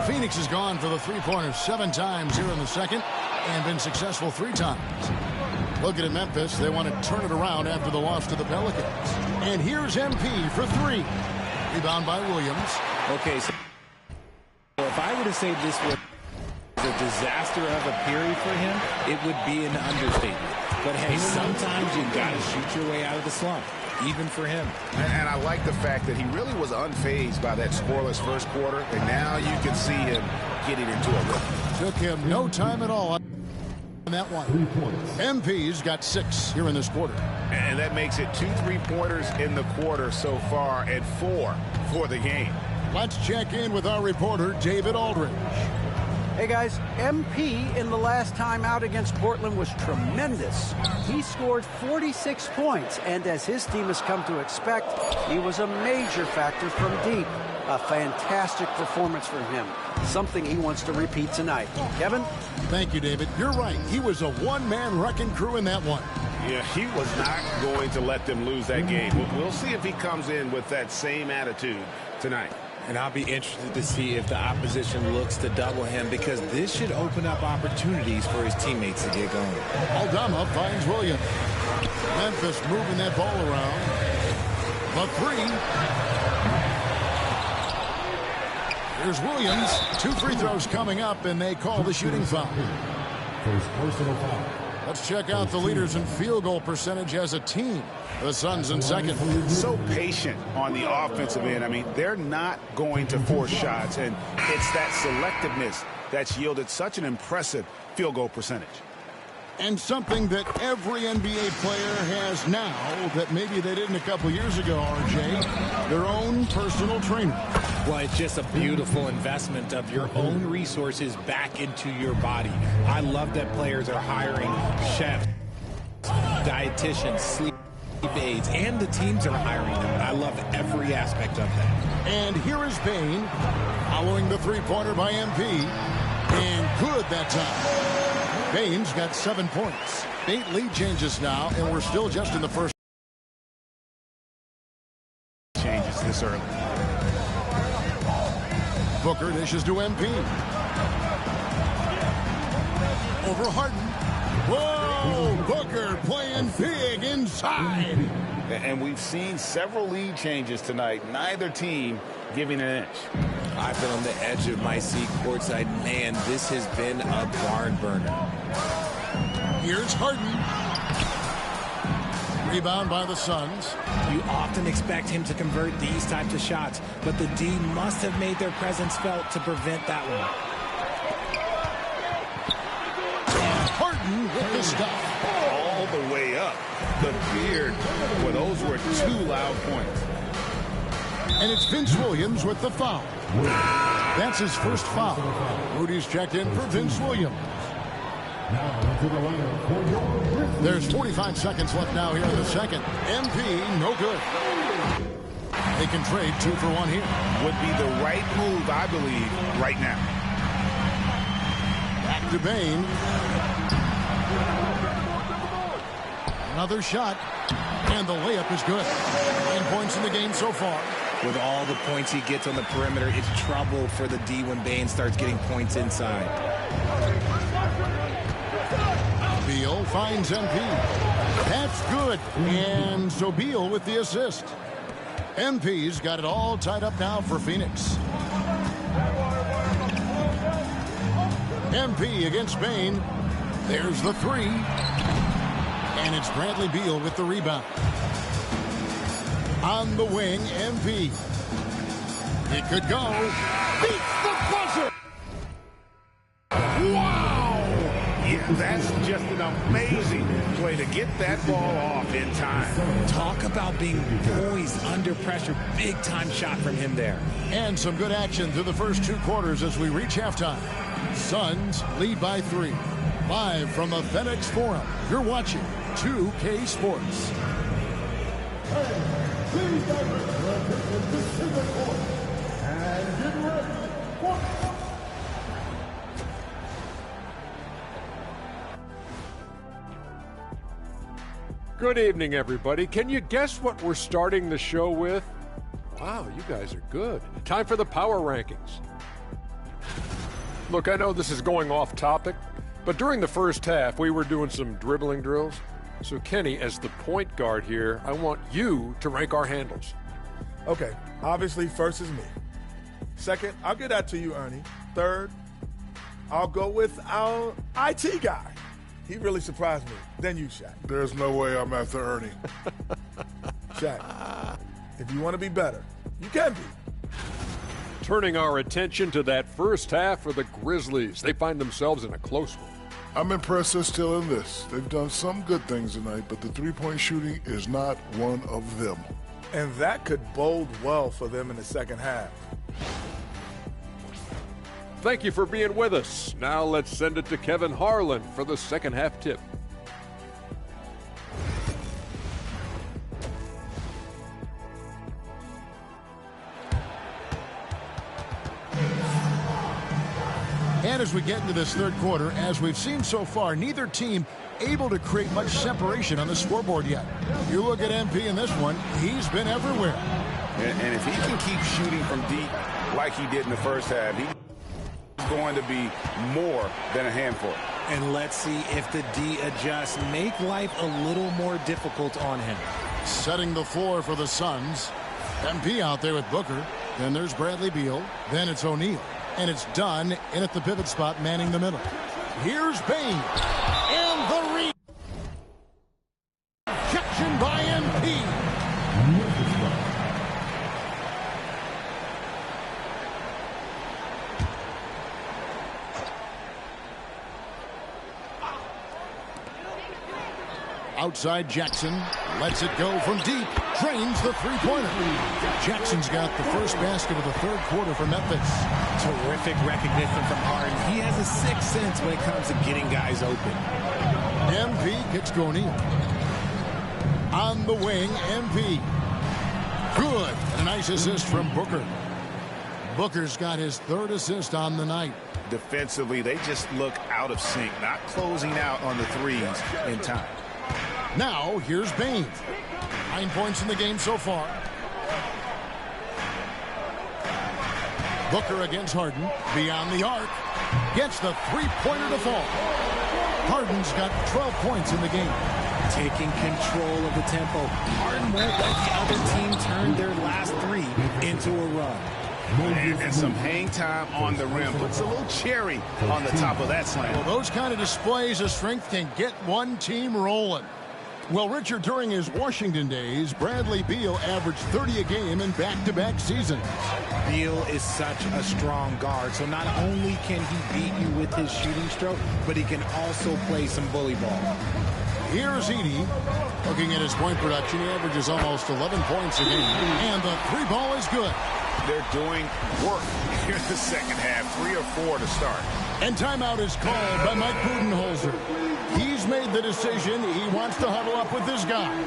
Speaker 12: Phoenix has gone for the three-pointer 7 times here in the second and been successful 3 times. Looking at Memphis, they want to turn it around after the loss to the Pelicans. And here's MP for 3. Rebound by Williams.
Speaker 19: Okay, so if I were to say this was a disaster of a period for him, it would be an understatement. But hey, sometimes you've got to shoot your way out of the slump, even for him.
Speaker 13: And I like the fact that he really was unfazed by that scoreless first quarter, and now you can see him getting into a rhythm.
Speaker 12: Took him no time at all. That one. MP's got 6 here in this quarter.
Speaker 13: And that makes it 2 3-pointers in the quarter so far and 4 for the game.
Speaker 12: Let's check in with our reporter, David Aldridge.
Speaker 15: Hey guys, MP in the last time out against Portland was tremendous. He scored 46 points, and as his team has come to expect, he was a major factor from deep. A fantastic performance from him. Something he wants to repeat tonight. Kevin?
Speaker 12: Thank you, David. You're right. He was a one-man wrecking crew in that one.
Speaker 13: Yeah, he was not going to let them lose that game. We'll see if he comes in with that same attitude tonight.
Speaker 19: And I'll be interested to see if the opposition looks to double him, because this should open up opportunities for his teammates to get going.
Speaker 12: Aldama finds Williams. Memphis moving that ball around. The 3. Here's Williams. 2 free throws coming up, and they call the shooting foul.
Speaker 3: First personal foul.
Speaker 12: Let's check out the leaders in field goal percentage as a team. The Suns in second.
Speaker 13: So patient on the offensive end. I mean, they're not going to force shots, and it's that selectiveness that's yielded such an impressive field goal percentage.
Speaker 12: And something that every NBA player has now that maybe they didn't a couple years ago, RJ, their own personal trainer.
Speaker 19: Well, it's just a beautiful investment of your own resources back into your body. I love that players are hiring chefs, dietitians, sleep aides, and the teams are hiring them. I love every aspect of that.
Speaker 12: And here is Bane following the three-pointer by MP. And good that time. Bane's got 7 points. 8 lead changes now, and we're still just in the first.
Speaker 13: Changes this early.
Speaker 12: Booker dishes to MP. Over Harden. Whoa! Booker playing big inside.
Speaker 13: And we've seen several lead changes tonight. Neither team giving an inch.
Speaker 19: I've been on the edge of my seat courtside. Man, this has been a barn burner.
Speaker 12: Here's Harden. Rebound by the Suns.
Speaker 19: You often expect him to convert these types of shots, but the D must have made their presence felt to prevent that one.
Speaker 12: And Harden with the stuff.
Speaker 17: All the way up. The beard. Well, those were 2 loud points.
Speaker 12: And it's Vince Williams with the foul. That's his first foul. Rudy's checked in for Vince Williams. There's 45 seconds left now here in the second. MP, no good. They can trade 2 for 1 here.
Speaker 17: Would be the right move, I believe, right now.
Speaker 12: Back to Bane. Another shot. And the layup is good. 9 points in the game so far.
Speaker 19: With all the points he gets on the perimeter, it's trouble for the D when Bane starts getting points inside.
Speaker 12: Beal finds MP. That's good. And so Beal with the assist. MP's got it all tied up now for Phoenix. MP against Bane. There's the 3. And it's Bradley Beal with the rebound. On the wing, MP. It could go. Beats the buzzer. Wow!
Speaker 13: Yeah, that's just an amazing play to get that ball off in time.
Speaker 19: Talk about being poised under pressure. Big time shot from him there.
Speaker 12: And some good action through the first 2 quarters as we reach halftime. Suns lead by 3. Live from the FedEx Forum, you're watching 2K Sports.
Speaker 3: Please, this is the court. And get ready.
Speaker 8: Good evening, everybody. Can you guess what we're starting the show with? Wow, you guys are good. Time for the power rankings. Look, I know this is going off topic, but during the first half, we were doing some dribbling drills. So, Kenny, as the point guard here, I want you to rank our handles.
Speaker 2: Okay, obviously, first is me. Second, I'll get that to you, Ernie. Third, I'll go with our IT guy. He really surprised me. Then you, Shaq.
Speaker 9: There's no way I'm after Ernie.
Speaker 2: Shaq, if you want to be better, you can be.
Speaker 8: Turning our attention to that first half for the Grizzlies. They find themselves in a close one.
Speaker 9: I'm impressed they're still in this. They've done some good things tonight, but the three-point shooting is not one of them.
Speaker 2: And that could bode well for them in the second half.
Speaker 8: Thank you for being with us. Now let's send it to Kevin Harlan for the second half tip.
Speaker 12: And as we get into this third quarter, as we've seen so far, neither team able to create much separation on the scoreboard yet. You look at MP in this one, he's been everywhere.
Speaker 13: And if he can keep shooting from deep like he did in the first half, he's going to be more than a handful.
Speaker 19: And let's see if the D adjusts, make life a little more difficult on him.
Speaker 12: Setting the floor for the Suns. MP out there with Booker. Then there's Bradley Beal. Then it's O'Neal. And it's done in at the pivot spot, manning the middle. Here's Bane. And the rejection by MP. Outside Jackson. Lets it go from deep. Drains the three-pointer. Jackson's got the first basket of the third quarter for Memphis.
Speaker 19: Terrific recognition from Harden. He has a sixth sense when it comes to getting guys open.
Speaker 12: MP kicks to O'Neal. On the wing, MP. Good. And a nice assist from Booker. Booker's got his third assist on the night.
Speaker 13: Defensively, they just look out of sync, not closing out on the threes in time.
Speaker 12: Now, here's Bane. 9 points in the game so far. Booker against Harden. Beyond the arc. Gets the three-pointer to fall. Harden's got 12 points in the game.
Speaker 19: Taking control of the tempo. Harden won't let the other team turn their last three into a run.
Speaker 13: And some hang time on the rim. Puts a little cherry on the top of that slam.
Speaker 12: Well, those kind of displays of strength can get one team rolling. Well, Richard, during his Washington days, Bradley Beal averaged 30 a game in back-to-back seasons.
Speaker 19: Beal is such a strong guard, so not only can he beat you with his shooting stroke, but he can also play some bully ball.
Speaker 12: Here's Edey. Looking at his point production, he averages almost 11 points a game. And the three ball is good.
Speaker 16: They're doing work here in the second half. 3 or 4 to start.
Speaker 12: And timeout is called by Mike Budenholzer. He's made the decision. He wants to huddle up with his guys.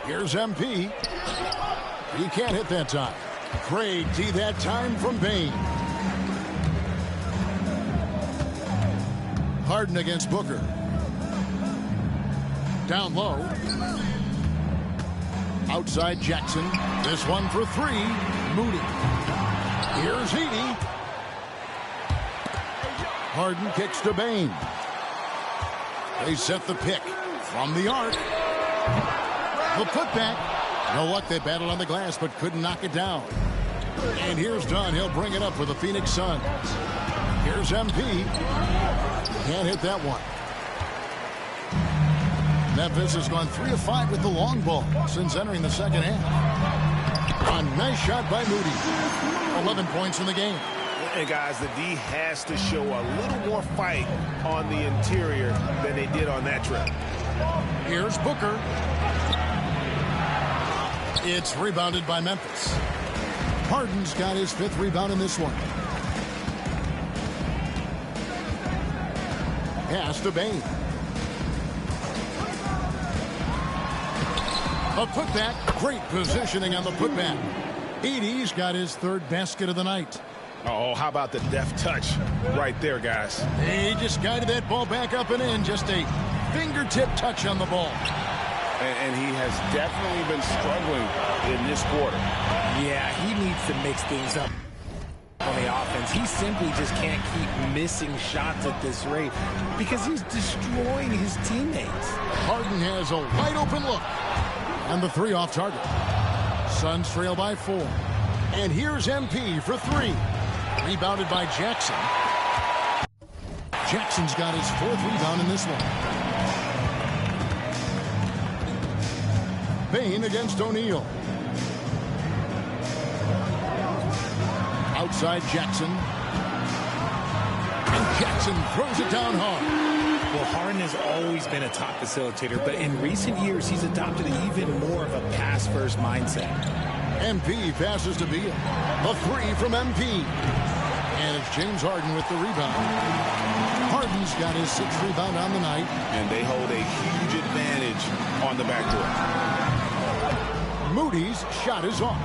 Speaker 12: Here's MP. He can't hit that time. Craig D that time from Bane. Harden against Booker. Down low. Outside Jackson. This one for 3. Moody. Here's Edey. Harden kicks to Bane. They set the pick from the arc. The putback. No luck, they battled on the glass but couldn't knock it down. And here's Dunn. He'll bring it up for the Phoenix Suns. Here's MP. Can't hit that one. Memphis has gone 3 of 5 with the long ball since entering the second half. A nice shot by Moody. 11 points in the game.
Speaker 16: And guys, the D has to show a little more fight on the interior than they did on that trip.
Speaker 12: Here's Booker. It's rebounded by Memphis. Harden's got his 5th rebound in this one. Pass to Bane. A putback. Great positioning on the putback. Edey's got his 3rd basket of the night.
Speaker 16: Oh, how about the deft touch right there, guys?
Speaker 12: He just guided that ball back up and in. Just a fingertip touch on the ball.
Speaker 16: And he has definitely been struggling in this quarter.
Speaker 19: Yeah, he needs to mix things up on the offense. He simply just can't keep missing shots at this rate because he's destroying his teammates.
Speaker 12: Harden has a wide open look. And the 3 off target. Suns trail by 4. And here's MP for 3. Rebounded by Jackson. Jackson's got his 4th rebound in this one. Bane against O'Neal. Outside Jackson. And Jackson throws it down hard.
Speaker 19: Well, Harden has always been a top facilitator, but in recent years, he's adopted even more of a pass-first mindset.
Speaker 12: MP passes to Beal. A 3 from MP. And it's James Harden with the rebound. Harden's got his 6th rebound on the night.
Speaker 16: And they hold a huge advantage on the backdoor.
Speaker 12: Moody's shot is off.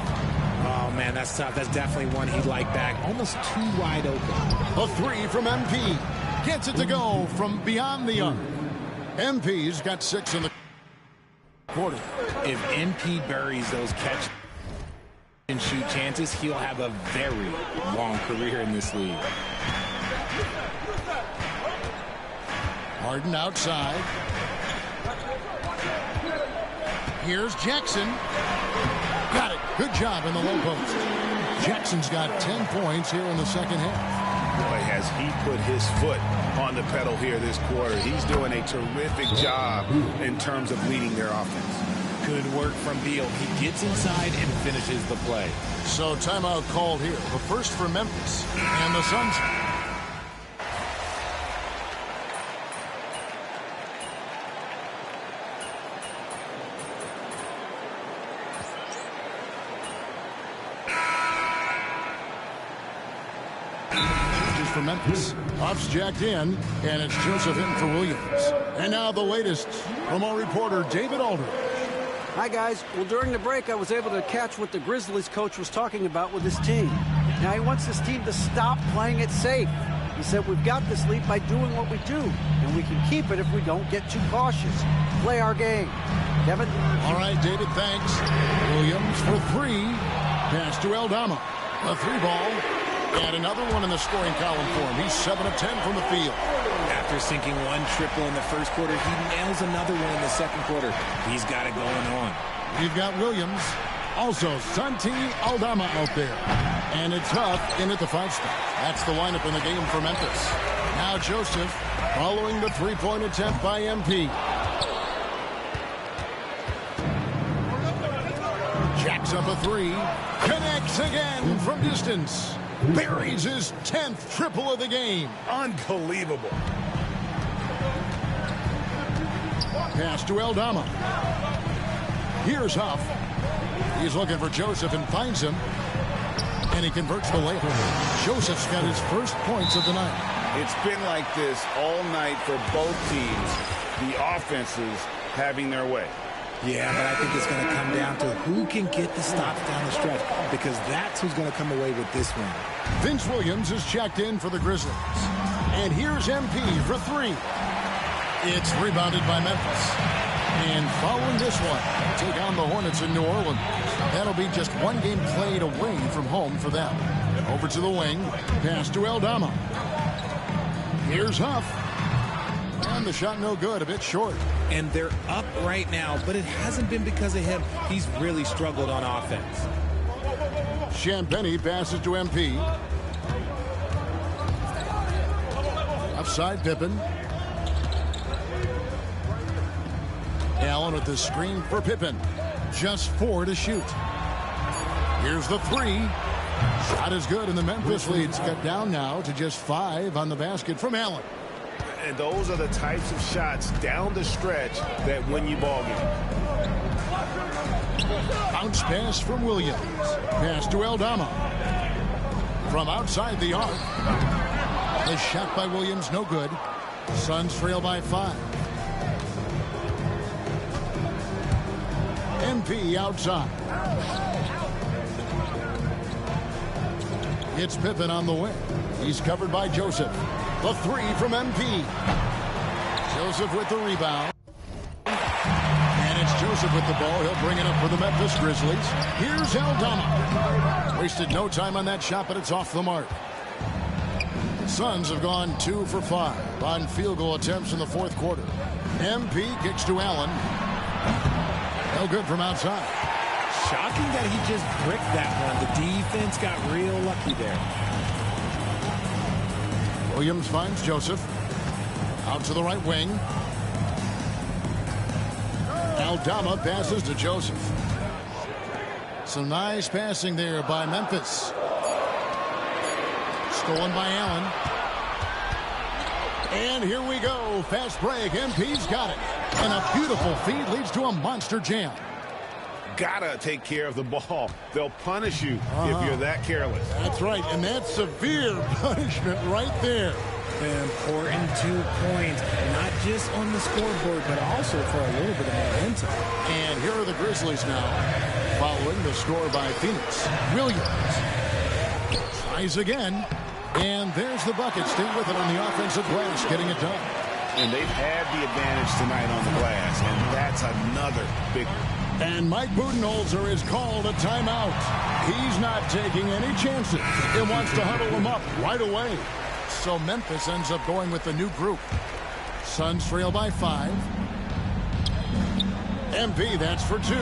Speaker 19: Oh, man, that's tough. That's definitely one he'd like back. Almost too wide open.
Speaker 12: A 3 from MP. Gets it to go from beyond the arc. MP's got 6 in the quarter.
Speaker 19: If MP buries those catch and shoot chances, he'll have a very long career in this league.
Speaker 12: Harden outside. Here's Jackson. Got it. Good job in the low post. Jackson's got 10 points here in the second half.
Speaker 16: Boy, has he put his foot on the pedal here this quarter. He's doing a terrific job in terms of leading their offense.
Speaker 19: Good work from Beal. He gets inside and finishes the play.
Speaker 12: So timeout called here. The first for Memphis. And the Suns. For Memphis. Off's jacked in, and it's Joseph in for Williams. And now the latest from our reporter, David Aldridge.
Speaker 15: Hi, guys. Well, during the break, I was able to catch what the Grizzlies coach was talking about with his team. Now, he wants his team to stop playing it safe. He said, we've got this lead by doing what we do, and we can keep it if we don't get too cautious. Play our game. Kevin?
Speaker 12: All right, David, thanks. Williams for 3. Pass to Aldama. A 3 ball. And another one in the scoring column for him. He's 7 of 10 from the field.
Speaker 19: After sinking 1 triple in the first quarter, he nails another one in the second quarter. He's got it going on.
Speaker 12: You've got Williams. Also, Santi Aldama out there. And it's Huff in at the 5 spot. That's the lineup in the game for Memphis. Now Joseph following the three-point attempt by MP. Jacks up a 3. Connects again from distance. Buries his 10th triple of the game.
Speaker 13: Unbelievable.
Speaker 12: Pass to Aldama. Here's Huff. He's looking for Joseph and finds him. And he converts the layup. Joseph's got his first points of the night.
Speaker 13: It's been like this all night for both teams. The offenses having their way.
Speaker 19: Yeah, but I think it's going to come down to who can get the stops down the stretch, because that's who's going to come away with this win.
Speaker 12: Vince Williams is checked in for the Grizzlies. And here's MP for 3. It's rebounded by Memphis. And following this one, take on the Hornets in New Orleans. That'll be just one game played away from home for them. Over to the wing. Pass to Aldama. Here's Huff. And the shot no good, a bit short.
Speaker 19: And they're up right now, but it hasn't been because of him. He's really struggled on offense.
Speaker 12: Champagnie passes to MP. Upside Pippen. Allen with the screen for Pippen. Just 4 to shoot. Here's the 3. Shot is good, and the Memphis lead's cut down now to just 5 on the basket from Allen.
Speaker 16: And those are the types of shots down the stretch that win you ball game.
Speaker 12: Bounce pass from Williams. Pass to Aldama. From outside the arc. The shot by Williams, no good. Suns trail by 5. MP outside. It's Pippen on the wing. He's covered by Joseph. The 3 from MP. Joseph with the rebound. And it's Joseph with the ball. He'll bring it up for the Memphis Grizzlies. Here's Aldama. Wasted no time on that shot, but it's off the mark. The Suns have gone 2 for 5 on field goal attempts in the 4th quarter. MP kicks to Allen. No good from outside.
Speaker 19: Shocking that he just bricked that one. The defense got real lucky there.
Speaker 12: Williams finds Joseph. Out to the right wing. Aldama passes to Joseph. Some nice passing there by Memphis. Stolen by Allen. And here we go. Fast break. MP's got it. And a beautiful feed leads to a monster jam.
Speaker 16: Gotta take care of the ball. They'll punish you if you're that careless.
Speaker 12: That's right, and that's severe punishment right there.
Speaker 19: An important 2 points, not just on the scoreboard, but also for a little bit of momentum.
Speaker 12: And here are the Grizzlies now, following the score by Phoenix. Williams tries again, and there's the bucket. Stay with it on the offensive glass, getting it done.
Speaker 16: And they've had the advantage tonight on the glass, and that's another big one.
Speaker 12: And Mike Budenholzer is called a timeout. He's not taking any chances. He wants to huddle them up right away. So Memphis ends up going with the new group. Suns trail by 5. MP, that's for 2.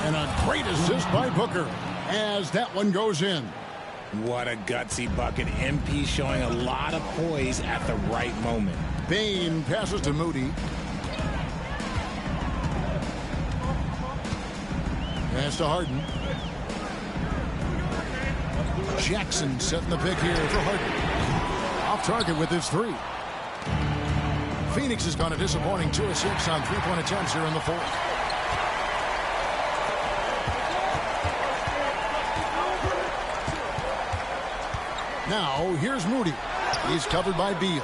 Speaker 12: And a great assist by Booker as that one goes in.
Speaker 19: What a gutsy bucket. MP showing a lot of poise at the right moment.
Speaker 12: Bane passes to Moody. Pass to Harden. Jackson setting the pick here for Harden. Off target with his 3. Phoenix has gone a disappointing 2 of 6 on 3-point attempts here in the 4th. Now, here's Moody. He's covered by Beal.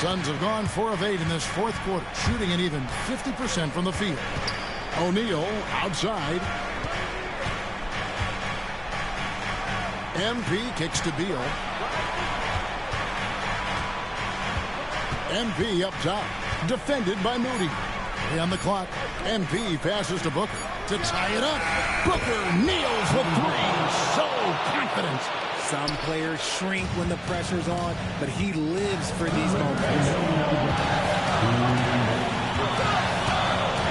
Speaker 12: Suns have gone 4 of 8 in this 4th quarter, shooting an even 50% from the field. O'Neal outside. MP kicks to Beal. MP up top, defended by Moody. 3 on the clock. MP passes to Booker to tie it up. Booker nails the 3. So confident.
Speaker 19: Some players shrink when the pressure's on, but he lives for these moments.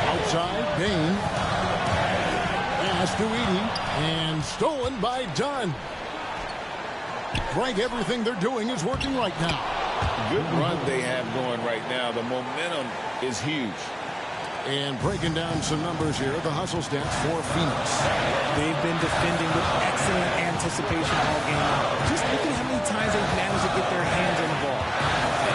Speaker 12: Outside, Bane. pass to Edey, and stolen by Dunn. Greg, everything they're doing is working right now.
Speaker 17: Good run they have going right now. The momentum is huge.
Speaker 12: And breaking down some numbers here, the hustle stats for Phoenix.
Speaker 19: They've been defending with excellent anticipation all game long. Just look at how many times they've managed to get their hands on the ball.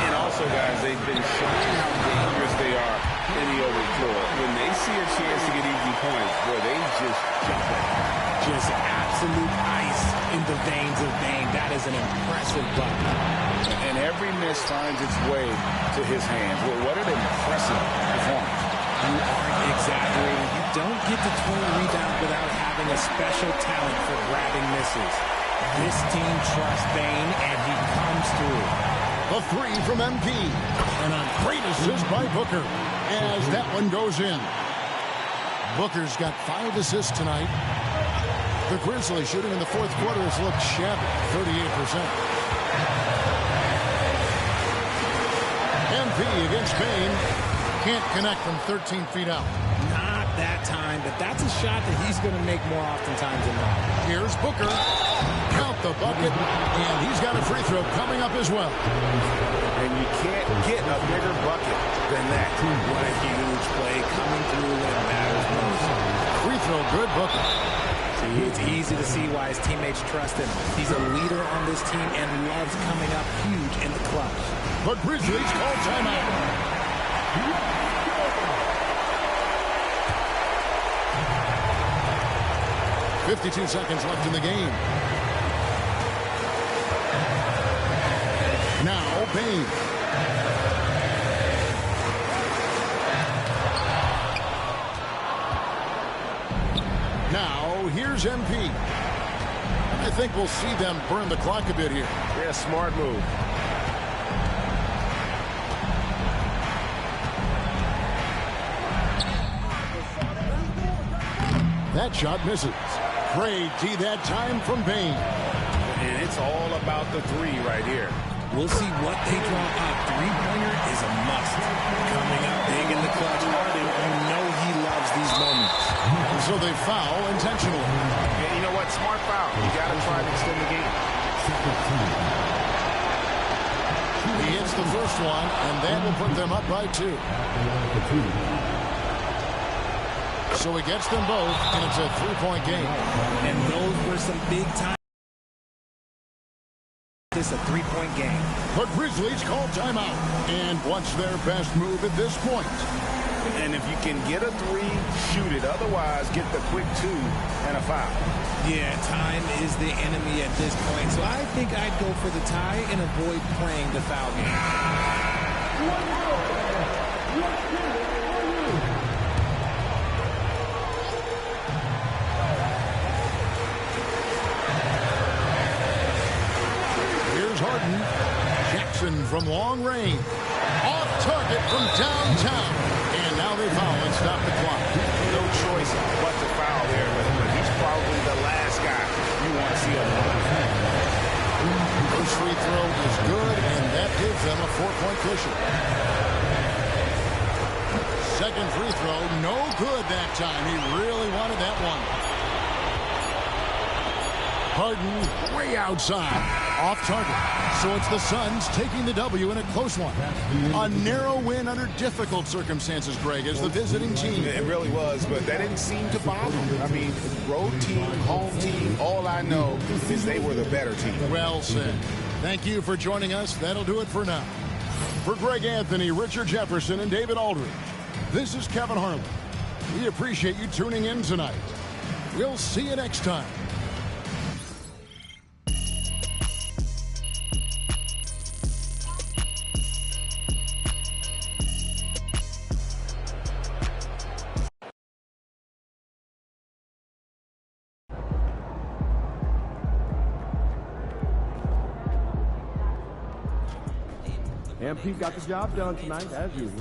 Speaker 17: And also, guys, they've been showing how dangerous they are in the open floor. When they see a chance to get easy points, boy, they just jump at it.
Speaker 19: Just absolute ice in the veins of Bane. That is an impressive bucket.
Speaker 17: And every miss finds its way to his hands. Well, what an impressive performance.
Speaker 19: You aren't exaggerating. You don't get to 20 rebounds without having a special talent for grabbing misses. This team trusts Bane, and he comes through.
Speaker 12: A three from MP. And a great assist by Booker as that one goes in. Booker's got 5 assists tonight. The Grizzlies shooting in the fourth quarter has looked shabby, 38%. MP against Bane. Can't connect from 13 feet out.
Speaker 19: Not that time, but that's a shot that he's going to make more oftentimes than not.
Speaker 12: Here's Booker. Count the bucket, and he's got a free throw coming up as well.
Speaker 17: And you can't get a bigger bucket than that.
Speaker 19: What a huge play coming through when it matters most.
Speaker 12: Free throw, good Booker.
Speaker 19: See, it's easy to see why his teammates trust him. He's a leader on this team and loves coming up huge in the clutch.
Speaker 12: The Grizzlies call timeout. 52 seconds left in the game. Now, Bane. Now, here's MP. I think we'll see them burn the clock a bit here.
Speaker 16: Yeah, smart move.
Speaker 12: That shot misses. Great D that time from Bane.
Speaker 16: And it's all about the three right here.
Speaker 19: We'll see what they draw up. Three-pointer is a must. Coming up big in the clutch. Harden, you know he loves these moments.
Speaker 12: And so they foul intentionally.
Speaker 16: And you know what? Smart foul. You got to try to extend the game.
Speaker 12: He hits the first one, and that will put them up by 2. So he gets them both, and it's a 3-point game.
Speaker 19: And those were some big time. This is a 3-point game.
Speaker 12: The Grizzlies call timeout. And what's their best move at this point?
Speaker 16: And if you can get a 3, shoot it. Otherwise, get the quick 2 and a foul.
Speaker 19: Yeah, time is the enemy at this point. So I think I'd go for the tie and avoid playing the foul game.
Speaker 12: Harden. Jackson from long range. Off target from downtown. And now they foul and stop the clock.
Speaker 16: No choice but to foul there, but he's probably the last guy you want to see on the line.
Speaker 12: First free throw is good, and that gives them a 4-point cushion. Second free throw, no good that time. He really wanted that one. Harden way outside. Off target. So it's the Suns taking the W in a close one. A narrow win under difficult circumstances, Greg, as the visiting team.
Speaker 16: It really was, but that didn't seem to bother them. I mean, road team, home team, all I know is they were the better team.
Speaker 12: Well said. Thank you for joining us. That'll do it for now. For Greg Anthony, Richard Jefferson, and David Aldridge, this is Kevin Harlan. We appreciate you tuning in tonight. We'll see you next time.
Speaker 11: MP got the job done tonight, as usual.